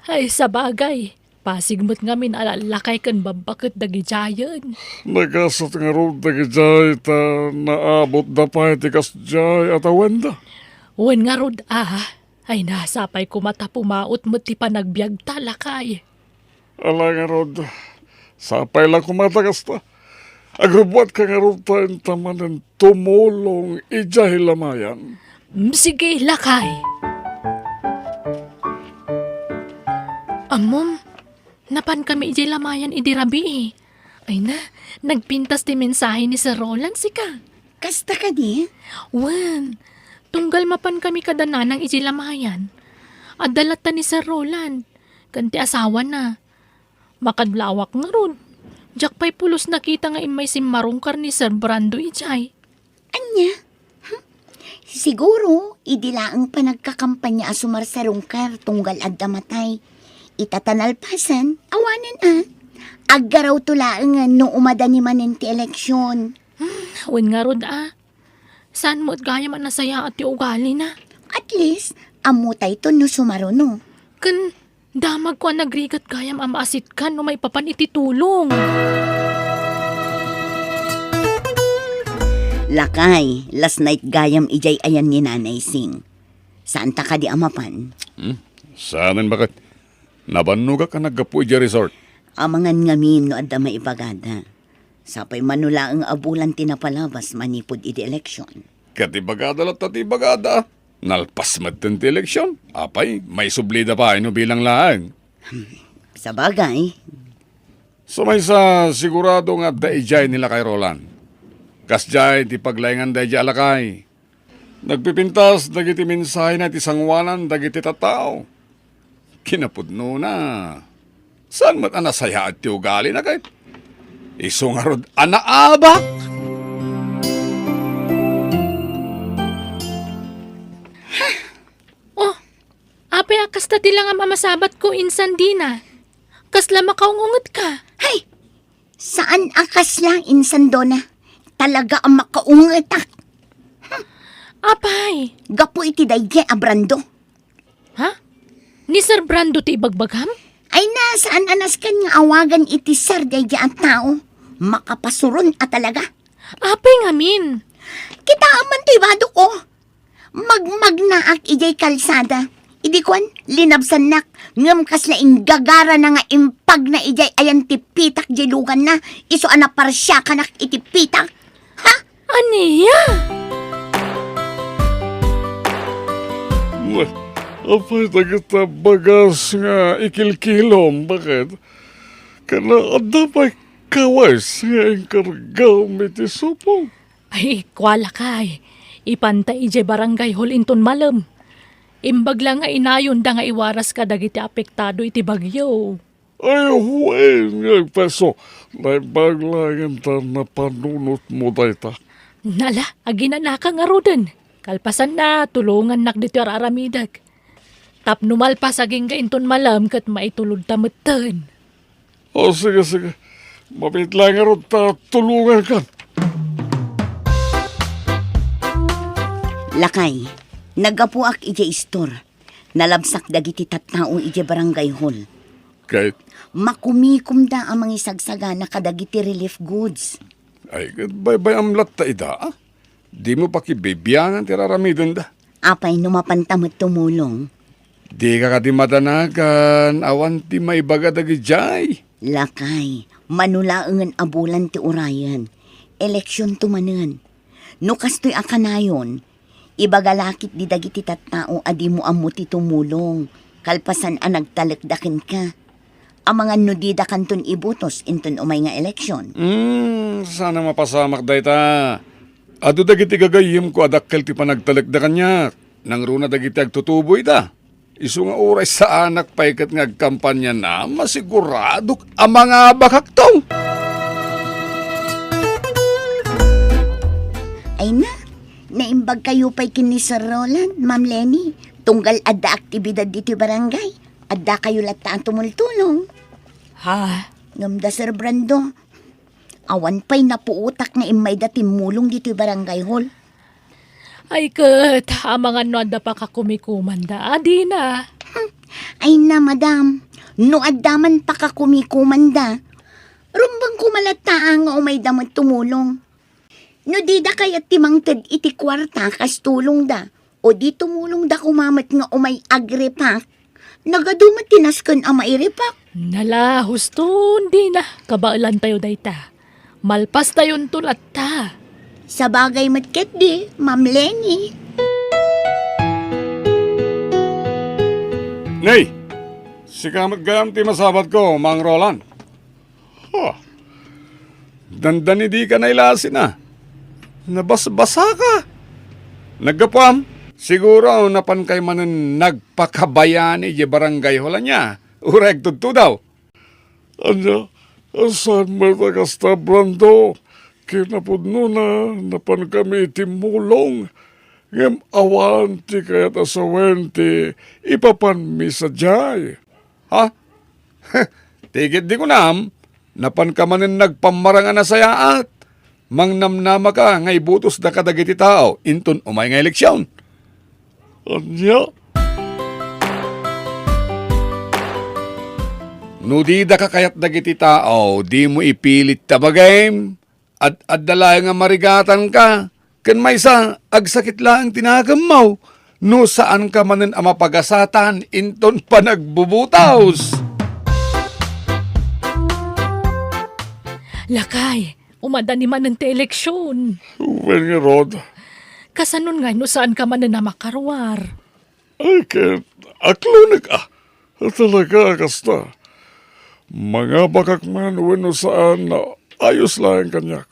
Speaker 7: ay sa bagay. Pasigmot ngamin alalakay kan babakit dagi jayan.
Speaker 8: Nagasat nga ron dagijay ta naabot na pa iti kasjay at awenda.
Speaker 7: Wen nga rod ay nasapay ko mata pumaot mo ti panagbiag talakay.
Speaker 8: Ala nga ron, sapay lang kumatagas ta. Agrubuat ka nga ron tayong tamanan tumulong ijay lamayan.
Speaker 7: Sige, lakay. Amom, napan kami ijay lamayan idirabi eh. Ay na, nagpintas ti mensahe ni Sir Roland sika.
Speaker 4: Kasta ka di?
Speaker 7: Wen, tunggal mapan kami kadananang ijay lamayan. Adalat ta ni Sir Roland, kanti asawa na. Makadlawak nga ron. Jak pa'y pulos nakita nga imay si marungkar ni Sir Brando ijay.
Speaker 4: Anya? Siguro, idilaang panagkakampanya asumar sa rungkar tunggal adda matay. Itatanalpasan, awanan Aggaraw tulaang no umada ni manin ti eleksyon.
Speaker 7: Wen nga rod Saan mo't gaya man nasaya at ti ugali na?
Speaker 4: At least, amutay to no sumaruno.
Speaker 7: Kan damag ko nagrigat gayam amaasit kan no may papan ititulong.
Speaker 4: Lakay, last night gayam ijay ayan ni Nanay Sing. Saan ta ka di amapan?
Speaker 8: Saanan bakit? Nabanuga ka naggapu ija resort.
Speaker 4: Amangan ngamin no adda maipagada. Sapay manula ang abulan tinapalabas manipod iti eleksyon.
Speaker 8: Katibagada lang tatibagada. Nalpas matin ti eleksyon. Apay, may sublida pa no bilang laang.
Speaker 4: Sa bagay,
Speaker 8: So may sa sigurado nga daijay nila kay Roland. Kasjay ti paglayangan daijay alakay. Nagpipintas dagiti mensahe na ti sangwanan dagiti tatao. Kinapudno na. Saan mat anasaya at ti ugali na kahit? Isungarod anaabak.
Speaker 7: Oh, apay akas ta lang ang mamasabat ko insan dina. Kasla makaungungot ka.
Speaker 4: hay! Saan akas lang insandona? Talaga ang makaungetak.
Speaker 7: Apay,
Speaker 4: Gapo iti dayge abrando.
Speaker 7: ha? Ni Sir Brando ti ibagbagham?
Speaker 4: Ay na, saan anas kan nga awagan iti sir dayge at tao? Makapasuron at talaga.
Speaker 7: Apay ngamin.
Speaker 4: Kita aman ti bado ko. Magmagnaak ijay kalsada. Idi kwan, linabsan nak. Ngam kaslaing gagara na nga impag na ijay ayan ti pitak jelugan na. Iso ana parsya kanak iti pitak. Ha?
Speaker 7: Aniya?
Speaker 8: Apay tagita bagas nga ikilkilom. Bakit? Kana adapay kawas nga ingkargaw miti supong.
Speaker 7: Ay, kwala kay. Ipantay ije barangay hall inton malam. Imbag lang nga inayon da nga iwaras ka dagiti apektado iti bagyo.
Speaker 8: Ay, huwag nga peso. Naibaglayan ta na panunot mo dayta.
Speaker 7: Nala, aginanaka nga roden. Kalpasan na, tulungan nak dito aramidag. Tapnumal pa saging ka inton malam kat maitulod tamutan.
Speaker 8: O sige, sige. Mapit lang nga ron ta tulungan ka.
Speaker 4: Lakay, nagapuak ije store. Nalabsak dagiti tattao ije barangay hall.
Speaker 8: Kahit,
Speaker 4: Makumikum da ang mga isagsaga na kadagiti relief goods.
Speaker 8: ay, bay amlat ta ida, ah. Di mo pa kibibiyangan tiraramidon da.
Speaker 4: Apay numapantamot tumulong.
Speaker 8: Di ka di madanagan, awan ti maibaga dagi jay.
Speaker 4: Lakay, manulaangan abulan ti urayan. Eleksyon tumanan. No kastoy akanayon, ibagalakit di dagiti tattao adi mo amu ti tumulong. Kalpasan ang nagtalekdakin ka. Ang mga nudida kanton ibutos inton umay nga eleksyon.
Speaker 8: Sana mapasamak day ta. Ado dagiti gagayim ko adakkel ti panagtalekda kanya. Nang runa dagiti agtutuboy da. Isu nga oras sa anak paikat nga agkampanya na masigurado ang mga bakaktaw.
Speaker 4: Ay na, naimbag kayo pa'y kini Sir Roland, Ma'am Lenny. Tunggal adda aktibidad dito barangay. Adda kayo lataan tumultulong.
Speaker 7: Ha?
Speaker 4: Ngamda Sir Brando. Awan pa'y napuutak nga imay da timulong dito barangay hall.
Speaker 7: Ay kat, mga noda pa ka kumikumanda. Adi na.
Speaker 4: Ay na, madam. No addaman pa ka kumikumanda. Rumbang kumalata nga umay damot tumulong. No di da kayat timang ted iti kwarta kas tulong da. O di tumulong da kumamat nga umay agrepak. Nagadumat tinaskan ang mairipak.
Speaker 7: Nala, husto, hindi na. Kabailan tayo dayta. Malpas tayon tulat ta.
Speaker 4: Sa bagay matket di, Ma'am Lenny.
Speaker 8: Nay, si kamat gayam ti masabat ko, Mang Roland. Dandani di ka nailasin na. Nabas-basa ka. Nagkapam, siguro napan kay manan nagpakabayani di barangay hola niya. Ureg tudto daw.
Speaker 9: Anya, asan mo tagastabran do? Kinapudno na, napan kami timulong. Ngem awan ti kayat asawente, ipapan mi sa jay.
Speaker 8: Ha? Tigit di ko nam, napan ka manan nagpamarangan na sayaat. Mangnamnama ka nga ibutos da kadagiti tao, inton umay nga eleksyon.
Speaker 9: Anya,
Speaker 8: No di da ka kayat dagiti tao, di mo ipilit tabagay, at adala nga marigatan ka. Kan may sa agsakit lang tinagamaw, no saan ka manen ang mapagasatan, inton pa nagbubutaws.
Speaker 7: Lakay, umada ni man ng eleksyon.
Speaker 9: when nga rod,
Speaker 7: Kasanon nga no saan ka man na makarwar.
Speaker 9: ay ken, aklunig talaga kasta. Mga bakak man wano saan na ayos lang kanyak.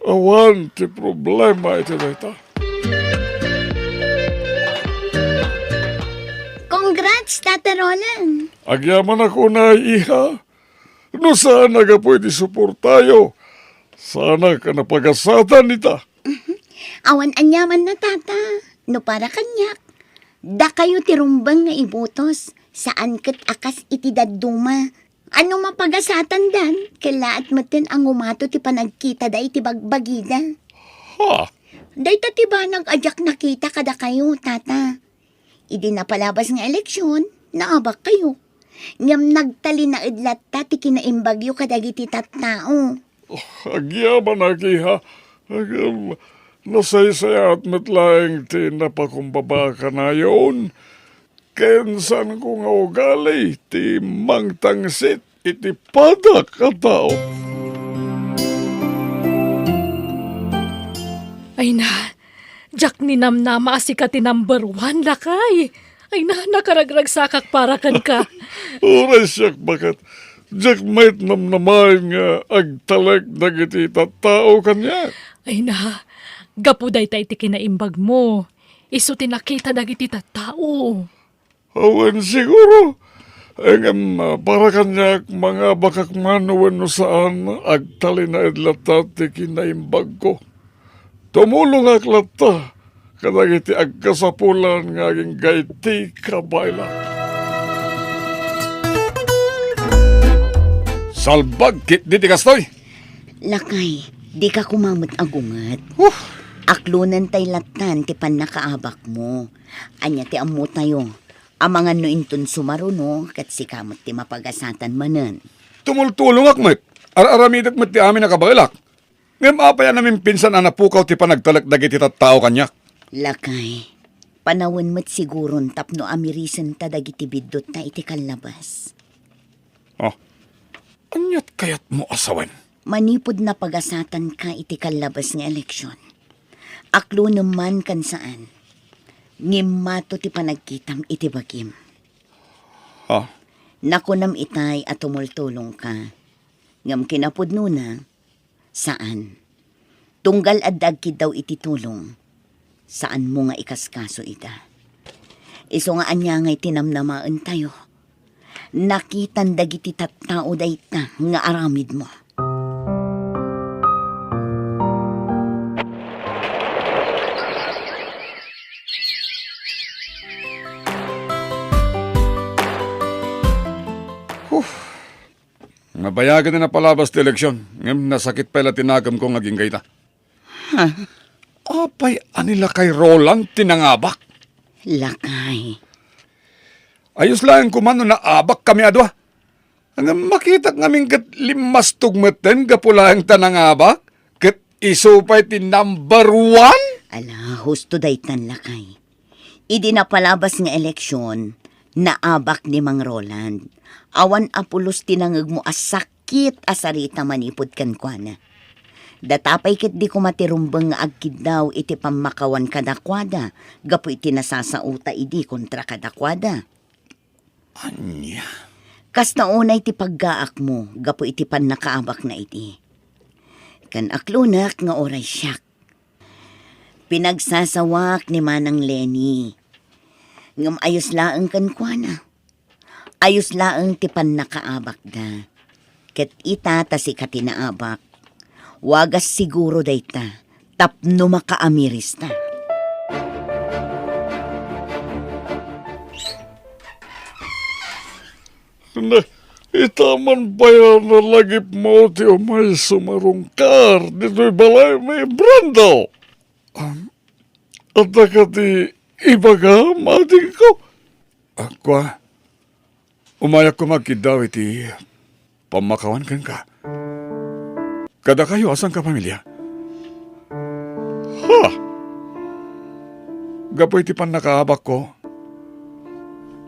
Speaker 9: Awan ti problema iti data.
Speaker 4: Congrats, Tata Roland.
Speaker 9: Agyaman ako na iha. No saan naga pwede suportayo. Sana ka napagasatan nita.
Speaker 4: Awan anyaman na, Tata. No para kanyak. Da kayo tirumbang nga ibutos. Saan kat akas iti daduma. Ano mapagasatan dan? Kailaat matin ang umato ti panagkita da iti bagbagida.
Speaker 9: Ha?
Speaker 4: Dahita ti ba nag-adyak nakita kada kayo, Tata? Idi na palabas nga eleksyon, naabak kayo. Ngam nagtali na idlat ta ti kinaimbagyo kadagiti tattao.
Speaker 9: Agyaman na iha. Agam, nasaysaya at matlaing ti napakumbaba ka na yun. Kensan ko nga ugali, ti mangtangsit, iti padak ka tao.
Speaker 7: Ay na, Jack ni namnama asi ka ti number 1, lakay. Ay na, nakaragragsakak para kan ka.
Speaker 9: Oray siyak bakat, Jack might namnamay nga agtalag dagiti tattao kanya.
Speaker 7: Ay na, gapuday tay ti kinaimbag mo. Isu tinakita dagiti tattao.
Speaker 9: Awan siguro, ang para kanya mga bakak manuwan no saan agtali na idlatat ti kinaimbag ko. Tumulong aklata, kadagiti agkasapulan nga aging gaiti kabayla.
Speaker 8: Salbag, kit di kastoy.
Speaker 4: Lakay, di ka kumamot agungat. Aklunan tay latan ti pan nakaabak mo. Anya ti amu tayo. Amangan no inton sumaruno kat si kamot ti mapagasatan manen.
Speaker 8: Tumultulong akmet. Ar-aramidat met ti amin nakabailak. Ngem apaya namin pinsan ang napukaw ti panagtalak dagiti tattao kanyak.
Speaker 4: Lakay, panawin mo't siguron tapno amirisen ta dagiti bidot na iti kalabas.
Speaker 8: Oh, anyat kayat mo asawen?
Speaker 4: Manipod na pagasatan ka iti kalabas nga eleksyon. Aklo naman kan saan. Ngimmato ti panagkitam iti bagim.
Speaker 8: Ha?
Speaker 4: Nakunam itay at tumultulong ka. Ngam kinapudno na, saan? Tunggal addag daw iti tulong. Saan mo nga ikaskaso ita? Iso nga anya nga'y tinamnamaan tayo. Nakitan dagiti tattao dayta nga aramid mo.
Speaker 8: Nabayagan na napalabas ti eleksyon. Ngem nasakit pala tinagam ko ngaging gayta. Apay anila kay Roland tinangabak.
Speaker 4: Lakay.
Speaker 8: Ayos lang kumano na abak kami adwa. Ang makita ngamin kat limas tugmeten kapulang tanang abak. Kat isupay ti number 1.
Speaker 4: Ala, husto daytan lakay. Idi na palabas nga eleksyon, naabak ni Mang Roland. Awan apulos tinangag mo asakit asarita manipod kan kwa na. Datapay ket di ko matirumbang nga agkid daw iti pamakawan kadakwada. Gapo iti nasasauta idi kontra kadakwada.
Speaker 8: Anya?
Speaker 4: Kas naunay ti paggaak mo, gapo iti pan nakaabak na iti. Kan aklunak nga oray siyak. Pinagsasawak ni Manang Lenny. Ngam ayos laeng kan kuana. Ayos laeng ti pan nakaabak da. Ket ita ta si katinaabak. Wagas siguro dayta. Tapno makaamiris ta.
Speaker 9: Na, itaman ba yan na lagip mo ti umay sumarungkar dito'y balay may Brando? At nakati ibaga mating ko.
Speaker 8: Kwa, umayak ko magkidaw iti pamakawan kan ka. Kada kayo, asang ka pamilya?
Speaker 9: Ha?
Speaker 8: Gapo iti pan nakaabak ko.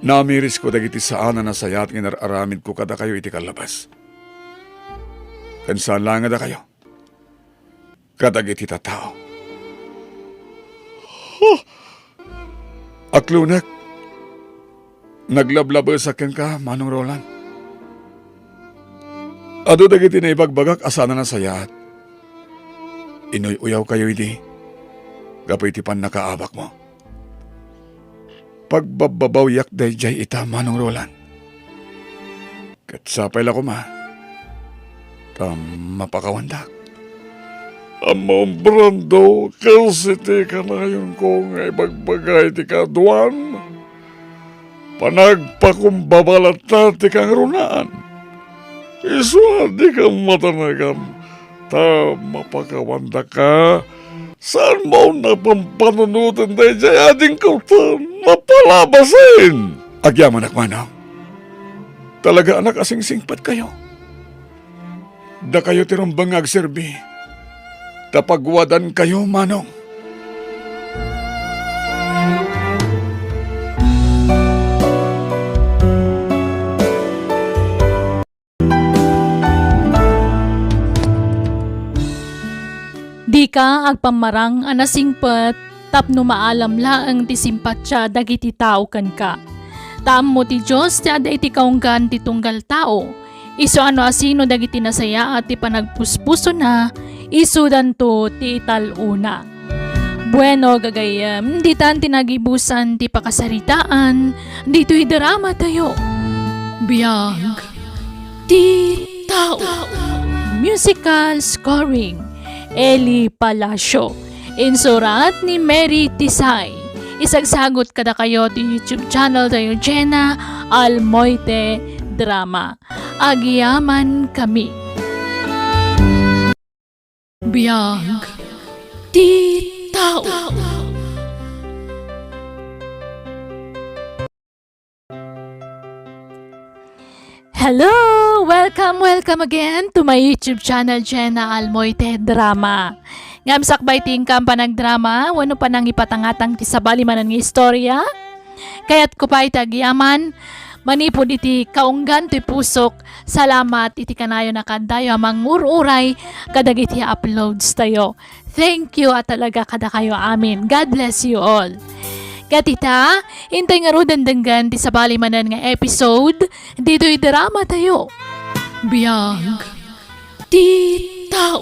Speaker 8: Namiris ko dagiti saan na nasayat nga nararamid ko kada kayo iti kalabas. Kansaan lang nga da kayo? Kadag iti tatao. Aklunak, naglablabasak ka, Manong Roland. Ado dagiti na ibagbagak asana na sayat. Inoy-uyaw kayo iti. Gapo iti pan nakaabak mo. Pagbababawiyak dayjay ita, Manong Roland. Katsapay la ko ma. Mapakawandak.
Speaker 9: Amang Brando, kasi ti ka na yun ko nga ibagbagay ti kaduan. Panagpakumbabalat na ti kang runaan. Iswa di ka matanagan. Ta mapakawanda ka. Saan mo na pampanunutan tayo dyan ading kautan mapalabasin?
Speaker 8: Agyaman ak, Manong. Talaga anak asing singpat kayo. Da kayo tirumbang agserbi. Tapagwadan kayo, Manong.
Speaker 1: Di ka agpamarang anasingpet tapno maalam laeng ti simpatya dagiti tao kan ka. Taam mo ti Diyos ti ada iti kaunggan ti tunggal tao. Iso ano asino dagiti nasaya at ti panagpuspuso na isudan to ti italuna. Bueno gagayam, di tan tinagibusan ti pakasaritaan, dito'y drama tayo. Biyag ti tao. Musical scoring Eli Palacio. Insurat ni Mary Tisay. Isagsagot kada kayo ti YouTube channel tayo Jenna Almoite Drama. Agyaman kami. Biyag ti tao. Hello! Welcome again to my YouTube channel, Jenna Almoite Drama. Ngam sakbay tingkam pa ng drama, wano pa nang ipatangatang ti sabali manan ng istorya. Kaya't ko pa itagyaman, manipod iti kaunggan ti pusok, salamat iti kanayo na kandayo amang ururay kadag iti uploads tayo. Thank you at talaga kada kayo amin. God bless you all. Katita, hintay nga ro dandanggan ti sabali manan nga episode, dito'y drama tayo. Biyag ti tao.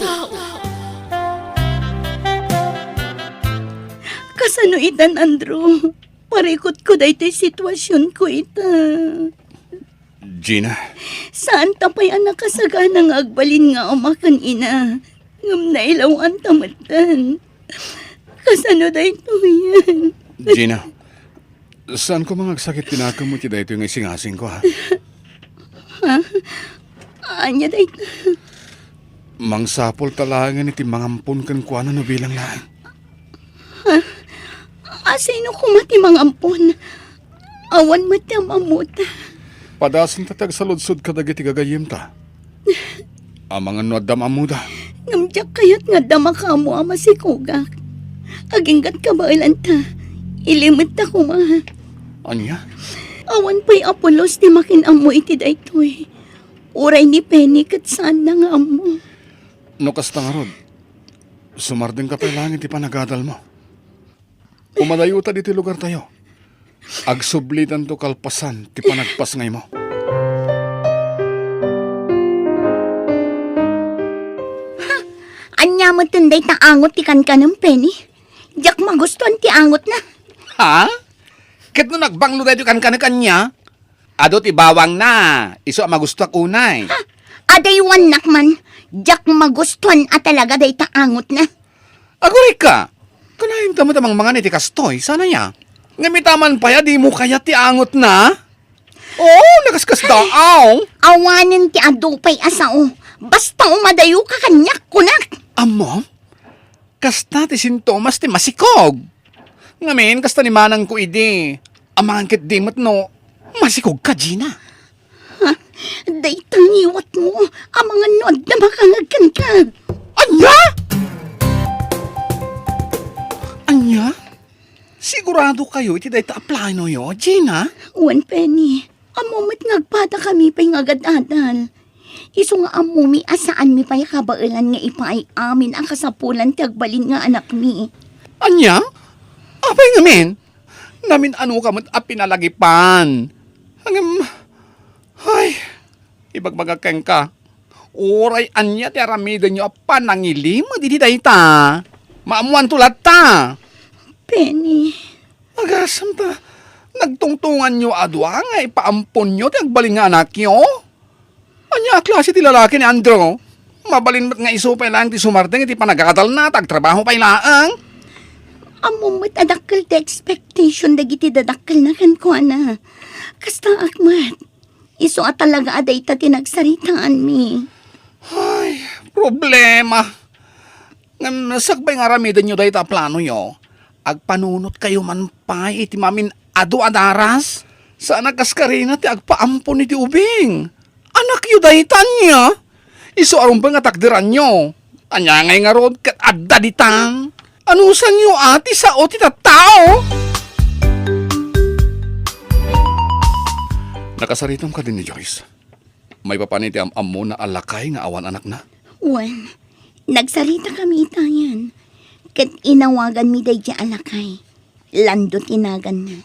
Speaker 4: Kasano itan, Andrew? Parikot ko daytoy sitwasyon ko ita.
Speaker 8: Gina,
Speaker 4: Saan tapay anak kasaganang agbalin nga umakan ina? Ngam nailaw ang tamatan. Kasano daytoy yan?
Speaker 8: Gina, saan ko mga sakit pinakamuti dahito yung isingasing ko, ha?
Speaker 4: Anya dayto.
Speaker 8: Mangsapol talangan iti mangampun kan kuana no bilang lang.
Speaker 4: Asino kumati mga ampon? Awan matam amuta.
Speaker 8: Padasin tatag sa ludsod ka dagiti gagayim ta. Amang ano adam amuda.
Speaker 4: Namjak kayat nga dama ka mo ama si Kugak. Aginggat ka ba ta? Ilimit ta ko ma.
Speaker 8: Anya?
Speaker 4: Awan pa'y Apolos di makinamo iti daytoy. Uray ni Penny kat saan na nga amo.
Speaker 8: No kasta nga rod. Sumardeng ka pa langit ti panagadal mo. Umadayo ta diti lugar tayo. Agsublitan to kalpasan ti panagpas ngay mo.
Speaker 4: Anya mo tunday ta angot ti kan ng Penny. Jak magustuhan ti angot na.
Speaker 10: Ha? Ket no nagbanglo tayo kan kanya? Ado ti bawang na. Iso ang magusto ak unay.
Speaker 4: Adaywan nakman. Jak magustuhan at talaga day ta angot na.
Speaker 10: Agoy ka. Kanayin tamo tamang mga niti kastoy. Sana ya. Ngamitaman pa ya, di mo kaya ti angot na? Oh, nakaskas daaw.
Speaker 4: Awanin ti adupay asao. Basta umadayo ka kanyak kunak.
Speaker 10: Amo? Kasta ti sintomas ti masikog. Ngamin, kasta ni manang ko idi. Amangkit dimot no. Masikog ka, Gina.
Speaker 4: Day tangiwat mo. Ang mga nod na makangagkan ka.
Speaker 10: Anya? Anya? Sigurado kayo iti day ta plano yo, Gina?
Speaker 4: One Penny. Amumit nagpada kami pa'y ngagad-adal. Iso nga amumi asaan mi pa'y kabailan nga ipay amin ang kasapulan ti agbalin nga anak mi.
Speaker 10: Anya? Apay ngamin? Namin ano ka mo't pinalagipan. Hanggang... Ay, ibagbagakeng ka. Oray anya ti aramida nyo apa nangili mo di ta. Maamuan tulat ta.
Speaker 4: Penny.
Speaker 10: Agasam ta. Nagtungtungan nyo adwa nga ipaampon nyo ti agbalin nga anak nyo. Anya klase ti lalaki ni Andrew. Mabalin ba't nga isupay lang ti sumardeng iti panagatal na tagtrabaho pa ilaang.
Speaker 4: Amumit adakkel ti expectation dagiti dadakkel na kan ko na. Kasta akmat. Iso at talaga aday ta tinagsaritaan mi.
Speaker 10: Ay, problema. Nasakbay nga ramidan nyo dahi ta plano nyo. Agpanunot kayo man pa iti mamin adu adaras. Saan nagkaskarina ti agpaampon iti ubing. Anak yu dahi tanya. Iso aron ba nga takdiran nyo. Anya ngay nga rod kat adda ditang. Anusan nyo ati sa o ti tao?
Speaker 8: Nakasaritom ka din ni Joyce. May papaniti am mo na alakay nga awan anak na.
Speaker 4: Wan, nagsarita kami itayan. Kat inawagan mi day di alakay. Lando tinagan na.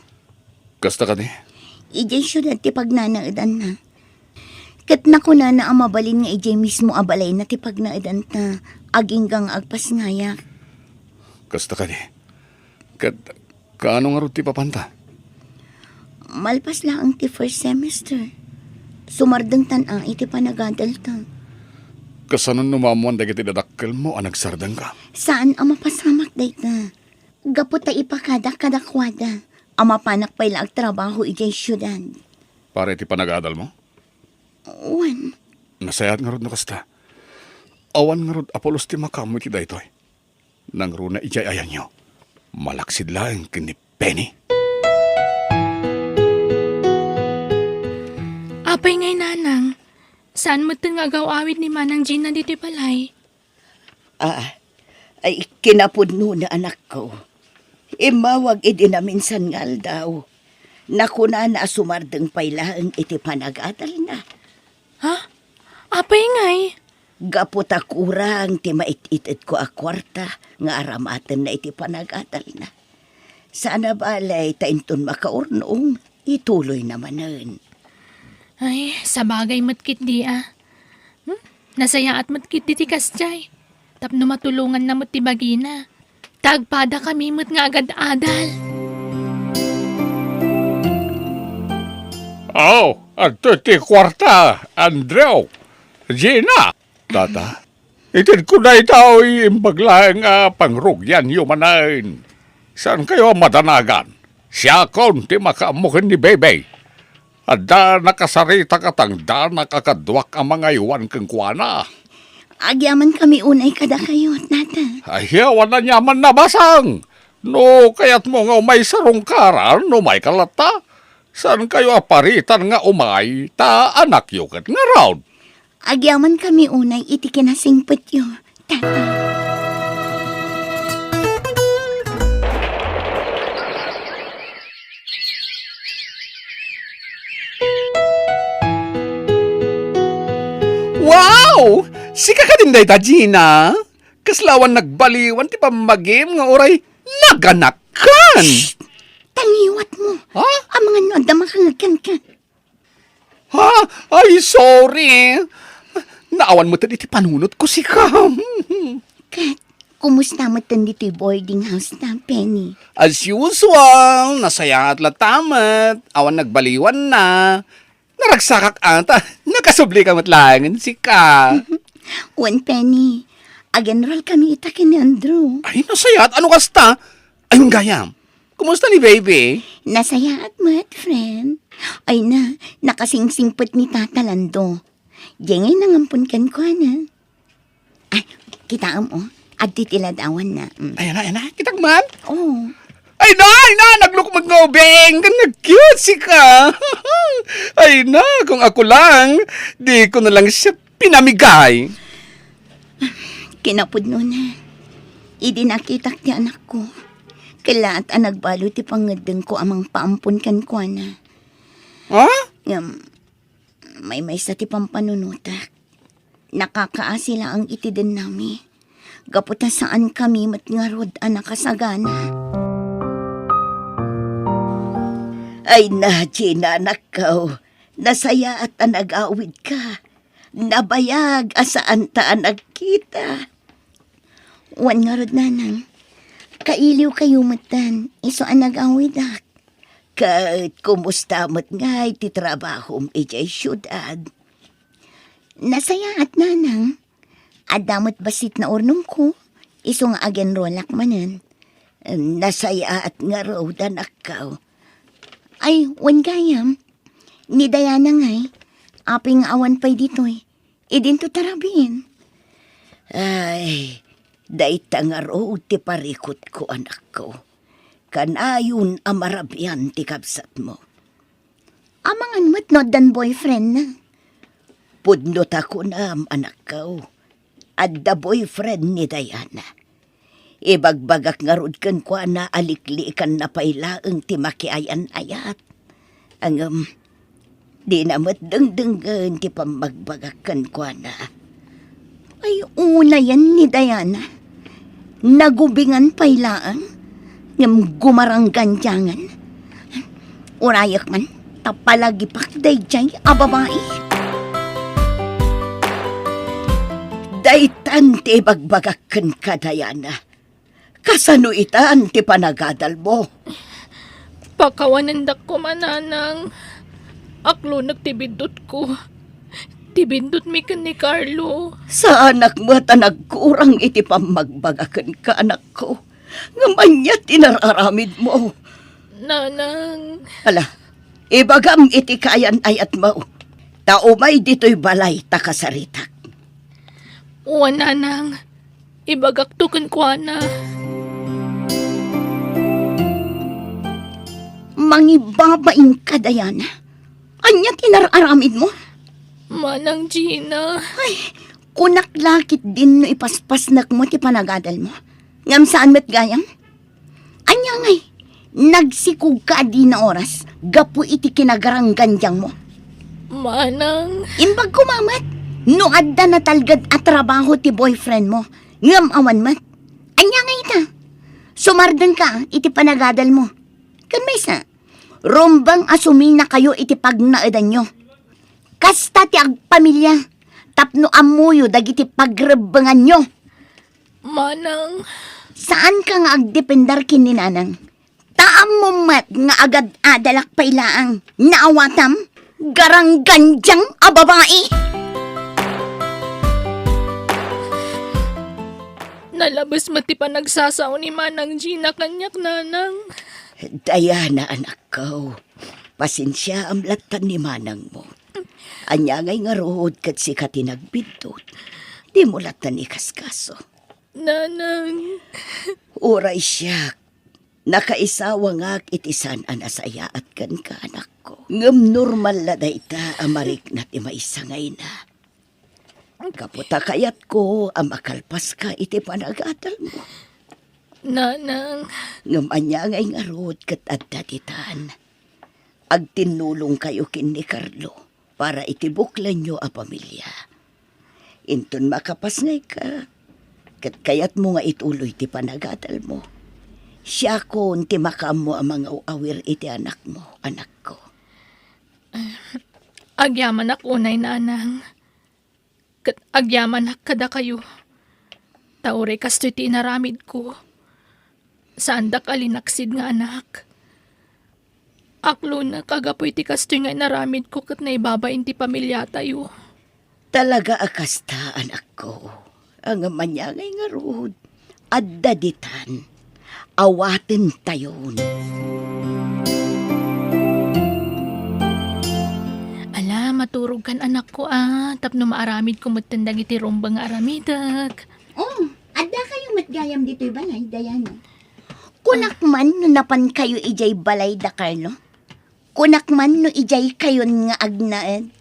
Speaker 8: Kasta ka ni?
Speaker 4: Ijay syudad ti pagnanaadan na. Kat nakuna na ang mabalin nga ijay mismo abalay na ti pagnaadan ta. Aginggang agpas ngayak.
Speaker 8: Kasta ka ni? Kaano nga ro ti papanta?
Speaker 4: Malpas lang ang ti first semester. Sumardeng tan-a iti panagadal ta.
Speaker 8: Kasanon numamuan dagiti dadakkel mo ang nagsardang ka.
Speaker 4: Saan ang mapasamak day ta? Gapot ta ipakadak kadakwada. Ang mapanak pa'y laag trabaho ijay syudad.
Speaker 8: Para iti panagadal mo?
Speaker 4: Wan,
Speaker 8: Nasayat nga rod na kasta. Awan nga rod Apolos ti makamu iti daytoy. Nang runa ijay ayan nyo. Malaksid lang kini Penny.
Speaker 1: Apay ngay nanang. Saan mo nga awit ni Manang Gina dito palay?
Speaker 2: Ay kinapudno na anak ko. Imawag idi na minsan ngal daw. Nakuna na sumardeng pailaang iti panag-atal na.
Speaker 1: Ha? Apay ngay?
Speaker 2: Gapot kurang ti mait-itit ko a kwarta nga aramaten na iti panag-atal na. Sana balay tainton makaurnong ituloy namanen.
Speaker 1: Ay, sa bagay matkit di Nasaya at matkit di ti kasjay. Tapno matulungan na ti bagina. Tagpada kami mat nga agad-adal.
Speaker 8: Oh, at ti kwarta, Andrew. Gina. Tata, itin ko na itaw imbaglaeng pangrugyan yumanain. Saan kayo madanagan? Siya kon ti makaamukin ni Bebe. Ada nakasarita katang da nakakadwak ang mga iwan keng kuwana.
Speaker 4: agyaman kami unay kada kayo, nata.
Speaker 8: Ayawan na nyaman na basang. No, kaya't mo nga may sarong karan, no may kalata. Saan kayo aparitan nga umay, ta anak yo kat nga raw?
Speaker 4: Agyaman kami unay iti kinasingpet yo, tatang.
Speaker 10: Wow! Sika ka din dayta, Gina. Kaslawan nagbaliwan ti pamagim nga oray naganakan.
Speaker 4: Taliwat mo.
Speaker 10: Ha?
Speaker 4: Ang mga nood na makangagan ka.
Speaker 10: Ha? Ay, sorry. Naawan mo iti panunot ko sika.
Speaker 4: Kat, kumusta mo dito boarding house na, Penny?
Speaker 10: As usual, nasaya at latamat. Awan nagbaliwan na. Naragsakak ata. Nakasubli ka matlangan sika.
Speaker 4: One Penny, agenral kami itakin ni Andrew.
Speaker 10: Ay, nasaya at ano kasta? Ayun gayam. Kumusta ni baby?
Speaker 4: Nasaya at mat, friend. Ay na, nakasingsingpot ni Tata Lando. Diyengay nangampun kan ko na. Ay, kita mo, at titiladawan na.
Speaker 10: Ayan na, kitagman.
Speaker 4: Oh,
Speaker 10: Ay na, naglukmag ngobeng. Nag-cute si ka. Ay na, kung ako lang, di ko na lang siya pinamigay.
Speaker 4: kinapod no na. Idi nakitak ti anak ko. Kailaat ang nagbalo ti pangadeng ko amang paampun kan ko na.
Speaker 10: Ha?
Speaker 4: May sa ti pampanunutak. Nakakaasila ang itiden nami. Gaputa saan kami matngarod ang nakasagana.
Speaker 2: Ay na, Gina, anak ko. Nasaya at nag-awid ka. Nabayag asaan ta nagkita.
Speaker 4: Wan ngarod nanang. Kailiw kayo matan. Iso ang nag-awidak.
Speaker 2: Kahit kumusta mo't nga iti trabahom ijay syudad.
Speaker 4: Nasaya at nanang. Adamot basit na ornong ko. Iso nga agen rolak manan.
Speaker 2: Nasaya at nga raw danak ka.
Speaker 4: Ay, wan gayam. Ni Diana nga'y. Aping awan pa'y dito'y. Idin to tarabin.
Speaker 2: Ay, dayta nga raw ti parikot ko anak ko. Kanayon amarabyan ti kabsat mo.
Speaker 4: Amangan mo't no dan boyfriend na.
Speaker 2: Pudnot ako na anak ko. At the boyfriend ni Diana. Ibagbagak nga rod kan kwa na aliklikan na pailaang ti makiayan ayat. Ang di namat dengdenggan ti pamagbagak kan kwa na.
Speaker 4: Ay, una yan ni Diana. Nagubingan pailaang. Ngam gumaranggan jangan. Urayak man, tapalagi pakday jay, ababae.
Speaker 2: Daytan ti bagbagak kan ka, Diana. Kasano itan ti panagadal mo?
Speaker 1: Pakawanandak ko mananang. Aklo nagtibindot ko. Tibindot mi kan ni Carlo.
Speaker 2: Sa anak mo ta nagkurang iti pamagbagakan ka, anak ko. Ngamanya tinararamid mo.
Speaker 1: Nanang.
Speaker 2: Hala, ibagam iti kayan ayat mo. Taumay dito'y balay takasaritak.
Speaker 1: Uwan nanang. Ibagaktukan ko na.
Speaker 4: Mangibabaing ka, Diana. Anya tinararamid mo?
Speaker 1: Manang Gina.
Speaker 4: Kunaklakit din no ipaspas mo ti panagadal mo. Ngam saan met gayang? Anya ngay, nagsikog ka di na oras, gapu iti kinagaranggan diyang mo.
Speaker 1: Manang.
Speaker 4: Imbag kumamat, no adda na talgad at trabaho ti boyfriend mo, ngam awan mat. Anya ngay ita, sumardan ka iti panagadal mo. Kan may sa, rombang asumi na kayo iti pagnaadan nyo. Kasta ti agpamilya, tapno amuyo dagiti pagrebangan nyo.
Speaker 1: Manang.
Speaker 4: Saan ka nga agdependar kin ni nanang? Taam mo mat nga agad adalak pailaang naawatam garangganjang ababae.
Speaker 1: Nalabas mati pa nagsasaw ni Manang Gina kanyak nanang.
Speaker 2: Diana, anak ko. Pasensya ang latan ni manang mo. Anya ngay nga rood kat si katinagbindot. Di mo latan ikaskaso.
Speaker 1: Nanang.
Speaker 2: Uray siya. Nakaisawa nga itisan anasaya at kan ka, anak ko. Ngam normal na dayta amarik na ti maisangay na. Kaputa kayat ko amakalpas ka iti panagadal mo.
Speaker 1: Nanang,
Speaker 2: Ngam anya ngay ngarod kat adtatitan. Agtinulong kayo kin ni Carlo para itibuklan nyo a pamilya. Inton makapas ngay ka, kat kayat mo nga ituloy ti panagadal mo. Siya kon ti makam mo ang mga awir iti anak mo, anak ko.
Speaker 1: agyaman ak unay nanang. Kat agyaman ak kada kayo. Taure kastoy ti inaramid ko. Saan dak alinaksid nga anak. Aklo na kagapoy ti kastoy nga inaramid ko kat naibabain ti pamilya tayo.
Speaker 2: Talaga akasta, anak ko. Ang manyangay nga rod. Addaditan. Awaten tayon.
Speaker 1: Ala, maturog kan anak ko tapno maaramid ko matandang iti rumbang nga aramidak.
Speaker 4: Oh, ada kayo matgayam dito'y balay, Dayana. Kunak man no napan kayo ijay balay da Carlo. Kunak man no ijay kayon nga agnaed.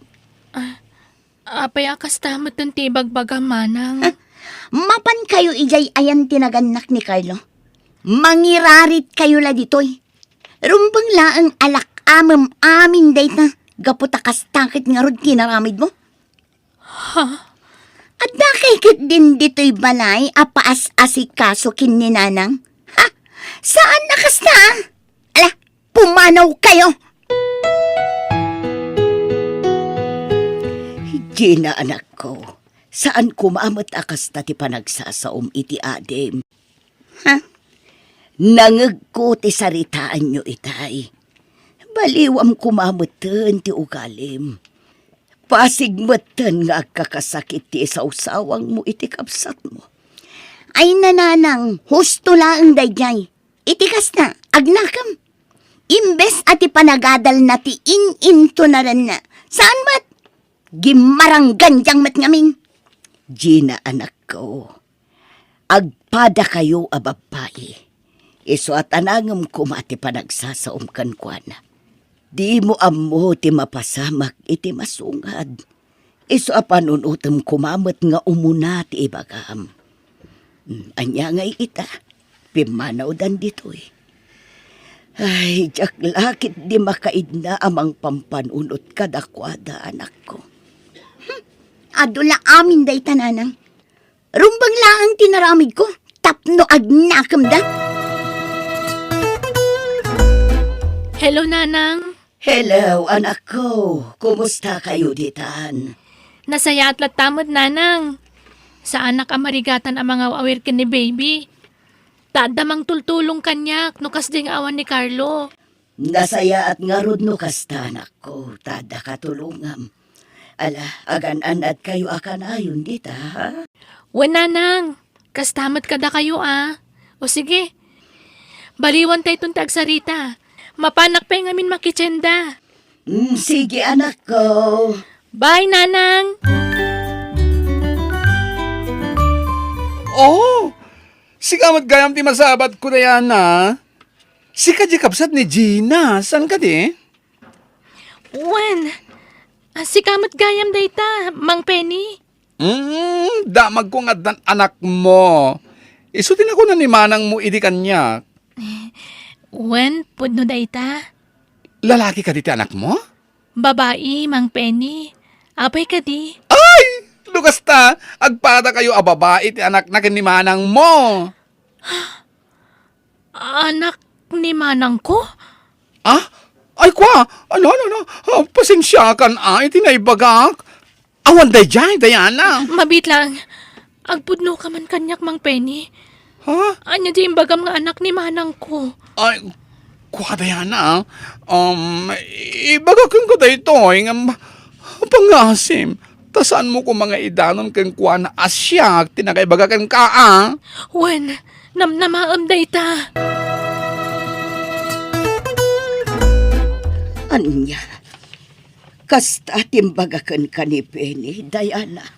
Speaker 1: Apay akas tamat ng tibag-baga manang.
Speaker 4: Mapan kayo ijay ayan tinaganak ni Carlo. Mangirarit kayo la ditoy. Rumbang laang alak amam amin dayta. Gaputakas takit nga rod kinaramid mo. At nakikit din dito'y balay apaas asikaso kin ni Nanang. Ha? Saan nakas na? Ala, pumanaw kayo.
Speaker 2: Gina, anak ko. Saan kumamat akas na ti panagsasaom iti adem?
Speaker 4: Ha?
Speaker 2: Nangag ko ti saritaan nyo itay. Baliwam kumamatan ti ugalim. Pasigmatan nga agkakasakit ti isaw-sawang mo iti kapsat mo.
Speaker 4: Ay nananang, husto laang dayjay. Itikas na, agnakam. Imbes ati panagadal na ti in-into na rin na. Saan mat? Gimarang ganjang mat ngaming.
Speaker 2: Gina, anak ko. Agpada kayo a babae. Iso at anangam kumati panagsasaom kan kwa na. Di mo amo ti mapasamak iti masungad. Iso a panunutam kumamot nga umuna ti ibagam. Anya ngay ita, pimanaw dan dito'y. Ay, jak lakit di makaid na amang pampanunot kadakwada, anak ko.
Speaker 4: Adula amin day tananang. Rumbang laang tinaramid ko. Tapno agnakam da.
Speaker 1: Hello, nanang.
Speaker 2: Hello, anak ko. Kumusta kayo ditan?
Speaker 1: Nasaya at latamad, nanang. Sa anak amarigatan ang mga awir ken ni baby. Tadamang tultulong kanyak, nukas ding awan ni Carlo.
Speaker 2: Nasaya at ngarod no kasta, anak ko. Tada katulungam. Ala, agan-an at kayo akan ayon dita, ha?
Speaker 1: Wen, nanang. Kastamat kada kayo, O sige. Baliwan tayo itong tagsarita. Mapanak pa yung amin makitsenda.
Speaker 2: Sige, anak ko.
Speaker 1: Bye, nanang.
Speaker 10: Oh, si kamat gayam ti masabat ko na yan Si ka di kapsat ni Gina, saan ka di?
Speaker 1: Wen, si kamat gayam dayta, Mang Penny.
Speaker 10: Damag ko nga dan anak mo. Isutin ako na ni manang mo idi kanya.
Speaker 1: Wen, pudno dayta.
Speaker 10: Lalaki ka di ti anak mo?
Speaker 1: Babae, Mang Penny. Apay ka di.
Speaker 10: Ay! Lukas ta, agpada kayo a babae ti anak na ni manang mo.
Speaker 1: Anak ni manang ko?
Speaker 10: Ay kwa, ano, pasensya kan iti naibagak. Awan day jay, Diana.
Speaker 1: Mabit lang. Agpudno ka man kanyak, Mang Penny.
Speaker 10: Ha?
Speaker 1: Anya di imbagam nga anak ni manang ko.
Speaker 10: Ay, kwa Diana, ibagakang ko dito, pangasim. Tasaan mo ko mga idanon kang kwa na asyak, tinakaibagakan ka,
Speaker 1: Wen, namnamaam dayta.
Speaker 2: Anya, kasta timbagakan ka ni Penny, Diana.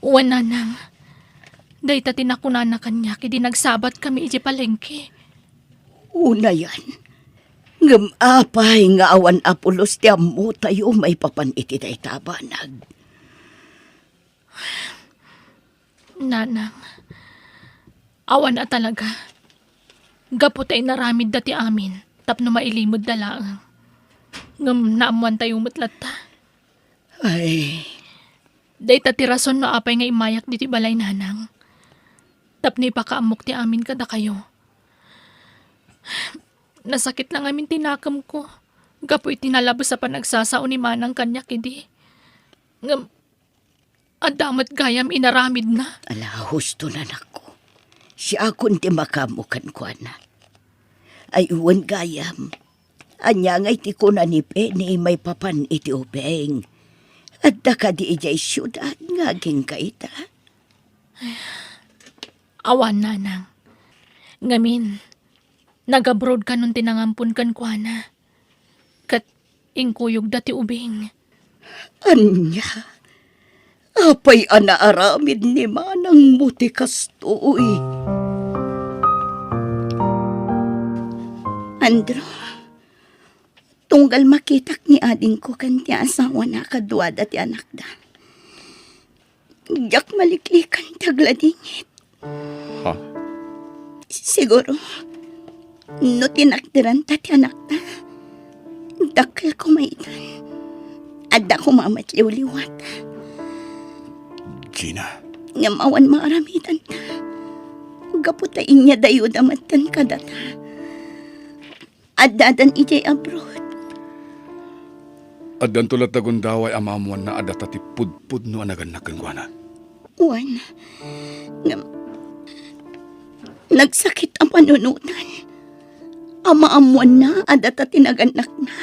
Speaker 1: Wen, nanang. Dayta tinakunan na kanyak, idi nagsabat kami iji palengke.
Speaker 2: Una yan, Ngam apay nga awan apulos ti ammo tayo may papan iti day tabanag.
Speaker 1: Nanang, awan na talaga. Gapot ay naramid dati amin, tapno mailimod na lang. Ngam naamuan tayong mutlata.
Speaker 2: Ay,
Speaker 1: Day tatirason no apay nga imayak diti balay nanang. Tapno ipakaamok ti amin kada kayo. Nasakit lang amin tinakam ko. Gapo itinalabas sa panagsasao ni manang kanyak idi. Ngam, adamat gayam inaramid na.
Speaker 2: ala husto na nako. Si akon ti makamukan ko na. Ay uwan gayam. Anya nga iti ko nanipe ni may papan iti upeng. At ka di ijay syudad nga ging kaita.
Speaker 1: Awan nanang. Ngamin, nag-abroad ka nun tinangampun kan kuana. Kat ingkuyog dati ubing.
Speaker 2: Anya, apay anaaramid ni manang muti kastoy. Andro, tunggal makitak ni ading ko kan ti asawa na kadwa dati anak da. Yak maliklikan tagladingit.
Speaker 8: Ha?
Speaker 2: Siguro, no tinakdiran tati anak da. Dakil ko maitan. Adda ko mamatliw-liwat.
Speaker 8: Gina,
Speaker 2: Ngamawan maaramitan ta. Gaputain niya dayo damatan kadata. Addadan ijay abroad.
Speaker 8: adan tulat dagundaway amamuan na adata ti pudpud no anagan nakengwana.
Speaker 2: Uwan. Nagsakit ang panunutan. Amaamuan na adata tinaganak na.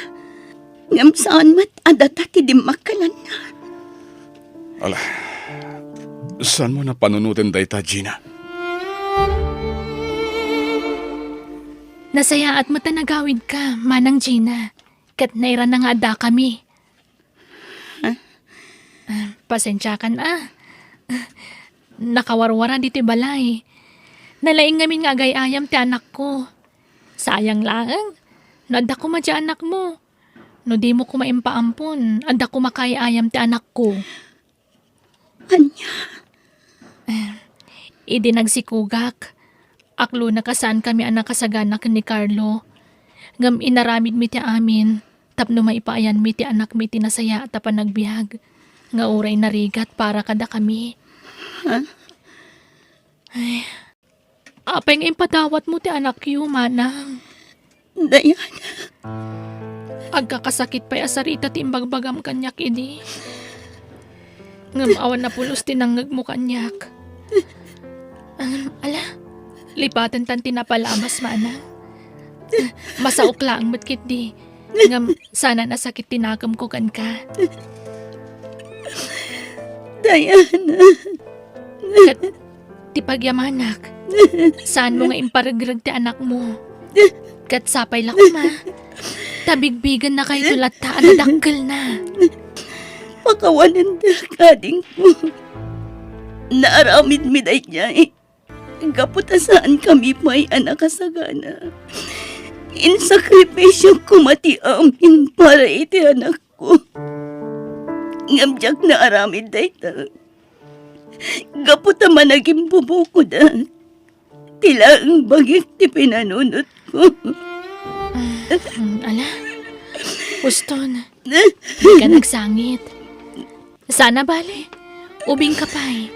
Speaker 2: Ngam saan mat adata ti dimakalan na.
Speaker 8: Ala, saan mo na panunutin dayta, Gina?
Speaker 1: Nasaya at matanagawid ka, manang Gina. Kat naira na nga ada kami. Pasensya ka na. Nakawarwara dito balay. Nalaing ngamin nga agay-ayam ti anak ko. Sayang lang. Nada ko madya anak mo. No di mo ko maimpaampon. Anda ko makayayam ti anak ko.
Speaker 2: Anya.
Speaker 1: Idi nagsikugak. Aklo na kasaan kami anak kasaganak ni Carlo. Ngam inaramid mi ti amin. Tapno maipaayan mi ti anak mi tinasaya at panagbiag. Nga uray narigat para kada kami. Ay, apay nga impadawat mo ti anak yu, manang.
Speaker 2: Diana.
Speaker 1: Agkakasakit pa'y asarita ti imbagbagam kanyak ini. Ngam awan na pulos tinangag mo kanyak. Ala, lipatan tan tinapalabas, manang. Masaok lang matkit di. Ngam sana nasakit tinagam ko kan ka.
Speaker 2: Diana.
Speaker 1: Kat ti pagyamanak. Saan mo nga imparagrag ti anak mo? Kat sapay lang ma. Tabigbigan na kayo tulat ta. Adadakkel na.
Speaker 2: Pakawanan da kading ko. Naaramid mi day niya eh. Gaputasaan kami may anak kasagana. Insakripisyo ko mati amin para iti anak ko. Ngamjak na aramid day ta. Gaputa managing bubuko da. Tila ang bagik ti pinanunot ko.
Speaker 1: Ala, Uston, di ka nagsangit. Sana bale, ubing ka pa'y.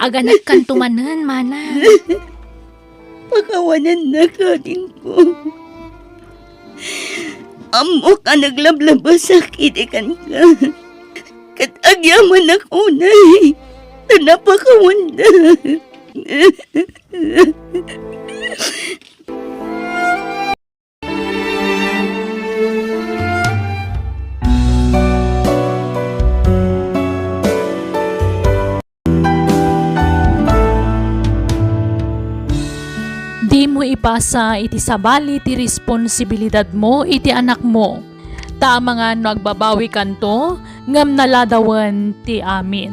Speaker 1: Aganak kan tumanan, mana.
Speaker 2: Pakawanan na kading ko. Amo ka naglablabas sa kitikan ka. Kat agyaman ako na eh. Napakawanda.
Speaker 1: Di mo ipasa iti sabali ti responsibilidad mo iti anak mo. Tama nga nagbabawi kanto, ngam naladawan ti amin.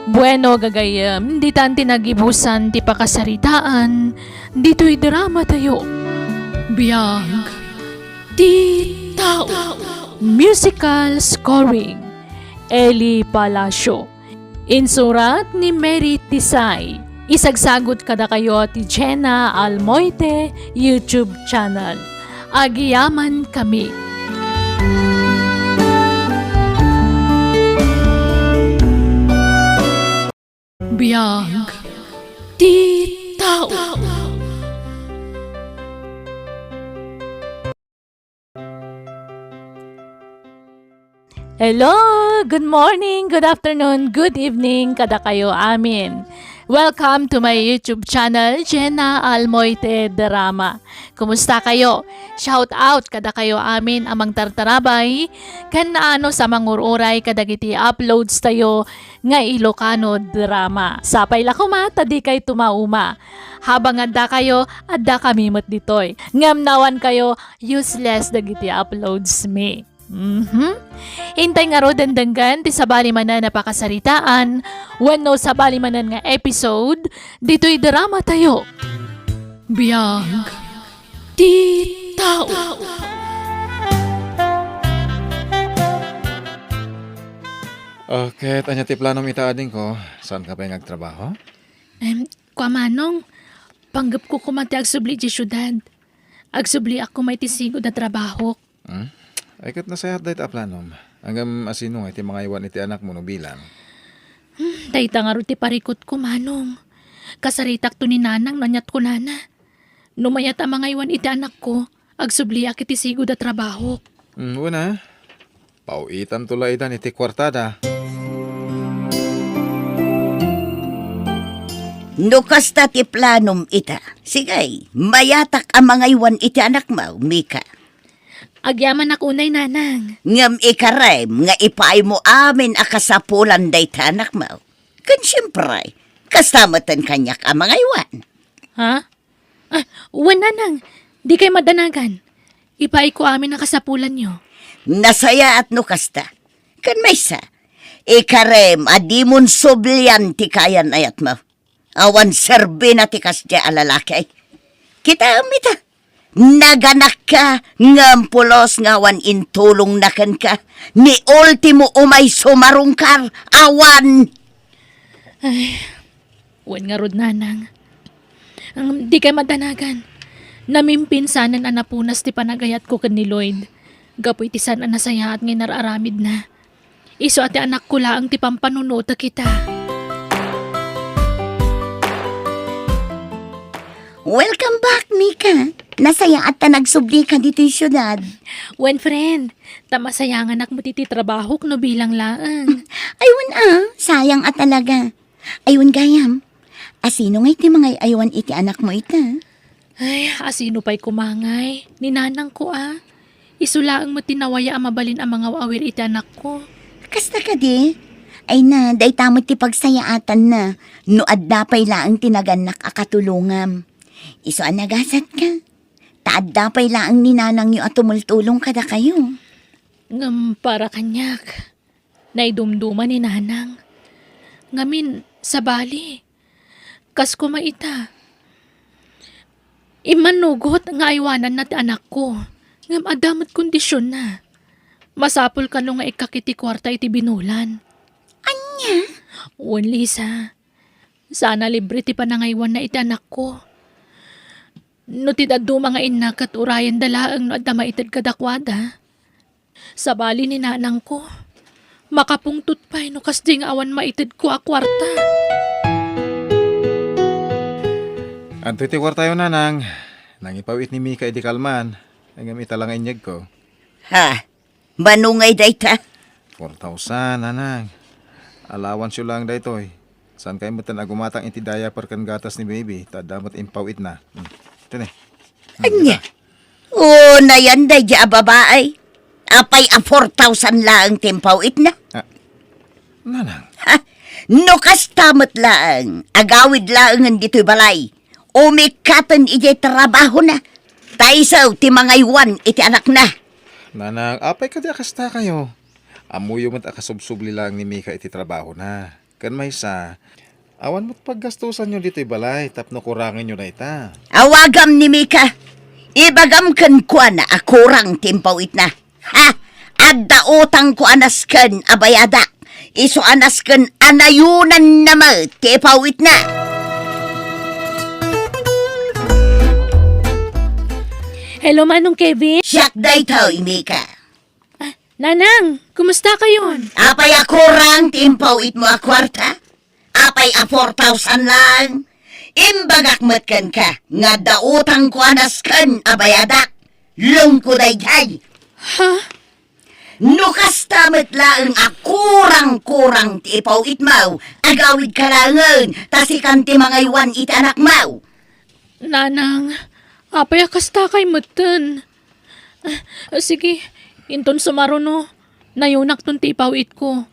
Speaker 1: Bueno gagayam, di tan tinagibusan ti pakasaritaan, dito'y drama tayo. Biyag, Titaw. Musical scoring Eli Palacio. Insurat ni Mary Tisay. Isagsagot kada kayo ti Jenna Almoite YouTube channel. Agiyaman kami. Biyag Titaw. Hello! Good morning, good afternoon, good evening kada kayo amin. Welcome to my YouTube channel, Jenna Almoite Drama. Kumusta kayo? Shout out kada kayo amin amang tartarabay kan naano sa mangururay kadagiti uploads tayo nga Ilocano drama. Sapay la kuma tadi kay tumauma. Habang adda kayo, adda kami mat ditoy. Ngam nawan kayo useless dagiti uploads me. Hintay nga ro dandanggan ti sabali manan napakasaritaan wenno sabali manan nga episode dito'y drama tayo. Biyag Titaw.
Speaker 3: Okay, tanya ti plano itaading ko. Saan ka pa yung agtrabaho?
Speaker 7: Kuamanong, panggap ko kumati agsubli di syudad. Agsubli ako may tisigo na trabaho.
Speaker 3: Ay kat nasayat dahi ta planom. Hanggang asino nga iti mga iwan iti anak mo no bilang.
Speaker 7: Dahita nga ro ti parikot ko, manong. Kasaritak to ni nanang nanyat ko nana. Numayat ang mga iwan iti anak ko, agsubli ak iti sigo da trabaho.
Speaker 3: Una, pauitan tula itan iti kwartada.
Speaker 2: No kasta ti planom ita. Sigay, mayatak ang mga iwan iti anak mo, Mika.
Speaker 7: Agyaman ako unay nanang.
Speaker 2: Ngam ikarem nga ipay mo amin akasapulan day tanak mo. Kan siyempre, kasamatan kanyak ang mga iwan.
Speaker 7: Ha? Uwan nanang, di kay madanagan. Ipay ko amin ang kasapulan nyo.
Speaker 2: Nasaya at no kasta. Kan may sa, ikarem adimon sublian ti kayan ayat mo. Awan serbi na ti kasya alalaki. Kita amita. Naganak ka, ngampulos ngawan intulong nakan ka, ni ultimo umay sumarungkar, awan!
Speaker 7: Uwan nga rod nanang. Di kay madanagan. Namimpinsanan ang napunas ti panagayat ko kan ni Lloyd. Gapoy ti san ang nasaya at ngay nararamid na. Iso ati anak ko laang ti pampanunota kita.
Speaker 4: Welcome back, Mika. Nasaya at nagsubli ka dito yung syudad.
Speaker 7: Wen friend, tamasayangan anak mo titi trabaho no bilang laang.
Speaker 4: Aywan sayang at talaga. Aywan gayam. Asino nga iti mga aywan iti anak mo ita?
Speaker 7: Ay, asino pa'y kumangay. Ninanang ko Isulaang mo tinawaya ang mabalin ang mga awir iti anak ko.
Speaker 4: Kasta ka di? Ay na, day tamot ti pagsayaatan na. No adda pa'y laang tinaganak akatulungam. Iso anagasat ka. Taadda pa'y laang ninanang yu at tumultulong kada kayo.
Speaker 7: Ngam para kanyak. Naidumduma ni nanang. Ngamin sa bali. Kas ko maita. Imanugot nga aywanan na ti anak ko. Ngam adamat kondisyon na. Masapol ka nung nga ikakiti kwarta iti binulan.
Speaker 4: Anya?
Speaker 7: Uwan, Lisa. Sana libre ti panangaywan na iti anak ko. No tidado mga inak at urayan dalaang no adda maitid kadakwada. Sa bali ni nanang ko, makapungtut pa no kasdi nga awan maitid ko a kwarta.
Speaker 3: Anto iti kwartayo nanang. Nangipawit ni Mika iti kalman. Hanggang italang inyag ko.
Speaker 2: Ha? Manungay day ta?
Speaker 3: 4,000 nanang. Alawan siya lang daytoy. Saan kayo matan agumatang iti diaper kan gatas ni baby. Tadamat impawit na. Ito na.
Speaker 2: Anya? Oo, na yan day di babae. Apay a 4,000 lang timpawit na.
Speaker 3: Nanang.
Speaker 2: Ha? No kastamot lang. Agawid lang ang dito'y balay. Umikatan iti trabaho na. Taisaw ti mga iwan iti anak na.
Speaker 3: Nanang, apay ka di akasta kayo. Amuyo mo't akasubsubli lang ni Mika iti trabaho na. Kan may sa, awan mo't paggastusan nyo dito'y balay, tapno kurangin nyo na ita.
Speaker 2: Awagam ni Mika.
Speaker 4: Ibagam ko na akurang timpawit na. Ha? Adda utang ko anasken abayada. Iso anasken anayunan na mo tipawit na.
Speaker 7: Hello, Manong Kevin.
Speaker 4: Siyak dayto, Mika.
Speaker 7: Nanang, kumusta kayo?
Speaker 4: Apay akurang timpawit mo a kwarta? Apay a 4,000 lang. Imbagak matkan ka, nga dautang ko anasken abayada. Lungkuday jay.
Speaker 7: Ha?
Speaker 4: Nukas tamat laang akurang-kurang tipaw itmaw. Agawid kalangan, tasikan ti mga iwan iti anak mau.
Speaker 7: Nanang, apay akasta kay matan. Sige, inton sumaro no. Nayunak ton ti ipawit ko.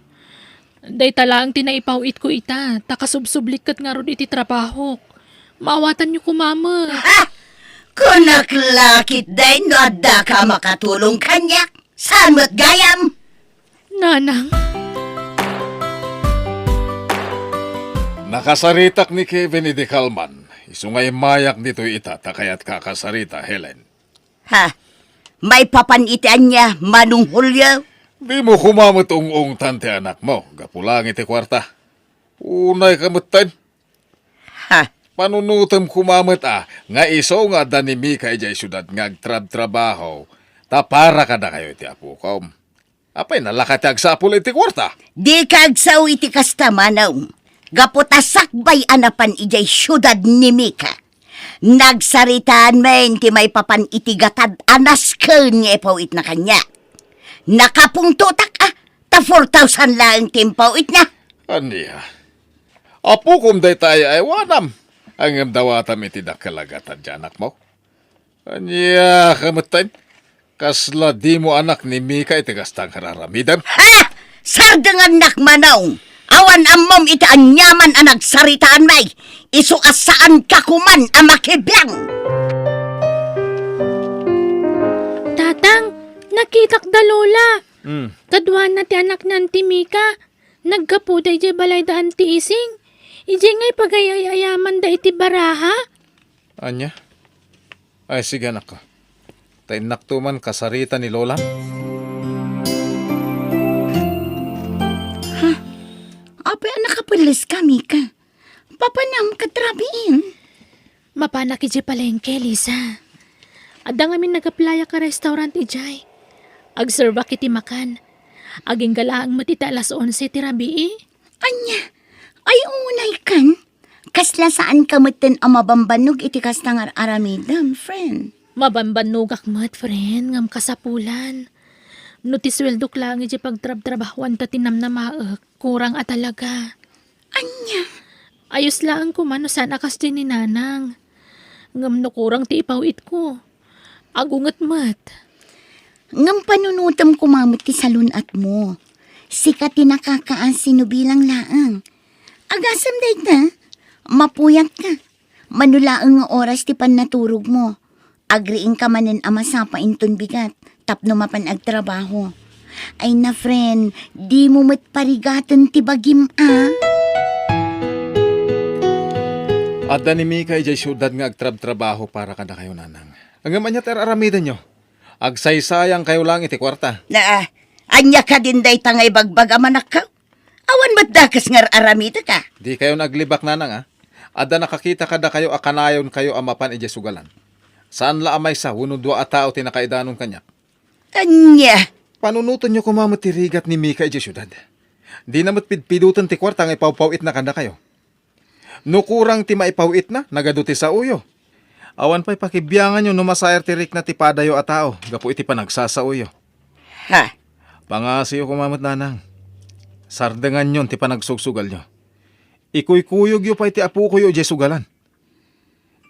Speaker 7: Day talaang tinaipawit ko ita. Takasubsublikat nga ron iti trabaho. Maawatan niyo ko, mama.
Speaker 4: Ha? Kunaklakit day no adda ka makatulong kanyak. Saan mo't gayam?
Speaker 7: Nanang,
Speaker 5: Nakasaritak ni Kevin di Kalman. Isungay mayak nito itata kaya't kakasarita, Helen.
Speaker 4: Ha? May papanitian niya, Manong Julio?
Speaker 5: Di mo kumamot ung tante anak mo. Gapulang iti kwarta. Unay kamutan.
Speaker 4: Ha?
Speaker 5: Panunutam kumamot nga iso nga danimi kay jay syudad nga agtrab-trabaho. Ta para ka na kayo iti apukom. Apay nalakatag sa apul iti kwarta.
Speaker 4: Di kagsaw iti kasta manaw. Gaputasakbay anapan ijay syudad ni Mika. Nagsaritaan men ti may papan itigatad anas ken nga ipawit na kanya. Nakapungtutak ta 4,000 lang timpawit na.
Speaker 5: Aniya. Apukom day tayo ay wanam. Ang dawatam iti dakalagatan di anak mo. Aniya kamutan. Kasla di mo anak ni Mika iti kastang hararamidam.
Speaker 4: Ha! Sardangan nak manaw. Awan amom iti anyaman ang nagsaritaan may. Isu asaan ka kuman ang makibiyang.
Speaker 7: tatang, nakitak da lola.
Speaker 5: Hmm.
Speaker 7: Kadwan na ti anak nan ti Mika. Nagkapuday di balay daan ti ising. Ije ngay pagayayaman da iti baraha.
Speaker 5: Anya? Ay sige anak ko. Tay naktuman kasarita ni Lola.
Speaker 4: Apa ang nakapulis ka, Mika? Papanam katrabiin.
Speaker 7: Mapanak ije palengke, Lisa. Adda ngamin nagaplaya ka restaurant ijay. Agserva kiti makan. Aging galaang matita alas 11 ti rabii.
Speaker 4: Anya, ay unay kan. Kasla saan kamutin ang mabambanog iti kastangar aramidam, friend.
Speaker 7: Mabambanugak mat, friend, ngam kasapulan. No ti sweldok lang iti pagtrab-trabahuan ta tinam na maak, kurang at talaga.
Speaker 4: Anya,
Speaker 7: Ayos lang ko man no sana kas din ni nanang. Ngam no kurang ti ipawit ko. Agungat mat.
Speaker 4: ngam panunutam kumamot ti salunat mo. Sikat ti nakakaan sinubilang laang. Agasam day na, mapuyat ka. Manulaang nga oras ti pannaturog mo. Agriing ka manin ama sapa inton bigat, tapno mapan agtrabaho. Ay na friend, di mo mat parigatan ti bagim
Speaker 5: Adda ni Mika ijay syudad nga agtrab-trabaho para kada kayo nanang. Ang amanya ter aramidan nyo. Agsaysayang kayo lang iti kwarta.
Speaker 4: Na, anya ka din day tangay bagbag amanak ka. Awan matdakas ngar aramita ka.
Speaker 5: Di kayo naglibak nanang Adda nakakita kada kayo akanayon kayo amapan ijay sugalan. Saan la amay sa hunod dua a tao tinakaidanon kanya.
Speaker 4: Anya,
Speaker 5: Panunutan nyo kumamot ti rigat ni Mika ijay syudad. Di namat pidpidutan ti kwarta nga ipawpawit na kada kayo. Nukurang ti maipawit na, nagaduti sa uyo. Awan pa'y pakibiyangan nyo numasayar ti rik na ti padayo a tao. Gapu iti panagsasauyo.
Speaker 4: ha,
Speaker 5: Pangasiyo kumamot nanang. Sardengan yon ti panagsugsugal nyo. Ikuykuyog yo pa iti apu ko yo ijay sugalan.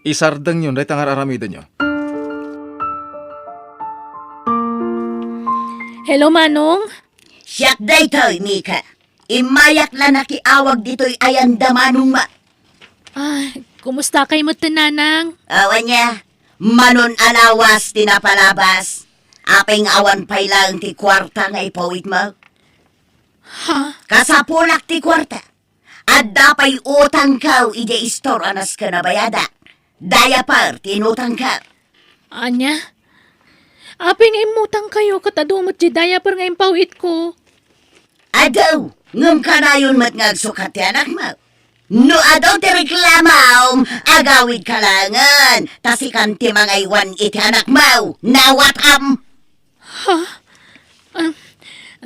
Speaker 5: Isardeng yon, dahi tangar aramidan nyo.
Speaker 7: Hello, Manong?
Speaker 4: siyak day to'y Mika. Imayak la nakiawag dito'y ayandamanong
Speaker 7: Kumusta kay mo nanang?
Speaker 4: Awan niya, manon alawas tinapalabas. Aping awan pay lang ti kwarta nga ipawit mo.
Speaker 7: Ha?
Speaker 4: Kasapulak ti kwarta. At dapay utang kaw ije istor anas ka na bayada. Daya par tinutang ka.
Speaker 7: Anya? Aping imutang kayo katadumot di diaper nga impawit ko.
Speaker 4: Adaw, ngam ka na yun mat ngagsukat ti anak mo. No adaw ti reklamaw, agawid kalangan, tasikan ti mga iwan iti anak mo, nawatam.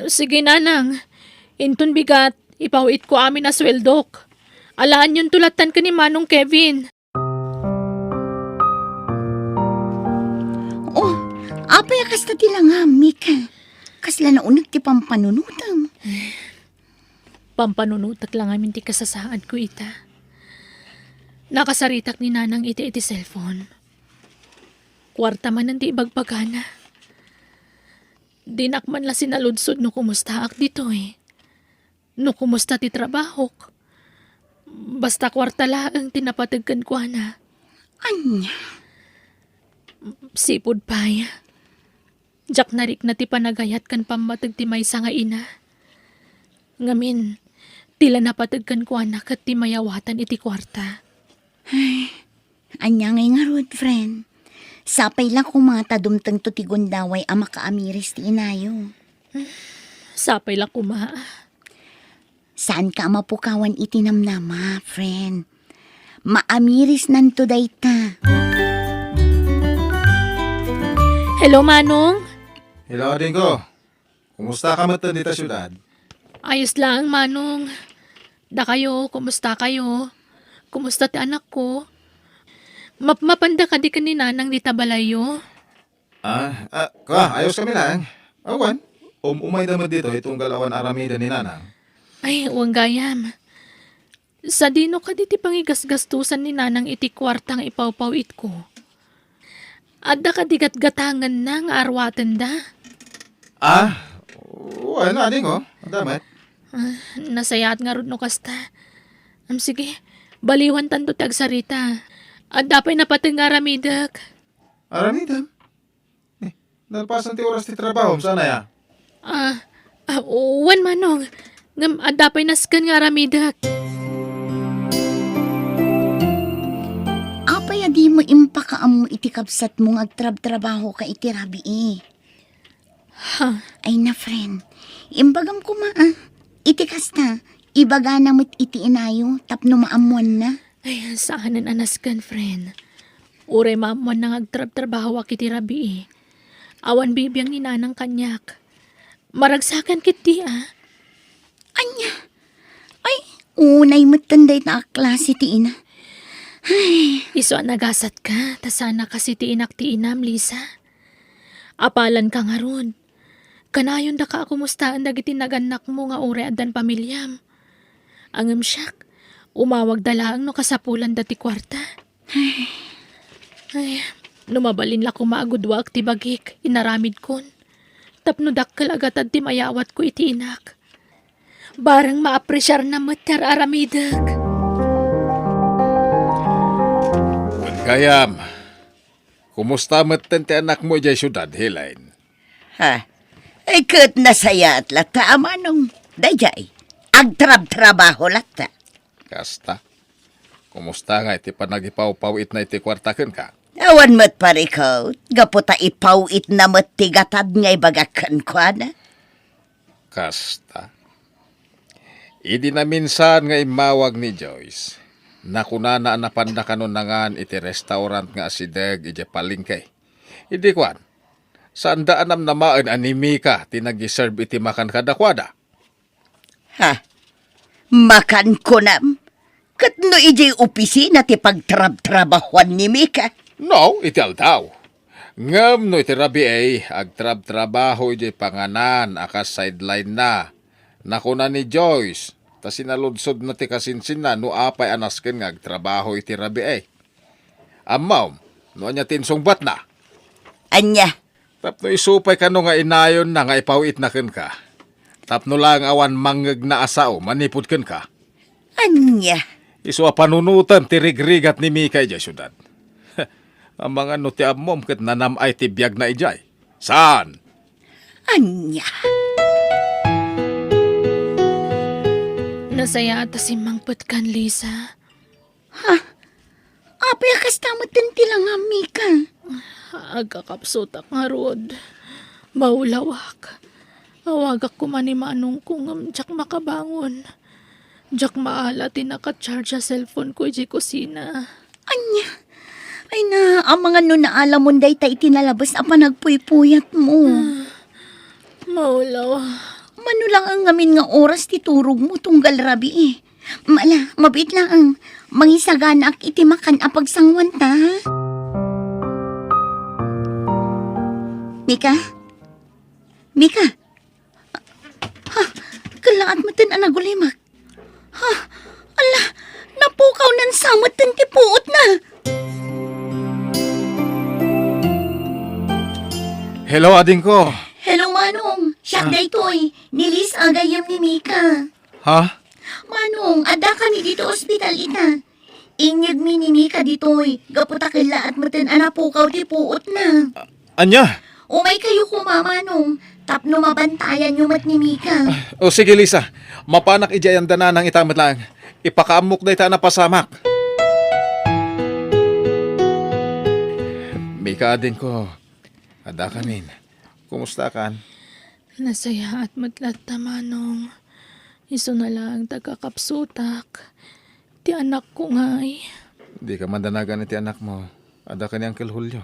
Speaker 7: Sige nanang, inton bigat, ipawit ko amin na sweldok. Alaan yung tulatan ka ni Manong Kevin.
Speaker 4: Oh, apay kasta ti lang ha, Mika. Kasla na unag ti pampanunutam.
Speaker 7: Pampanunutak lang amin ti kasasaad ko ita. Nakasaritak ni nanang iti cellphone. Kwarta man nanti ibagbagana. Dinakman la sinaludsod no kumusta ak dito eh. No kumusta ti trabaho. Basta kwarta laang tinapatagkan ko na.
Speaker 4: Anya,
Speaker 7: Sipod paya. Jak narik na ti panagayat kan pamatag ti maysa nga ina. Ngamin, tila napatagkan ko anak at ti mayawatan iti kwarta.
Speaker 4: anya ngay nga rod, friend. Sapay lang kumata dumtang to ti gundaway ama kaamiris ti inayo.
Speaker 7: Sapay lang kuma.
Speaker 4: Saan ka mapukawan iti namnama, friend? Maamiris nanto dayta.
Speaker 7: Hello, Manong.
Speaker 3: Hello, Dingo. Kumusta ka matan dito syudad?
Speaker 7: Ayos lang, Manong. Da kayo, kumusta kayo? Kumusta ti anak ko? Mapanda ka di ka ni nanang di tabalayo?
Speaker 3: Ayos kami lang. Awan, umay naman dito itong galawan aramida ni Nanang.
Speaker 7: Ay, uwang gayam. Sa dino ka di ti pangigasgastusan ni nanang iti kwartang ipawpawit ko. Adda ka di gatgatangan na nga arwatan da.
Speaker 3: Wala, Dingo. Ang damat.
Speaker 7: Nasayat nga rod no kasta. Sige, baliwan tanto tagsarita. At dapay napatang nga ramidak.
Speaker 3: Aramida? Nalpasan ti oras ti trabaho. Sana ya?
Speaker 7: Uwan Manong. Ngam, at dapay naskan nga ramidak.
Speaker 4: Apay di mo impakaam mo iti kabsat mong agtrab-trabaho ka iti rabi eh. Ay na friend, imbagam ko iti kasta, ibaga na mo't iti inayo, tapno maamuan na.
Speaker 7: Ay, saanan anaskan, friend. Uray maamuan nang agtrab-trabaho akiti rabi eh. Awan bibiyang ni nanang kanyak. Maragsakan kiti
Speaker 4: Anya, ay, unay mo't tanday na klase ti ina.
Speaker 7: Iso nagasat ka, tasana kasi ti inak ti inam, Lisa. Apalan ka nga ron. Kanayon da ka akumustaan dagiti naganak mo nga ure adan pamilyam. Angam siyak, umawag dalaang no kasapulan dati kwarta. Ay, lumabalin la kumaagudwag ti bagik, inaramid kon. Tapno dakkal agatad ti mayawat ko iti inak. Barang maapresyar na mater aramidag.
Speaker 5: Gayam, kumusta matan ti anak mo dyan syudad, Helaine?
Speaker 2: Ha? Ay kat nasaya at lata manong dayay. Agtrab-trabaho lata.
Speaker 5: Kasta, kumusta nga iti panagipaw-pawit na iti kwartakan ka?
Speaker 2: Awan mat parikaw, gaputa ipawit na mat tigatad nga ibagakan ko na.
Speaker 5: Kasta. Idi na minsan nga imawag ni Joyce. Nakunana napanda kanon nangan iti restaurant nga asideg iti palingkay. Idi kwan, saan daanam namaan animi ka tinagi-serve iti makan kadakwada?
Speaker 2: Ha? Makan ko nam? Kat no ijay opisina ti pagtrab-trabahuan ni Mika.
Speaker 5: No, iti aldaw. Ngam no iti rabi ay, agtrab-trabaho iti panganan akas sideline na. Nakuna ni Joyce, ta sinaludsod na ti kasinsin na no apay anasken nga agtrabaho iti rabi ay. Amaw, no anya tinsungbat na.
Speaker 2: Anya,
Speaker 5: Tapno isupay ka no nga inayon na nga ipawit na ken ka. Tapno lang awan mangeg na asao, manipod ken ka.
Speaker 2: anya.
Speaker 5: Iswa panunutan ti rigrigat ni Mika ijay syudad. Ang mga nuti amom ket nanamay ti biyag na ijay. Saan?
Speaker 2: Anya.
Speaker 7: Nasaya ata si Mangput kan, Lisa.
Speaker 4: Apay kasta mo tanti lang Mika.
Speaker 7: Agkakapsutak nga rod. Maulawak. Awagak ko man ni manong kung jak makabangon. Jak maala tinaka-charge sa cellphone ko di kusina.
Speaker 4: Anya, ay na, ang mga nunaalam mo day ta itinalabas apa nagpuypuyat mo.
Speaker 7: Maulaw.
Speaker 4: Mano lang ang ngamin nga oras titurog mo tunggal rabi eh. Mabit lang ang mangisaganak iti makan apag sangwan ta. Mika? Mika? Ha? Kalaat mo tin anagulimak. Ha? Ala, napukaw nan samot tin tipuot na.
Speaker 3: Hello, ading ko.
Speaker 4: Hello, Manong. Siya daytoy. Nilis agayam ni Mika.
Speaker 3: Ha?
Speaker 4: Manong, ada kami dito ospital ita. Inyag mi ni Mika ditoy. Gaputa kila at matin anapukaw ti puot na.
Speaker 3: Anya?
Speaker 4: Umay kayo kumamanong. Tapno mabantayan yung mat ni Mika.
Speaker 3: O sige, Lisa. Mapanak ijayan dana ng itamat lang. Ipakaamok na ita na pasamak. Mika, ading ko. Ada kanin. Kumusta kan?
Speaker 7: Nasaya at matlat na manong. Iso na lang tagakapsutak. Ti anak ko nga'y.
Speaker 3: Di ka mandanagan iti anak mo. Ada ka ni Uncle Julio.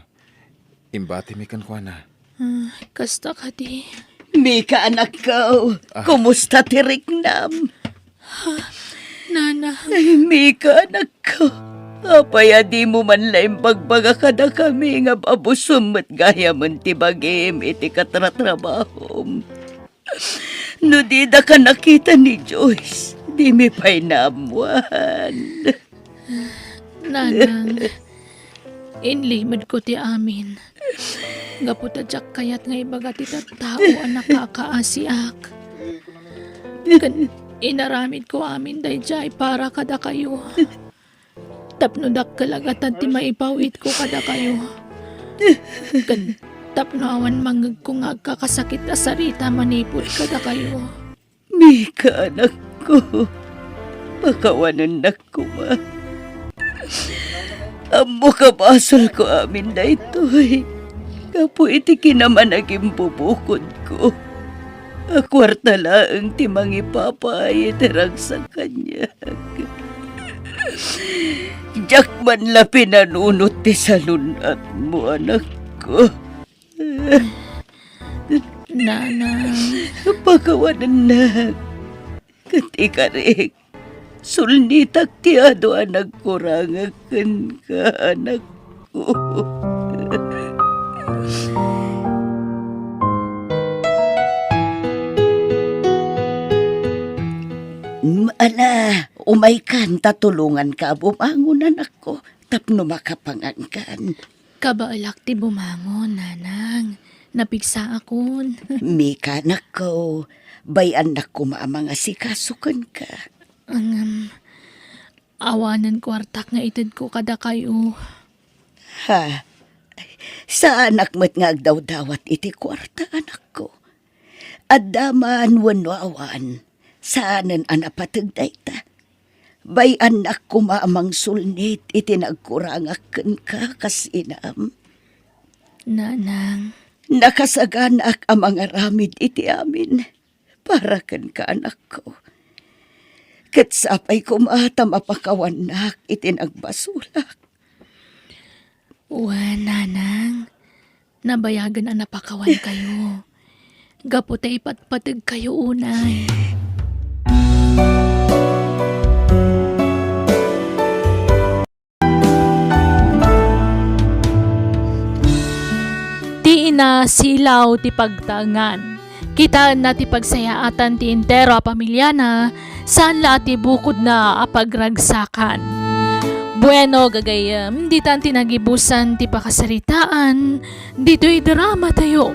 Speaker 3: Imbati mi kan kwa na.
Speaker 7: Kasta ka di.
Speaker 2: Mika, anak ko. Kumusta tiriknam?
Speaker 7: Nana.
Speaker 2: Ay, Mika, anak ko. Apaya di mo man laing pagbaga ka na kami nga babusum at gaya man tibagim iti katratrabahom. No di da ka nakita ni Joyce, di mi pa'y namuan.
Speaker 7: Nanang. Inlimad ko ti amin. Gaputa jak kayat nga ibaga ti tao ang nakakaasiak. Inaramid ko amin dayjay para kada kayo. Tapno dak kalagatan ti maipawit ko kada kayo. Tapno awan mangag ko nga kakasakit na sarita manipot kada kayo.
Speaker 2: Mika, anak ko. Pakawanan na ko, ma. Amo kabasol ko amin na ito'y. Kapo iti kinaman naging bubukod ko. Akwarta laang timang ipapay itirang sa kanya. Diyak man la pinanunot ti salunat mo, anak ko.
Speaker 7: Nanang.
Speaker 2: Pagawanan na. Katika rin. Sulnitak ti ado anak kurangakan ka, anak ko. Ala, umay kan, tatulungan ka, bumangon anak ko. Tapno makapangangkan.
Speaker 7: Kabaalak ti bumangon, nanang. Napigsa akon.
Speaker 2: Mika, anak ko. Bay anak ko maamang asikasukan ka.
Speaker 7: Awanan kwartak nga itid ko kada kayo.
Speaker 2: Ha? Sa anak mo't nga agdaw-dawat iti kwarta, anak ko. Adaman wano awan. Saanan anapatag dayta. Bay anak ko maamang sulnit iti nagkurangakan ka kasinam.
Speaker 7: Nanang.
Speaker 2: Nakasaganak ang mga ramid iti amin. Para kan ka, anak ko. Katsapay ko mata mapakawanak iti nagbasulak.
Speaker 7: Nanang. Nabayagan ang napakawan kayo. Gaputa ipatpatag kayo unay.
Speaker 1: Ti ina silaw ti pagtangan. Kita na ti pagsayaatan ti intero a pamilya na saan la ti bukod na apagragsakan. Bueno, gagayam, di tan tinagibusan ti pakasaritaan, dito'y drama tayo.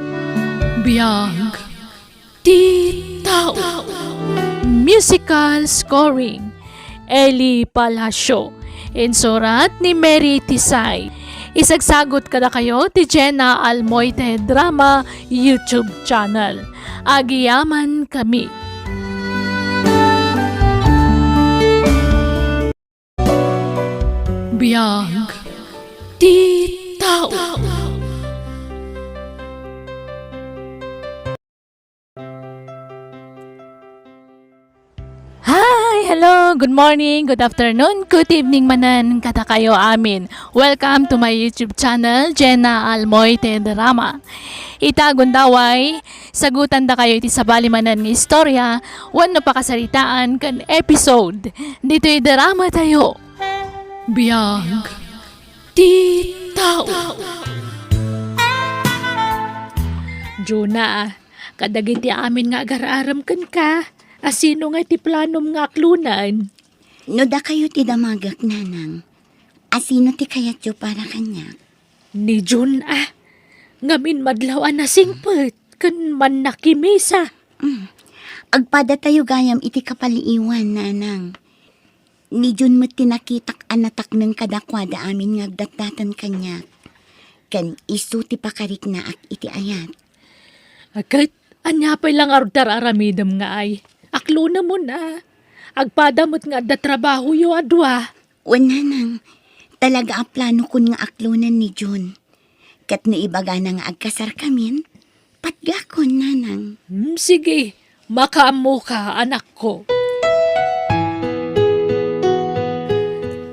Speaker 1: Biyag ti tao. Musical scoring, Eli Palacio. Insurat ni Mary Tisay. Isagsagot kada kayo ti Jenna Almoite Drama YouTube channel. Agiyaman kami. Biyag ti tao. good morning, good afternoon, good evening manan kata kayo amin. Welcome to my YouTube channel, Jenna Almoite Drama. Ita gundaway, sagutan da kayo iti sabali manan ng istorya, wano pakasaritaan kan episode. Dito'y drama tayo. Biyag ti tao.
Speaker 7: Juna, kadagiti amin nga agararam kan ka. Asino nga ti planom nga aklunan?
Speaker 4: No da kayo ti damagak nanang. Asino ti kayat yo para kanya?
Speaker 7: Ni Jun ngamin madlaw na singpet, kan man nakimisa.
Speaker 4: Agpada tayo gayam iti kapaliiwan nanang. Ni Jun mo tinakitak anatak ng kadakwada amin ngagdatdatan kanya. Kan isu ti pakarik na ak iti ayat.
Speaker 7: Agad, anyapay lang ardar aramidam nga ay. Aklo na mo na. Agpadamot nga da trabaho yo adwa.
Speaker 4: Nanang, talaga ang plano kun nga aklunan ni Jun. Kat no ibaga na nga agkasar kamin, patgakon nanang.
Speaker 7: Sige, makaamo ka anak ko.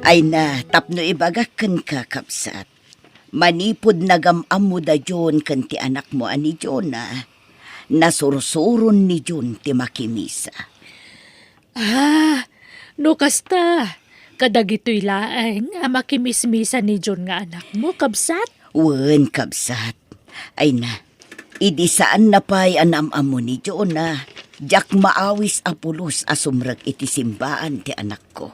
Speaker 2: Ay na, tapno ibagakan ka, kapsat. Manipod nagamamu da John kan ti anak mo ani Jonah. Nasursuron ni Jun ti makimisa.
Speaker 7: No kasta. Kadagito'y laeng makimismisa ni John nga anak mo, kabsat.
Speaker 2: Wen, kapsat. Ay na, idi saan na pa'y anamamu ni Jonah. Jak maawis apulos asumrag iti simbaan ti anak ko.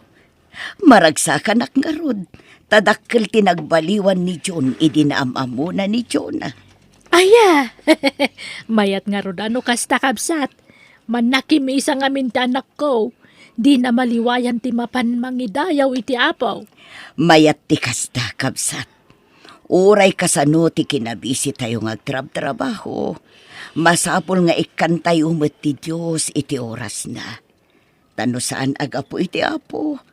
Speaker 2: Maragsakan ak nga rod. Tadakkel tinagbaliwan ni John idi naamamu na ni Jonah.
Speaker 7: Aya, mayat nga rod ano kasta kabsat. Manakimisa nga minta anak ko. Di na maliwayan ti mapan mangidayaw iti apaw.
Speaker 2: Mayat ti kasta, kapsat. Uray kasano ti kinabisi tayo ngagtrab-trabaho. Masapol nga ikan tayo umat ti Diyos iti oras na. Tano saan agapo iti apo.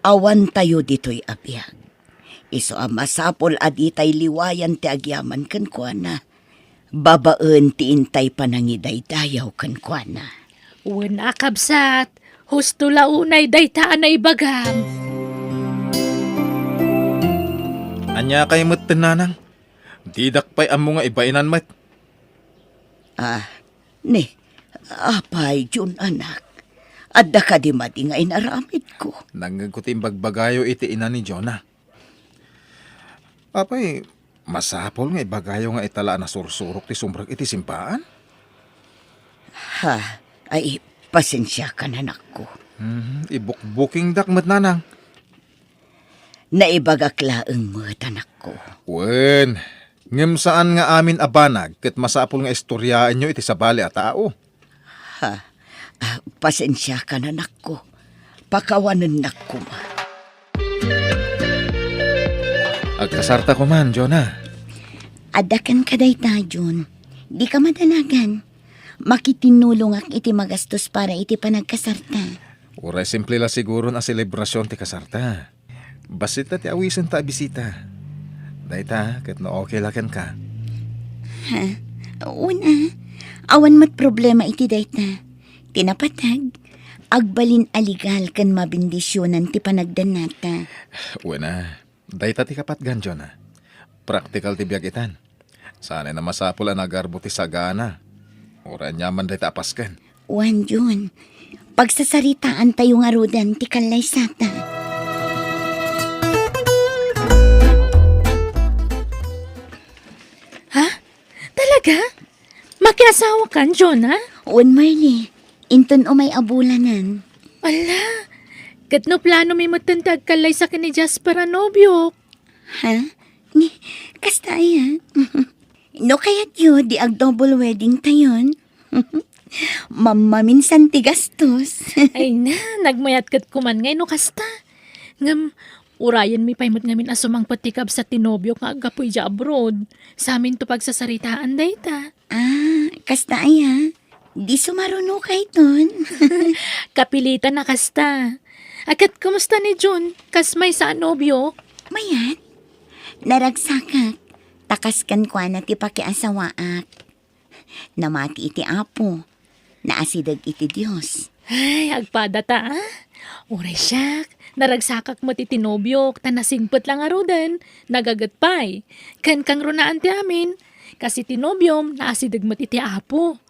Speaker 2: Awan tayo dito'y abiyag. Iso masapol aditay liwayan ti agyaman kan kuana. Babaan ti intay panangidaydayaw kan kuana.
Speaker 7: Wen akabsat, husto launay daytaan na ibagam.
Speaker 3: Anya kay met tenanang. Didak pa'y amo nga ibainan met.
Speaker 2: Apay, Jun anak. Adda ka di mati nga inaramid ko.
Speaker 3: Nangagkutim bagbagayo iti ina ni Jonah. Apay, masapol nga ibagayo nga itala na sursurok ti sumrag iti simpaan?
Speaker 2: Ay, pasensya ka na anak ko.
Speaker 3: Ibukbuking dakmat nanang.
Speaker 2: Naibagaklaang mo, anak ko.
Speaker 3: Wen, ngem saan nga amin abanag ket masapol nga istoryaan nyo iti sabali a tao.
Speaker 2: Pasensya ka na anak ko. Pakawanan na ko ma.
Speaker 3: Agkasarta ko man, Jonah.
Speaker 4: Adakan ka dayta, Jun. Di ka madanagan. Makitinulong ak iti magastos para iti panagkasarta.
Speaker 3: Uray simple la siguro na selebrasyon ti kasarta. Basita ti awisan ta bisita. Dayta, ket no okay laken ka.
Speaker 4: Una, awan mat problema iti dayta. Tinapatag, agbalin aligal kan mabindisyonan ti panagdanata.
Speaker 3: Wena, dayta ti kapatgan, Jonah. Praktikal ti biyagitan. Sana na masapul ang nagarbo ti sagana. Ura nyaman dayta apasken.
Speaker 4: Wan, Jun. Pagsasaritaan tayo nga rodan ti kalay sata.
Speaker 7: Talaga? Makiasawa kan, John, ha?
Speaker 4: Wan, Marley. Inton o may abulanan.
Speaker 7: Ala, kat no plano may matantag kalay sa ni Jasper Anobio.
Speaker 4: Ni, kasta ya. No kaya't yun, di ag double wedding tayon. Minsan ti gastos.
Speaker 7: Ay na, nagmayat kat kuman ngay no kasta. Ngam, urayan mi paimot ngamin asumang patikab sa tinobyo nga agapoy ja abroad. Sa amin to pagsasaritaan dayta.
Speaker 4: Kasta ya. Di sumaruno kay ton.
Speaker 7: Kapilitan na kasta. Akat kumusta ni Jun? Kasmay sa nobyo?
Speaker 4: Mayat, naragsakak. Takaskan kwa na ti pakiasawaak. Namati iti apo. Naasidag iti Diyos.
Speaker 7: Ay, agpada ta, Oray siyak, naragsakak mo ti tinobyok, tanasingpot lang arudan, nagagatpay. Kan kang runaan ti amin, kasi tinobyom, naasidag mo ti apo.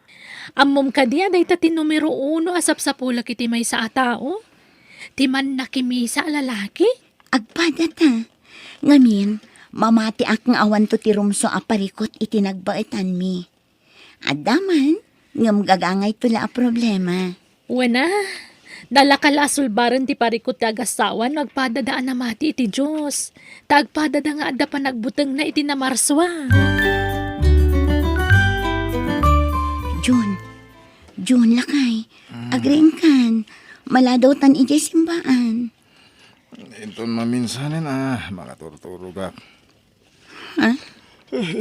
Speaker 7: Ammom ka diya, day ta tinumero 1 asap sa pulak iti may sa atao. Ti man nakimisa lalaki.
Speaker 4: Agpada ta. Ngamin, mamati akong awan to ti rumso aparikot iti nagbaitan mi. Adaman, ngam gagangay tula a problema.
Speaker 7: Wana, dalakalasulbaran ti parikot ti agasawan, magpadadaan na mati iti Diyos. Tagpadada nga adda pa nagbuteng na iti namarswa.
Speaker 4: Jun lakay. Agring kan. Maladaw tan iti simbaan.
Speaker 3: Ito maminsanin makaturturo ka.
Speaker 4: Ha?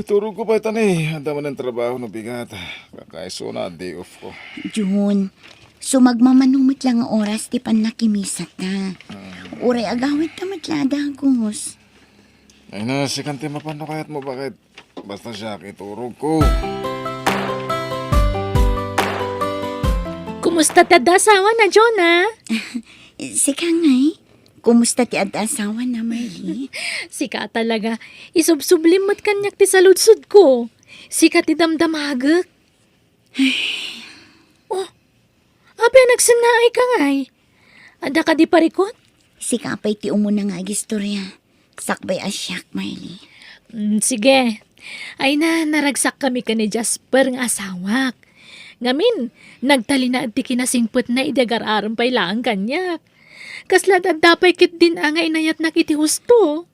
Speaker 3: Turog ko pa ito Handa man ang trabaho na bigat. Kakaiso na, day off ko.
Speaker 4: Jun, sumagmamanumit lang ang oras ti pan nakimisat na. Uray agawit ta matladagos.
Speaker 3: Ay na, si Kante mapano kayat mo bakit? Basta siya, kiturog ko.
Speaker 7: Kumusta ti adasawa na, Jonah?
Speaker 4: Sika ngay, kumusta ti ad-asawa na, Marley?
Speaker 7: Sika talaga, isubsublimot kanyak ti saludsud ko. Sika ti damdamagak. Oh, abe nagsinaay ka ngay. Ada ka di parikot?
Speaker 4: Sika pa'y ti umuna nga gistorya. Sakbay asyak, Marley.
Speaker 7: Sige. Ay na, naragsak kami ka ni Jasper ng asawak. Ngamin, nagtali na ti kinasingpot na idagararan pa'y lang kanyak. Kasla dapay kit din angay inayat na kiti husto.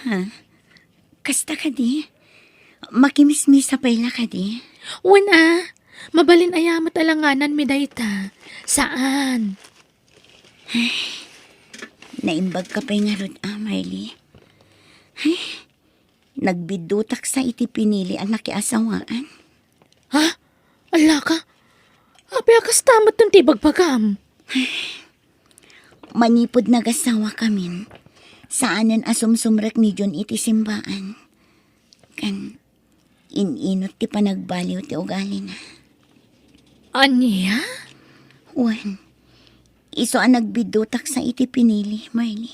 Speaker 4: Ha? Kasta ka di? Makimismisa pa'y la ka di?
Speaker 7: Wana, mabalin ayamat alanganan mi dayta. Saan?
Speaker 4: Naimbag ka pa'y nga rod, Marley. Ay, nagbidutak sa iti pinili ang nakiasawaan.
Speaker 7: Ha? Ala ka? Ape akas tamat ng tibag pagam.
Speaker 4: Manipod nagasawa kamin. Saanan asumsumrek ni John iti simbaan. Kan, ininot ti panagbaliw ti ugali na.
Speaker 7: Anya?
Speaker 4: Juan, iso ang nagbidutak sa iti pinili, Marley.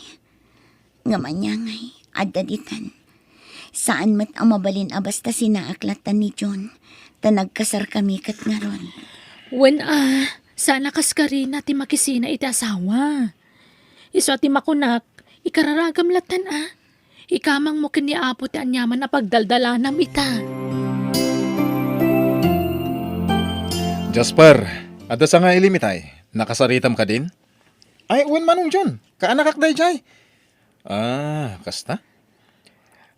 Speaker 4: Ngaman niya ngay, adaditan. Saan mat ang mabalin basta sinaaklatan ni John, ta nagkasar kami kat nga ron.
Speaker 7: Wen sana kaskarina ti makisina iti asawa. Iso ti makunak, ikararagam latan Ikamang mo kini apo ti anyaman na pagdaldalanam ita.
Speaker 5: Jasper, ada sa nga ilimitay. Nakasaritam ka din? Ay, uwan manong John. Kaanakak day jay. Kasta?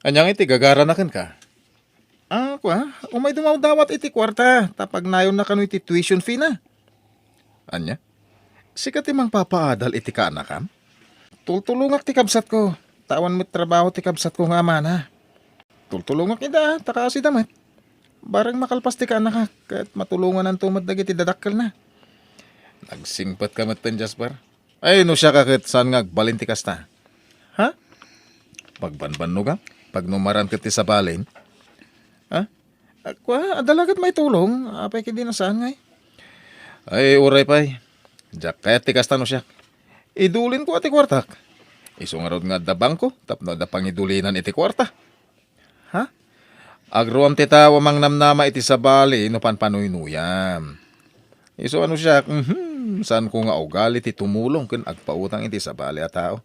Speaker 5: Anyang iti gagaranakan ka. Umay dumaw dawat iti kwarta. Tapag nayon na kanu iti tuition fee na. Anya? Sikat imang papaadal iti kaanakam? Tultulungak ti kabsat ko. Tawan mo't trabaho ti kabsat ko nga mana. Tultulungak ida, takasi damat. Barang makalpas ti kaanakak, kat matulungan ang tumad dagiti dadakkel na. Nagsingpat ka matan, Jasper. Ay, no siya kakit saan nga balin ti kasta. Ha? Pagbanbanno ka? Pag numaran ka ti sa balin? Ha? Adalagat may tulong. Apay ki din na saan ngay? Ay, uray pay. Diyak kaya ti kasta no siya. Idulin ko ati kwartak. Isungarod nga da bangko, tapno da pangidulinan iti kwarta. Ha? Agruam tita wamang namnama iti sa bali, no panpanuyuyam. Iso ano siya, saan ko nga ugali ti tumulong kun agpautang iti sa bali at tao.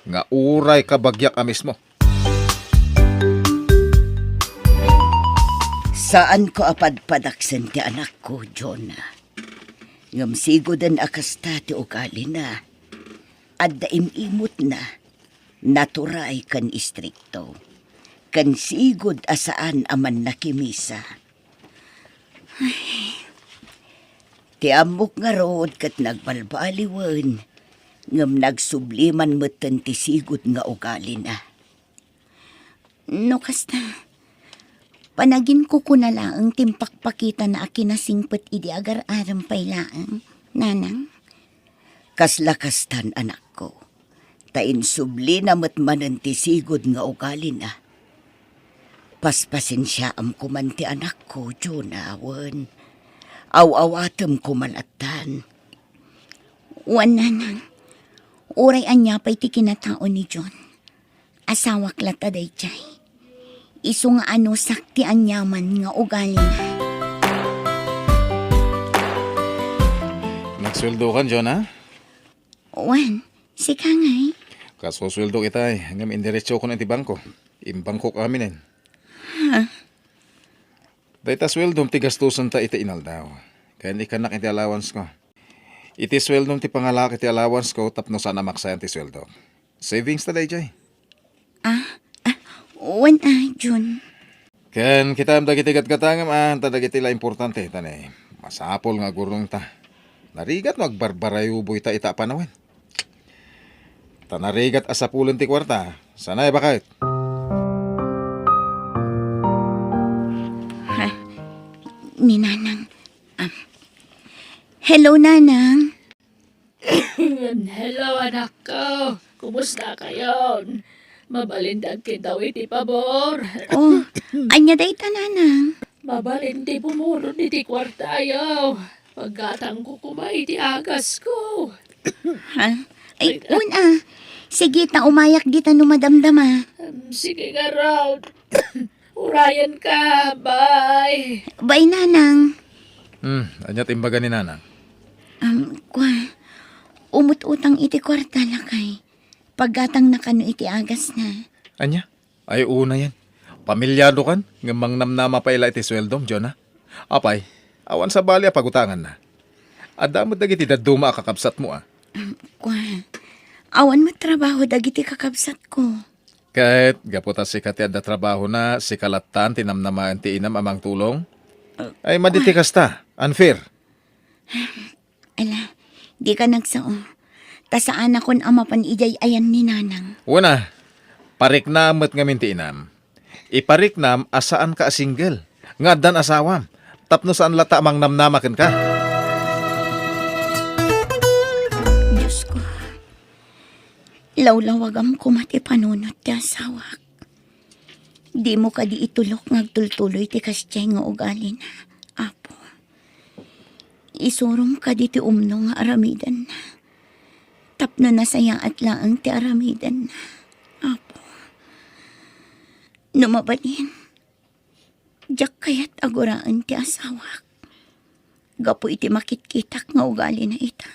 Speaker 5: Nga uray kabagyak amis mo.
Speaker 2: Saan ko apadpadaksen ti anak ko, Jonah? Ngamsigo den akasta ti ugali na. At daimimot na, naturay kan istrikto. Kan sigod asaan aman nakimisa. Ti amok nga rood kat nagbalbaliwan. Ngam nagsubliman matan ti sigod nga ugali na.
Speaker 4: No kasta, panagin ko kunala ang timpakpakita na akinasingpet idi agar-aram paylaang, nanang.
Speaker 2: Kaslakastan anak ko. Tain subli na matmanan ti sigod nga ugali na. Paspasin siya am kumanti anak ko, Jonah, Aw-awatem ko malatan.
Speaker 4: Wan nanang, Uray anya pa'y ti kinataon ni John. Asawak lata day chay. Isu nga ano sakti anyaman nga ugali na.
Speaker 5: Nagsweldo kan, John, ha?
Speaker 4: Wan, si Kangay.
Speaker 5: Kasusweldo kita eh. Hanggang indiretso ko na ti bangko. Imbangko kami nin. Dahil ta sweldo ti gastusan ta iti inaldaw. Kaya hindi ka nak iti allowance ko. Iti sweldo ti pangalaki ti allowance ko tapno sana maksayan ti sweldo. Savings ta day jay.
Speaker 4: Wan Jun.
Speaker 5: Ken kita am dagiti gatgatangam ta dagiti la importante tanay. Masapol nga gurong ta. Narigat magbarbarayo ta ita panawen. Tanarigat asapulan ti kwarta. Sanay bakit?
Speaker 4: Ni Nanang. Hello, Nanang.
Speaker 7: Hello, anak ko. Kumusta kayo? Mabalindag kita iti pabor.
Speaker 4: Oh, anya day ta, Nanang.
Speaker 7: Mabalindi pumulod iti kwartayo. Paggatang ko kumay iti agas ko.
Speaker 4: Ay, sige ta, umayak di ta no madamdama.
Speaker 7: Sige nga raw. Urayan ka. Bye.
Speaker 4: Bye, Nanang.
Speaker 5: Anyat imbaga ni nanang.
Speaker 4: Umut-utang iti kwarta lakay. Paggatang nakano iti agas na.
Speaker 5: Anya? Ay una yan. Pamilyado kan? Ngamang namnama pa ila iti sweldom, John, ha? Apay, awan sa bali pagutangan na. Adamot dagiti daduma kakabsat mo, ah.
Speaker 4: Awan matrabaho dagiti kakabsat ko.
Speaker 5: Kahit gaputa si Kati da trabaho na si kalatan tinamnamaan ti inam amang tulong, ay maditikas ta. Unfair.
Speaker 4: Ala, di ka nagsao. Tasaan akon amapan ijay ayan ni Nanang.
Speaker 5: Una, pariknamot ngamin ti inam. Ipariknam asaan ka single. Nga dan asawam. Tapno saan lata amang namnamakin ka.
Speaker 4: Diyos ko. Lawlawagam ko mati panunot ti asawak. Di mo ka di itulok ngagtultuloy ti kasyay nga ugali na. Apo. Isurom ka di ti umno nga aramidan na. Tapno na sayang at laang ti aramidan na. Apo. Numabalin. Diyak kaya't aguraan ti asawak. Gapo iti makitkitak nga ugali na ita.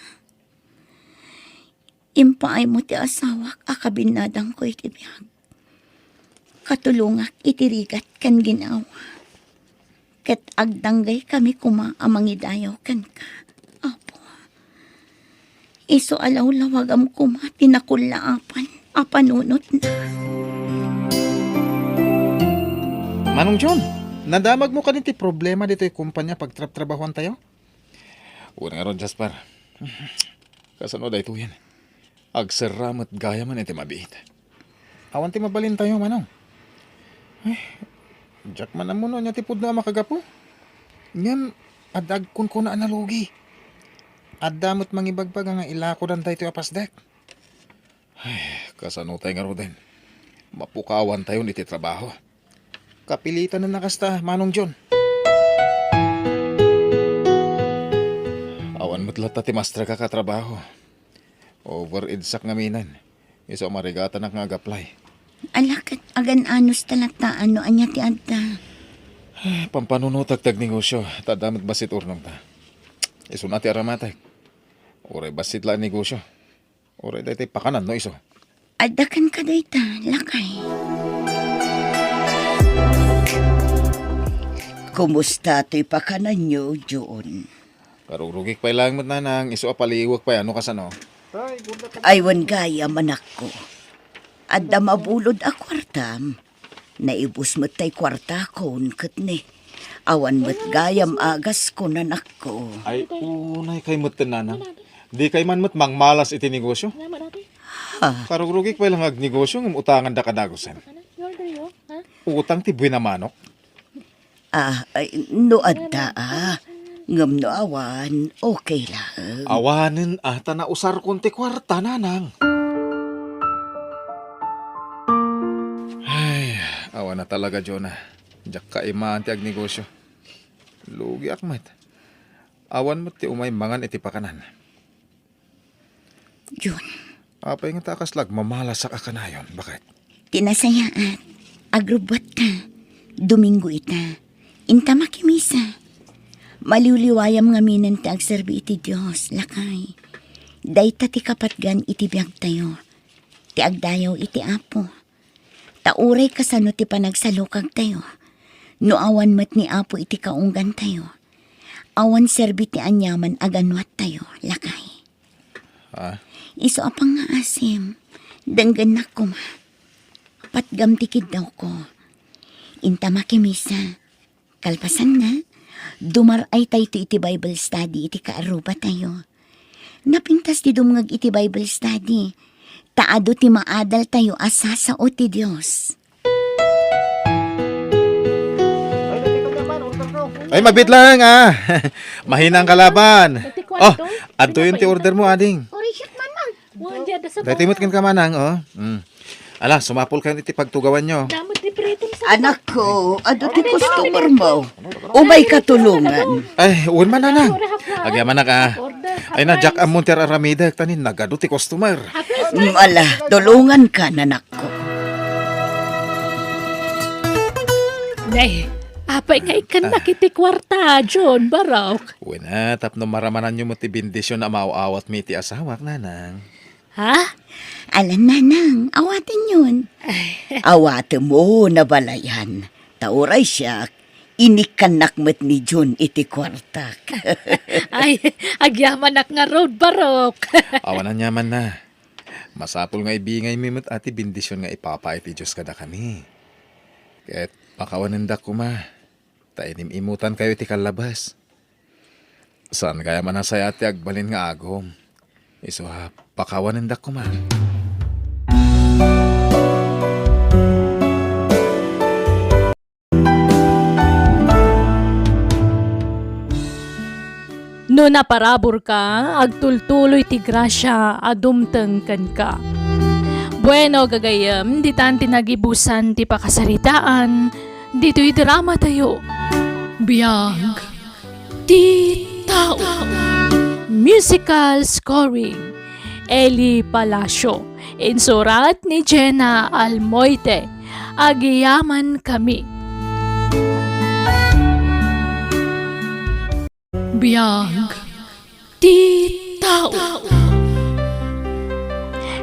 Speaker 4: Impaay mo ti asawak akabinadang ko iti biyag. Katulungak itirigat kan ginawa. Ket agdanggay kami kuma amangidayaw kan ka. Apo. Iso alaw lawagam kuma tinakulaapan apanunot na.
Speaker 5: Manong John, nadamag mo ka din ti problema dito yung kumpanya pag trabahuan tayo? Una nga ron, Jasper. Kasano da ito yan? Agsaramat gaya man iti mabiit. Awan ti mabalin tayo, Manong. Ay, Jack man mo no, niya tipod na makagapo. Ngayon, adag kun ko na analogi. Adamot mangibagbag nga ilako dan tayo ito apasdek. Ay, kasano tayo nga ro din. Mapukawan tayo niti trabaho. Kapilitan na nakasta, Manong John. Awan mo't lata ti mastra ka katrabaho. Over-idsak nga minan. Iso marigata na nga agaplay.
Speaker 4: Alakit agan anos talata ano anya ti adda.
Speaker 5: Pampanunutag negosyo. Tadamot basit urnong ta. Iso na ti aramatag. Uray basit lang negosyo. Uray dahi pakanan no iso.
Speaker 4: Adakan ka dayta, lakay.
Speaker 2: Kumusta to'y pakanan nyo, John?
Speaker 5: Karurugik pa ilang mo't nanang. Iso apaliwag pa ano kasano.
Speaker 2: Aywan gaya manak ko. Adda mabulod a kwartam. Naibus mo't tay kwarta kon kat ni. Awan mo't gayam agas ko nanak ko.
Speaker 5: Ay, unay kay mo't nanang. Di kay man mo't mangmalas iti negosyo. Karurugik pa ilang ag negosyo ng utangan da kadagosan. Utang ti buwin na manok.
Speaker 2: No adda ngam no awan, okay lang.
Speaker 5: Awanin ata na usar konti kwarta, nanang. Ay, awan na talaga, Jonah. Diyak kaimaan ti ag negosyo. Lugi akmat. Awan mo ti umay mangan iti pakanan.
Speaker 4: Jun,
Speaker 3: Apa yung takas lag mamala sa kakanayon? Bakit?
Speaker 4: Tinasayaat, agrubot ka, Domingo ita, inta makimisa. Maliwliwayam nga minan ti agserbi iti Diyos, lakay. Dayta ti kapatgan iti biyag tayo, ti agdayaw iti apo. Tauray kasano ti panagsalukag tayo, no awan mat ni apo iti kaunggan tayo. Awan serbi ti anyaman aganwat tayo, lakay.
Speaker 3: Ha?
Speaker 4: Iso apang nga asim, danggan na ko ma. Patgam tikid daw ko. Inta makimisa. Kalpasan na, dumaray tayo iti Bible study iti kaaruba tayo. Napintas ti dumngag iti Bible study. Taado ti maadal tayo asasa o ti Diyos.
Speaker 3: Ay, mabit lang ah. Mahinang kalaban. Oh, adto yun ti order mo, ading.
Speaker 7: Wanda da sa
Speaker 3: Dahil timot kan ka manang, oh. Ala, sumapol kayo iti pagtugawan nyo.
Speaker 7: damot ni Pretong sa
Speaker 2: Anak ko, ado ti customer mo. Umay katulungan.
Speaker 3: Ay, uwan man nanang. Agyaman na ka. Ay na, Jack Amonter Aramida, tanin nagado ti customer.
Speaker 2: Ala, tulungan ka, nanak ko.
Speaker 7: Nay, apay nga ikan nakiti kwarta, John Barok.
Speaker 3: Uwan na, tapno maramanan nyo mo ti bindisyon na mauawat mi ti asawak, nanang.
Speaker 7: Ha?
Speaker 4: Alan nanang, awatin yun.
Speaker 2: Awate mo na balayan. Tauray siya, inikanak met ni Jun iti kwartak.
Speaker 7: Ay, agyaman nga road Barok.
Speaker 3: Awan na nyaman na. Masapol nga ibingay mi mo't ati bindisyon nga ipapay ti Diyos kada kami. Kaya't makawaninda ko ma. Tainim imutan kayo ti kalabas. Saan kaya manasaya ti agbalin nga agom? Iso ha, pakawaninda ko ma.
Speaker 1: No naparabor ka, agtultuloy ti grasya, adumteng kan ka. Bueno, gagayam, di tan tinagibusan ti pakasaritaan, dito'y drama tayo. Biyag, ti tao. Musical scoring, Eli Palacio. Insurat ni Jenna Almoite. Agiyaman kami. Biyag, ti tao.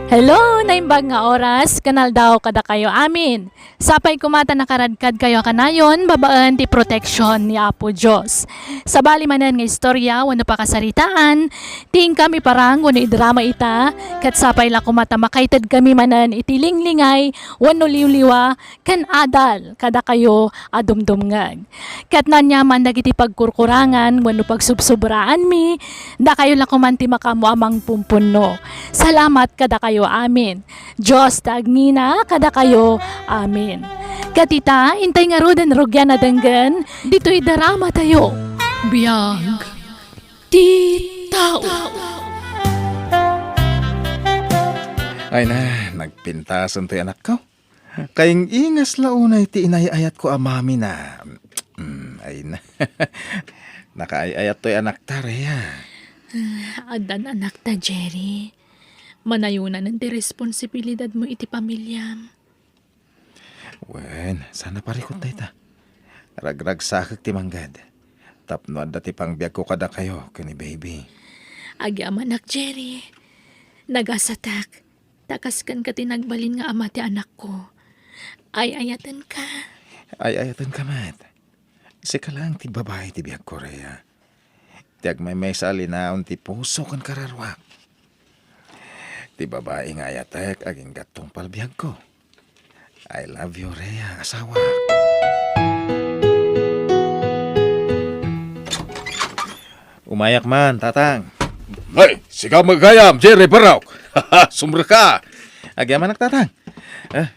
Speaker 1: Hello, naimbag nga oras, kanal daw kada kayo amin. Sapay kumata nakaradkad kayo kanayon, babaan ti proteksyon ni Apo Diyos. Sa bali manan nga istorya, wano pa kasaritaan, ting kami parang wano idrama ita, kat sapay la kumata makaitad kami manan itilinglingay, wano liwliwa, kan adal, kada kayo adumdumngag. Kat nanyaman dagiti pagkurkurangan, wano pagsubsobraan mi, da kayo la kumanti makamuamang pumpuno. Salamat kada kayo amin. Diyos tagnina kada kayo amin. Katita, intay nga roden rugyan na denggan, dito'y darama tayo. Biyag, ti tao.
Speaker 3: Ay na, nagpintasan to'y anak ko. Kayong ingas launay ti inayayat ko amami na. Ay na. Nakaayayat to'y anak tareya.
Speaker 7: Adan anak ta, Jerry. Manayunan ng ti responsibilidad mo iti pamilya.
Speaker 3: Wen, sana parikot tayo ta. Ragrag sakag ti manggad. Tapno at dati pang biyag ko kada kayo, kani baby.
Speaker 7: Agyaman anak, Jerry. Nagasatak. Takaskan ka tinagbalin nga ama ti anak ko. Ay ayatan ka.
Speaker 3: Ay ayatan ka mat. Sika lang ti babae ti biyag ko reya. Tiag may sa alinaon ti puso kan kararwak. Ti babae nga ayatek aging gatong palbiyag ko. I love you, Rhea, asawa. Umayak man, tatang.
Speaker 5: Ay, sigaw magayam, Jerry Barok. Sumra ka.
Speaker 3: Agyaman tatang.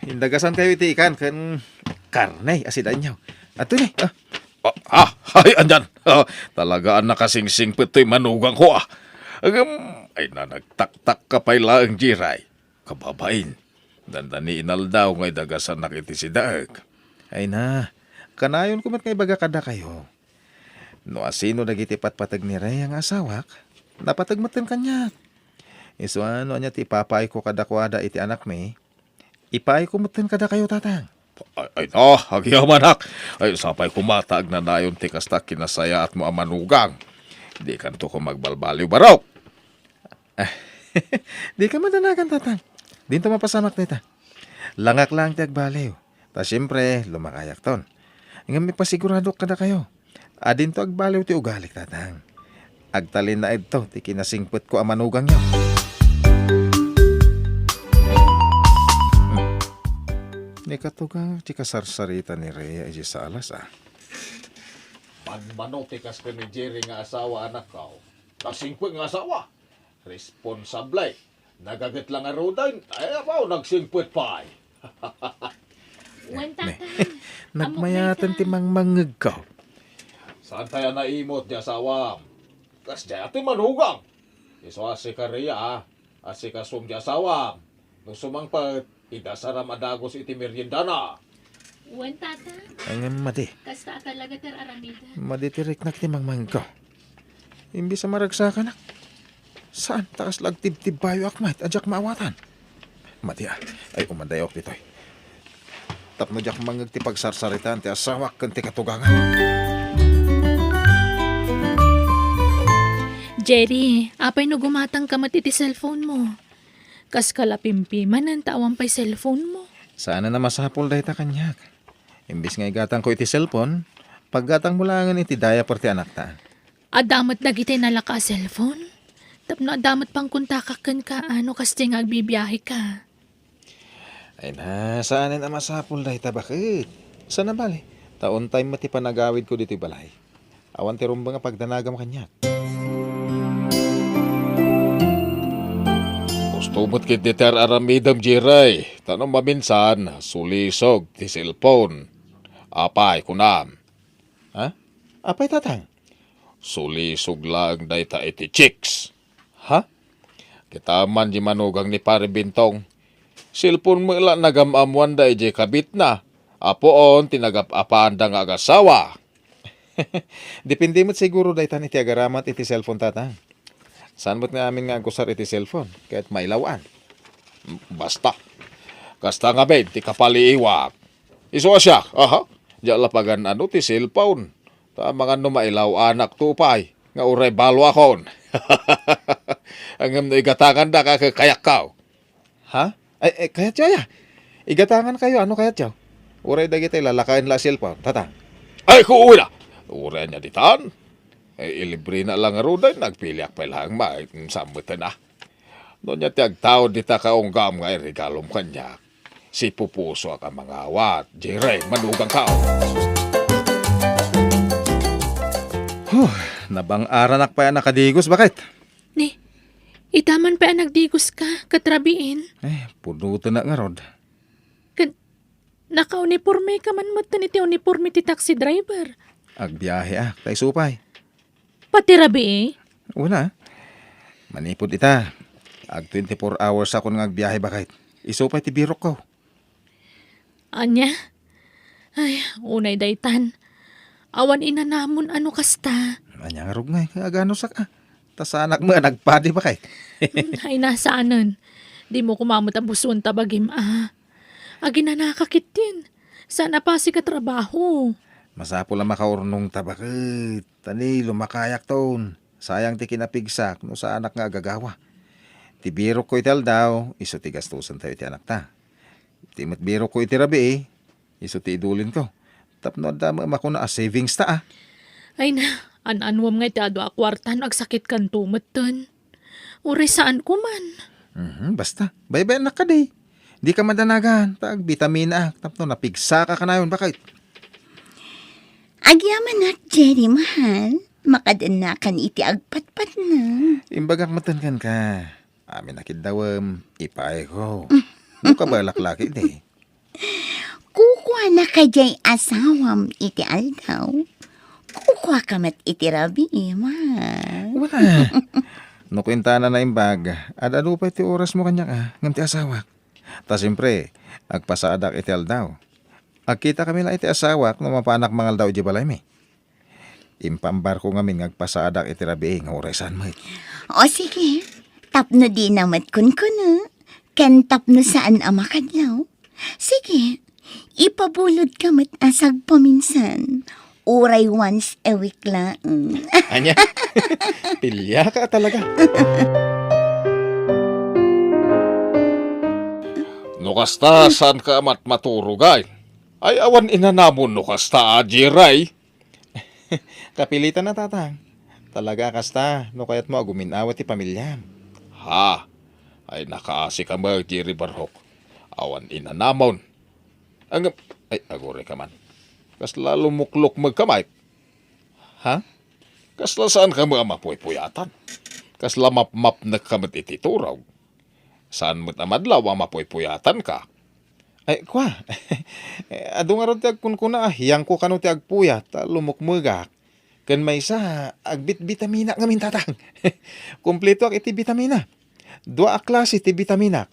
Speaker 3: Indagasan kayo iti ikan kan karne, asidan nyo. Ato ni,
Speaker 5: Ay, andyan. Talagaan nakasingsing pito'y manugang ko ay na nagtaktak ka pa'y laang jiray. Kababain. Dandani inaldaw ngay dagasan nakiti si Daag.
Speaker 3: ay na, kanayon kumat ngay baga kada kayo. No asino nagitipat patag ni Rhea ang asawak, napatagmatan kanya. Iso ano niya ti papay ko kada kwada iti anak mi. Ipay ko mutin kada kayo tatang.
Speaker 5: Ay no, agyaman ak. Ay, sapay kumatag na nayon ti kasta kinasaya at mo amanugang. Di kanto ko magbalbaliw baraw.
Speaker 3: Di ka madanagan tatang. Dinto mapasamak nita. Langak lang ti agbaliw. Ta siyempre, lumakayak ton. Nga may pasigurado kada kayo. Adin to agbaliw ti ugalik tatang. Agtalin na ito, ti kinasingput ko ang manugang niyo. Ni katugang ti kasarsarita ni Rhea ay sa alas
Speaker 5: Manmanong tikas ka ni Jerry nga asawa anak ka. Nagsingput nga asawa. Responsable. Nagagat lang nga rodan. Ay, apaw, nagsingput pa.
Speaker 7: Wan tatang.
Speaker 3: Nagmayatan ti mangmangag ka.
Speaker 5: Saan tayo naimot di asawa? Kas di ati manugang. Iso asi ka Rhea, asi ka sum di asawa. Nung sumangpat, idasara madagos iti meriendana.
Speaker 7: Wan tatang.
Speaker 3: Ang madi.
Speaker 7: Kasta talaga ter aramida.
Speaker 3: Maditirik na ti mangmangag ka. Imbis sa maragsakan na. Saan? Takas lag tib-tib bayo akmat. Adyak maawatan. Madi ay umandayok dito'y. Tapno jak mangag ti pagsarsaritan ti asawak kan ti katugangan.
Speaker 7: Jerry, apay no gumatang ka mati ti cellphone mo. Kas kalapimpiman ang tawang pa'y cellphone mo.
Speaker 3: Sana na masapol dahi ta kanyak. Imbis nga igatang ko iti cellphone, paggatang mo langan iti daya por ti anak ta.
Speaker 7: Adamat dagiti nalaka cellphone. Tapno adamat pang kuntakakan ka ano kasi nga agbibiyahe ka.
Speaker 3: Ay na, saan na masapol dahi ta bakit? Sana bali? Taon time mati panagawid ko dito balay. Awan ti rumba nga pagdanagam kanyak.
Speaker 5: Tumot kit di ter aramidam jiray. Tanong maminsan, sulisog ti cellphone. Apay kunam.
Speaker 3: Ha? Apay tatang?
Speaker 5: Sulisog lang dayta iti chicks.
Speaker 3: Ha?
Speaker 5: Kitaman di manugang ni pare Bintong. Cellphone mo ila nagamamuan da ije kabit na. Apoon tinagap-apaan da nga agasawa.
Speaker 3: Depende mo't siguro dahi tan iti agaramat iti cellphone tatang. Saan mo't nga amin nga agusar iti cellphone? Kahit mailawaan.
Speaker 5: Basta. Kasta nga ben, ti kapaliiwak. Iso siya, aha. Diyan lapagan ano ti cellphone. Ta mga numailaw anak tupay. Nga uray balo akon. Ang igatangan da kakakayak kao.
Speaker 3: Ha? Ay, kayat siya ya. Igatangan kayo, ano kayat siya? Uray dagiti lalakain la cellphone, tatang.
Speaker 5: Ay, kuuwi na. Uray niya ditan. Eh, ilibre na lang aruday, nagpiliak pa lang sambutan na. Noon niya tiyag tao di ta kaunggam nga regalom kanya. Si pupuso ka mga awat, Jiray, manugang kao.
Speaker 3: Nabang-aran pa yan nakadigos, bakit?
Speaker 7: Ni, itaman pa ang nagdigos ka, katrabiin.
Speaker 3: Punuto na nga rod.
Speaker 7: Naka-uniforme ka man matan iti uniforme ti taxi driver.
Speaker 3: Agbiyahe tay supay.
Speaker 7: Pati rabi
Speaker 3: Una, manipod ita. Ag 24 hours ako nga agbiyahe bakit. Isupay ti birok ko.
Speaker 7: Anya? Ay, unay daytan. Awan ina namon ano kasta.
Speaker 3: Anya nga rugngay, agano sak Tas anak mo nagpadi bakit.
Speaker 7: Ay nasaanan. Di mo kumamot ang buson tabagim Agi na nakakit din. Sana pa si katrabaho.
Speaker 3: Masapo lang makaurnong tabakit. Tani, lumakayak taon. Sayang ti kinapigsak no sa anak nga gagawa. Ti biro ko ital daw, iso ti gastusan tayo ti anak ta. Ti matbiro ko iti rabi iso ti idulin ko. Tapno dama makuna savings ta
Speaker 7: Ay na, anwam nga ti ado akwartan agsakit kan tumatan. Uray saan ko man.
Speaker 3: Basta, bye-bye anak ka di. Di ka madanagan, tag vitamina tapno napigsa ka kanayon bakit.
Speaker 4: Agyaman na, Jerry, mahal. Makadanakan iti agpatpat na.
Speaker 3: Imbagak matankan ka. Amin nakidawam, ipay ko. Buka ba laklaki di?
Speaker 4: Kukuha na ka jay asawam iti aldaw. Kukuha ka mat iti rabi, mahal.
Speaker 3: Wala. No kwintana na imbag, adado pa iti oras mo kanya ngam ti asawak. Ta siyempre, agpasadak iti aldaw. Agkita kami na iti asawak no mapanak mangal daw iti balay mi. Impambar ko ngamin ngagpasadak iti rabi nga oresan mo.
Speaker 4: O sige, Tapno di namat kun kuno. Ken tapno saan ama kadlaw. Sige, ipabulod ka mat asag paminsan. Uray once a week lang.
Speaker 3: Anya, pilya ka talaga.
Speaker 5: No kasta saan ka maturugay? Ay awan inanamon no kasta ajiray.
Speaker 3: Kapilitan na tatang. Talaga kasta, no kayat mo aguminawat ti pamilya.
Speaker 5: Ha? Ay nakaasi ka ba, Jerry Barhok? Awan inanamon. Ay, agore ka man. Kasla lumuklok magkamay.
Speaker 3: Ha?
Speaker 5: Kasla saan ka mga mapuy-puyatan? Kasla map-map na kamat itituraw. Saan mo't amadlaw ang mapuy-puyatan ka?
Speaker 3: Ay, kwa. Ado nga ron ti agkunkuna, hiyang ko kano ti agpuyat, lumukmugak. Kan may isa, agbit-bitamina ngamin tatang. Kompleto ak iti bitamina. Dua a klase ti bitamina.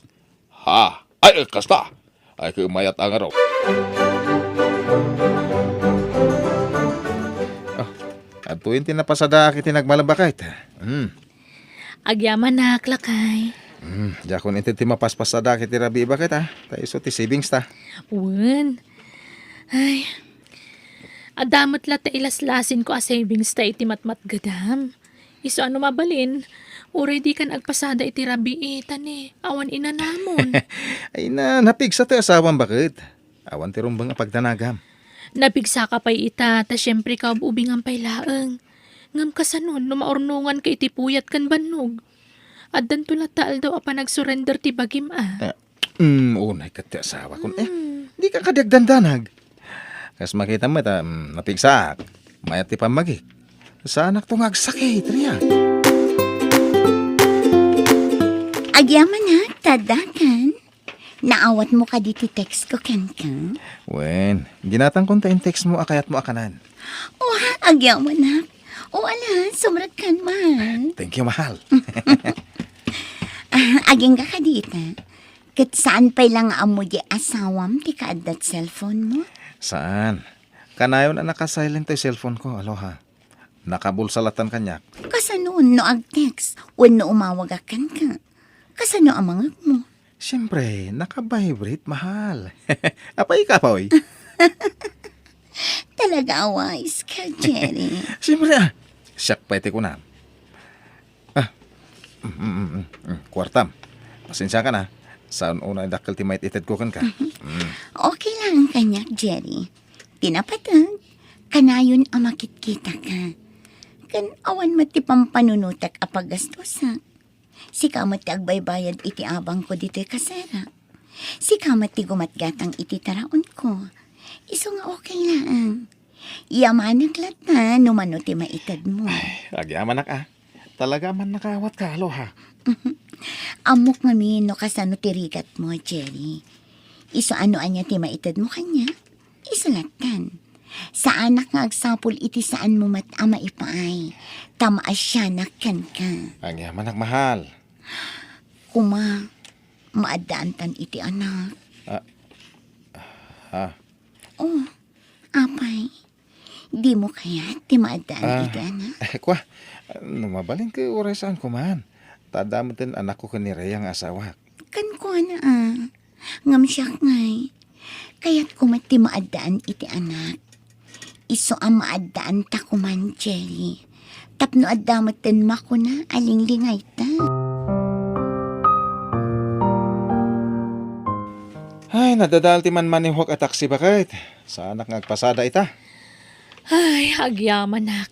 Speaker 5: Ha? Ay, kasta. Ay, kumayat ang araw.
Speaker 3: At tuwin tinapasada kiti nagmalabakait.
Speaker 7: Agyaman na, Lakay.
Speaker 3: Jakon iti ti mapaspasada kiti rabi bakit ta iso ti savings ta.
Speaker 7: Wen. Ay. Adamot la ta ilaslasin ko a savings ta iti matmat gadam. Iso ano mabalin? Uray di kan agpasada iti rabi tani. Awan inanamon.
Speaker 3: Ay napigsa ti asawan bakit? Awan ti rumbang pagdanagam.
Speaker 7: Napigsa ka pa'y ita, ta syempre ka ubing ang pailaang. Ngam ka sa nun, numaornungan ka iti puyat kan banog. At dan tulataal daw apa nag-surrender ti bagim
Speaker 3: Unay ka ti asawa kun. Di ka kadagdandanag. Kas makita mo ta, napigsak. Mayat ti pamagik. Sa anak tong agsakit, riya.
Speaker 4: Agyaman na, tadakan. Naawat mo ka diti text ko, ken ka?
Speaker 3: Wen, ginatang konta in text mo akayat mo akanan.
Speaker 4: Oh, agyaman na. O ala, sumrat kan mahal.
Speaker 3: Thank you, mahal.
Speaker 4: Aging ka dita. Kat saan pa lang amo di asawam ti kaadat cellphone mo?
Speaker 3: Saan? Kanayon na naka-silent yung cellphone ko, aloha. Nakabulsalatan kanyak.
Speaker 4: Kasanoon no ag-text, no umawagan ka. Kasano ang mga mo?
Speaker 3: Siyempre, naka-vibrate, mahal. Apay ka pa, oy.
Speaker 4: Talaga wise ka, Jerry.
Speaker 3: Siyempre, siyak pwede ko na. Kwartam, pasensya ka na. Saan una dakal ti might ited ko kan ka?
Speaker 4: Okay lang kanyak, Jerry. Tinapatag, kanayon ang makikita ka. Kan awan mati pampanunutak apagastosa. Si kamati agbaybayad iti abang ko dito'y kasera. Si kamati gumatgatang iti taraon ko. Iso nga okay lang. Yaman naglata, numano ti maitad mo.
Speaker 3: Agyaman ka. Talaga man nakawat ka, aloha.
Speaker 4: Amok mami no kasano ti rigat mo, Jerry. Iso ano anya ti maitad mo kanya? Isulatan. Sa anak nga agsapol iti saan mo matama ipaay. Tamaas siya nakkan ka.
Speaker 3: Agyaman mahal.
Speaker 4: Kuma, maadaantan iti anak. Oh, apay. Di mo kaya ti maadaan iti anak?
Speaker 3: Kwa, numabalin ka orasan ko man. Tadamutin anak ko kanire ang asawa.
Speaker 4: Kan ko na ngam siya ngay. Kaya't kumati maadaan iti anak. Iso ang maadaan ta kuman, Jerry. Tapno adamatin mako na alinglingay ta.
Speaker 3: Ay, nadadal ti man manihok at taksi bakit? Sa anak ngagpasada ita.
Speaker 7: Ay, agyaman nak.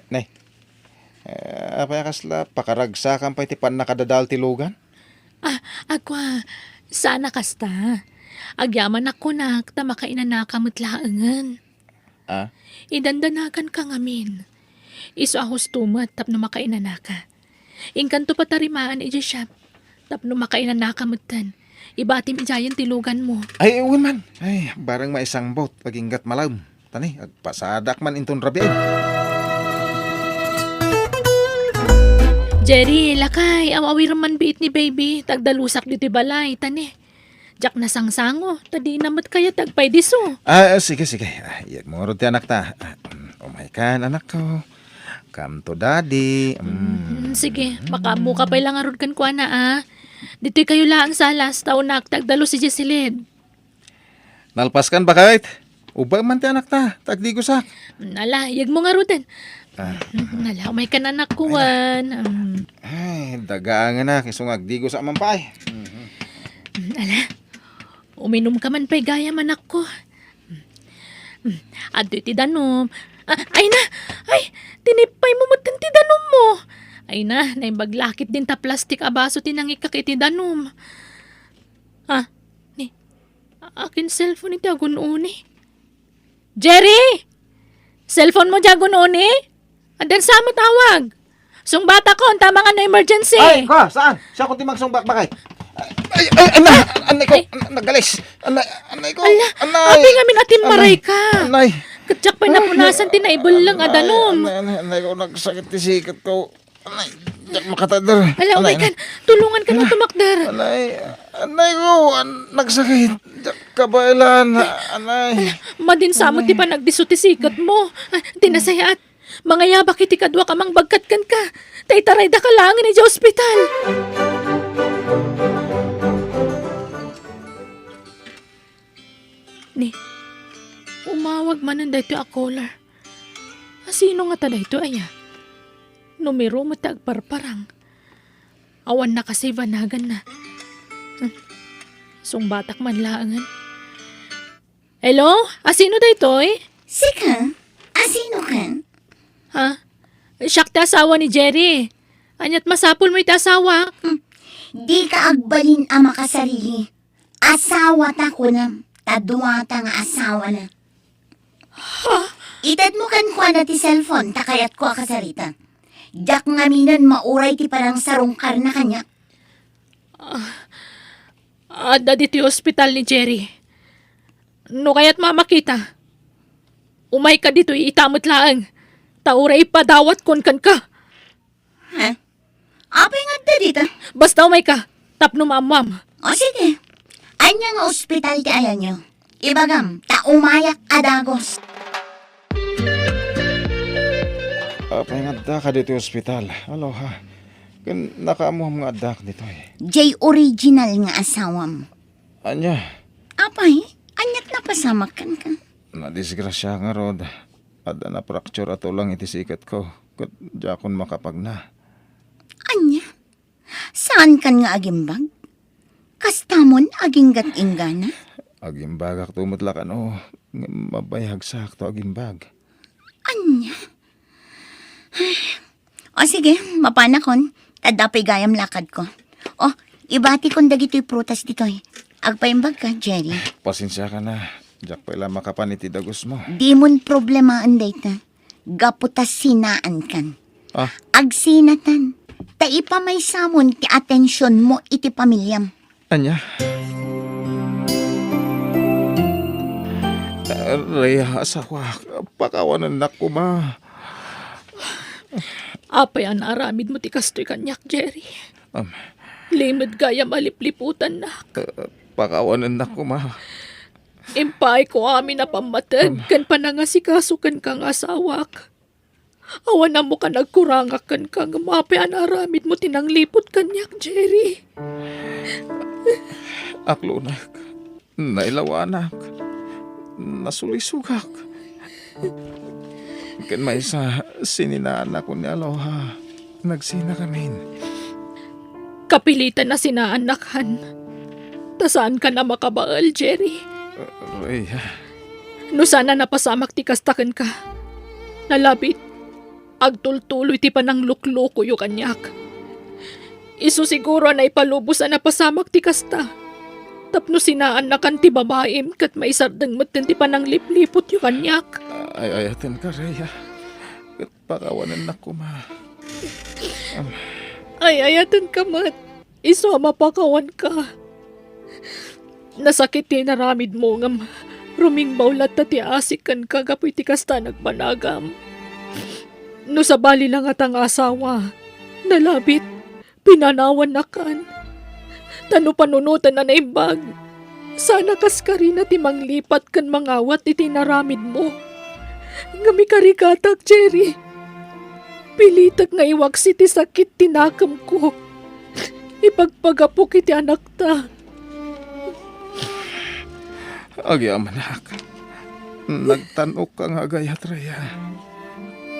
Speaker 3: Nay, apay kasla, pakaragsakan pa iti pan nakadadal ti lugan?
Speaker 7: Agwa, sana kasta. Agyaman ako nak, ta makainanakamot laangan. Idandanakan ka ngamin. Iso ahos tumat, tapno makainanaka. Ingkanto patarimaan iji siya, tapno makainanakamutan. Ibatim ijayan tilugan mo.
Speaker 3: Ay, uwan man. Ay, barang maisang bot, paginggat malam. Tani, pasadak man inton rabi.
Speaker 7: Jerry, lakay, awawir man biit ni baby. Tagdalusak dito balay, tani. Jak na sangsango, tadi namat kaya tagpay diso.
Speaker 3: Sige. Iyag mo rin ti anak ta. Umay ka, anak ko. Come to daddy.
Speaker 7: Sige, makamu ka pa lang aron kan kuha na Dito'y kayo lang sa alas, taon na tagdalo si Jessilyn.
Speaker 3: Nalpaskan ba kahit? Ubang man ti anak ta, tagdigusak.
Speaker 7: Nala, yag mo nga rutin. Nala, may kananak kuwan.
Speaker 3: Ay, dagaan nga na, kisungag digo sa mampay.
Speaker 7: Nala, uminom ka man pa'y gaya man ako. Ado'y ti danom. Ay na! Ay! Tinipay mo mo ti danom mo! Ay na, naibaglakit din ta plastik abaso tinangikak iti danom. Ni, akin cellphone iti agun-uni. Jerry! Cellphone mo dyan uni? Andan sa mo tawag. Sung bata ko, ang tama nga na emergency.
Speaker 3: Ay, ka, saan? Siya kung timang sumbak bakay. Anay ko, nagalis. Anay ko, anay.
Speaker 7: Abi nga minatin maray ka.
Speaker 3: Anay.
Speaker 7: Katsak pa napunasan tinaibol lang adanom.
Speaker 3: Anay ko, nagsakit ti sikat ko. Anay, diyak makatadar.
Speaker 7: Ala, umay kan. Tulungan ka ng tumakdar.
Speaker 3: Anay ko, nagsakit. Diyak kabailan. Anay.
Speaker 7: Madinsamot ti pa nagdisutisikat mo. Tinasayat. Mga yabak iti kadwa ka mang bagkatkan ka. Tay-taray da ka lang ni ospital. Ni, umawag man ang dayto a caller. Sino nga ta dayto aya? Numero mo tagparparang. Awan na kasi vanagan na. Sungbatak man laangan. Hello? Asino daytoy?
Speaker 4: Sika, asino ka?
Speaker 7: Ha? Siyak ti asawa ni Jerry. Anyat masapul mo iti asawa.
Speaker 4: Di ka agbalin ama ka sarili. Asawa ta ko na. Tadwa ta nga asawa na. Itad mo kan kwa na ti cellphone, takayat ko akasarita. Diyak nga minan mauray ti parang sarungkar na kanya.
Speaker 7: Ada dito yung ospital ni Jerry. No kaya't mamakita. Umay ka dito itamot laang. Taura ipadawat kon kan ka.
Speaker 4: Ha? Apay nga da dito?
Speaker 7: Basta umay ka. Tapno mamam.
Speaker 4: O sige. Anya nga ospital ti ayan nyo. Ibagam, umayak adagos.
Speaker 3: Pahingadda ka dito ospital. Aloha. Kan nakaamuham nga adak dito eh.
Speaker 4: Jay original nga asawam.
Speaker 3: Anya,
Speaker 4: Apay, anyat na pasamakan ka.
Speaker 3: nadisgrasya nga rod. Ada na fracture ato lang iti sikat ko. Kat jakon makapag na.
Speaker 4: Anya? Saan kan nga agimbag? Kastamon aginggat ingana?
Speaker 3: Agimbagak tumutlakan o. Mabayhag sakto agimbag.
Speaker 4: Anya? O sige, mapanakon. Tadapay gayam lakad ko. O, ibati kong dagito'y prutas dito'y. Agpaimbag ka, Jerry.
Speaker 3: Pasensya ka na. Jak pala makapaniti dagos mo.
Speaker 4: Di mon problema anday ta. Gaputas sinaan kan. Agsinatan. Ta ipamay samon ti atensyon mo iti pamilyam.
Speaker 3: Anya? Raya, asawa. Pakawanan na ko ma.
Speaker 7: Apay ang aramid mo ti kastoy kanyak, Jerry. Limod gaya malipliputan na.
Speaker 3: Pakawanan na ko ma.
Speaker 7: Impay ko amin na pamatag. Kan panangasikasukan kang asawak. Awan na mo ka nagkurangakan kang mapay ang aramid mo tinanglipot kanyak, Jerry.
Speaker 3: Aklunak. Nailawanak. Nasulisugak. Kan may sa sininaan ako ni Aloha. Nagsina kami.
Speaker 7: Kapilitan na sinaanakan. Tasaan ka na makabaal, Jerry?
Speaker 3: Raya.
Speaker 7: No sana napasamak ti kastakan ka. Nalabit. Agtultuloy ti panang lukloko yu kanyak. Isu siguro na ipalubos na napasamak ti kasta. Tapno sinaan na kan ti babaim kat maisardang matin ti panang liplipot yu kanyak.
Speaker 3: Ay, ayatin ka, Raya. Pakawanan na ko ma.
Speaker 7: Ay, ayatan ka mat. Isu mapakawan ka. Nasakit ti naramid mo ngam. Ruming baulat ta ti asikan ka kapoy ti kasta nagmanagam. No sa bali lang at ang asawa. Nalabit. Pinanawan na kan. Tano panunutan na naimbag. Sana kaskari na ti manglipat kan mangawat iti naramid mo. Ngami karikatak, Jerry. Pilitag nga iwaksi ti sakit tinakam ko. Ipagpagapo kiti anak ta.
Speaker 3: Agyaman ak. Nagtanok ka nga gayat raya.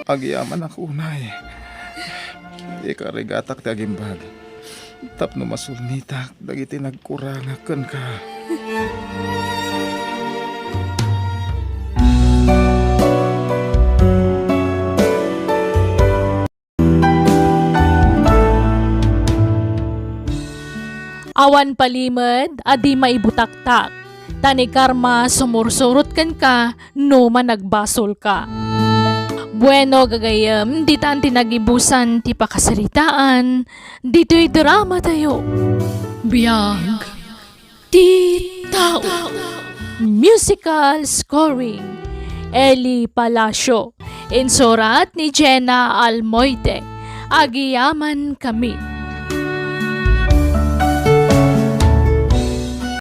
Speaker 3: Agyaman ak unay. Ikarigatak ti agimbag. Tapno masulnitak dagiti nagkurangaken ka.
Speaker 1: Awan palimad, adi maibutaktak. Tani karma sumursurot kan ka, no managbasol ka. Bueno gagayam, di taan tinagibusan ti pakasaritaan, dito'y drama tayo. Biyag, ti tao. Musical scoring, Eli Palacio. Insurat ni Jenna Almoite. Agiyaman kami.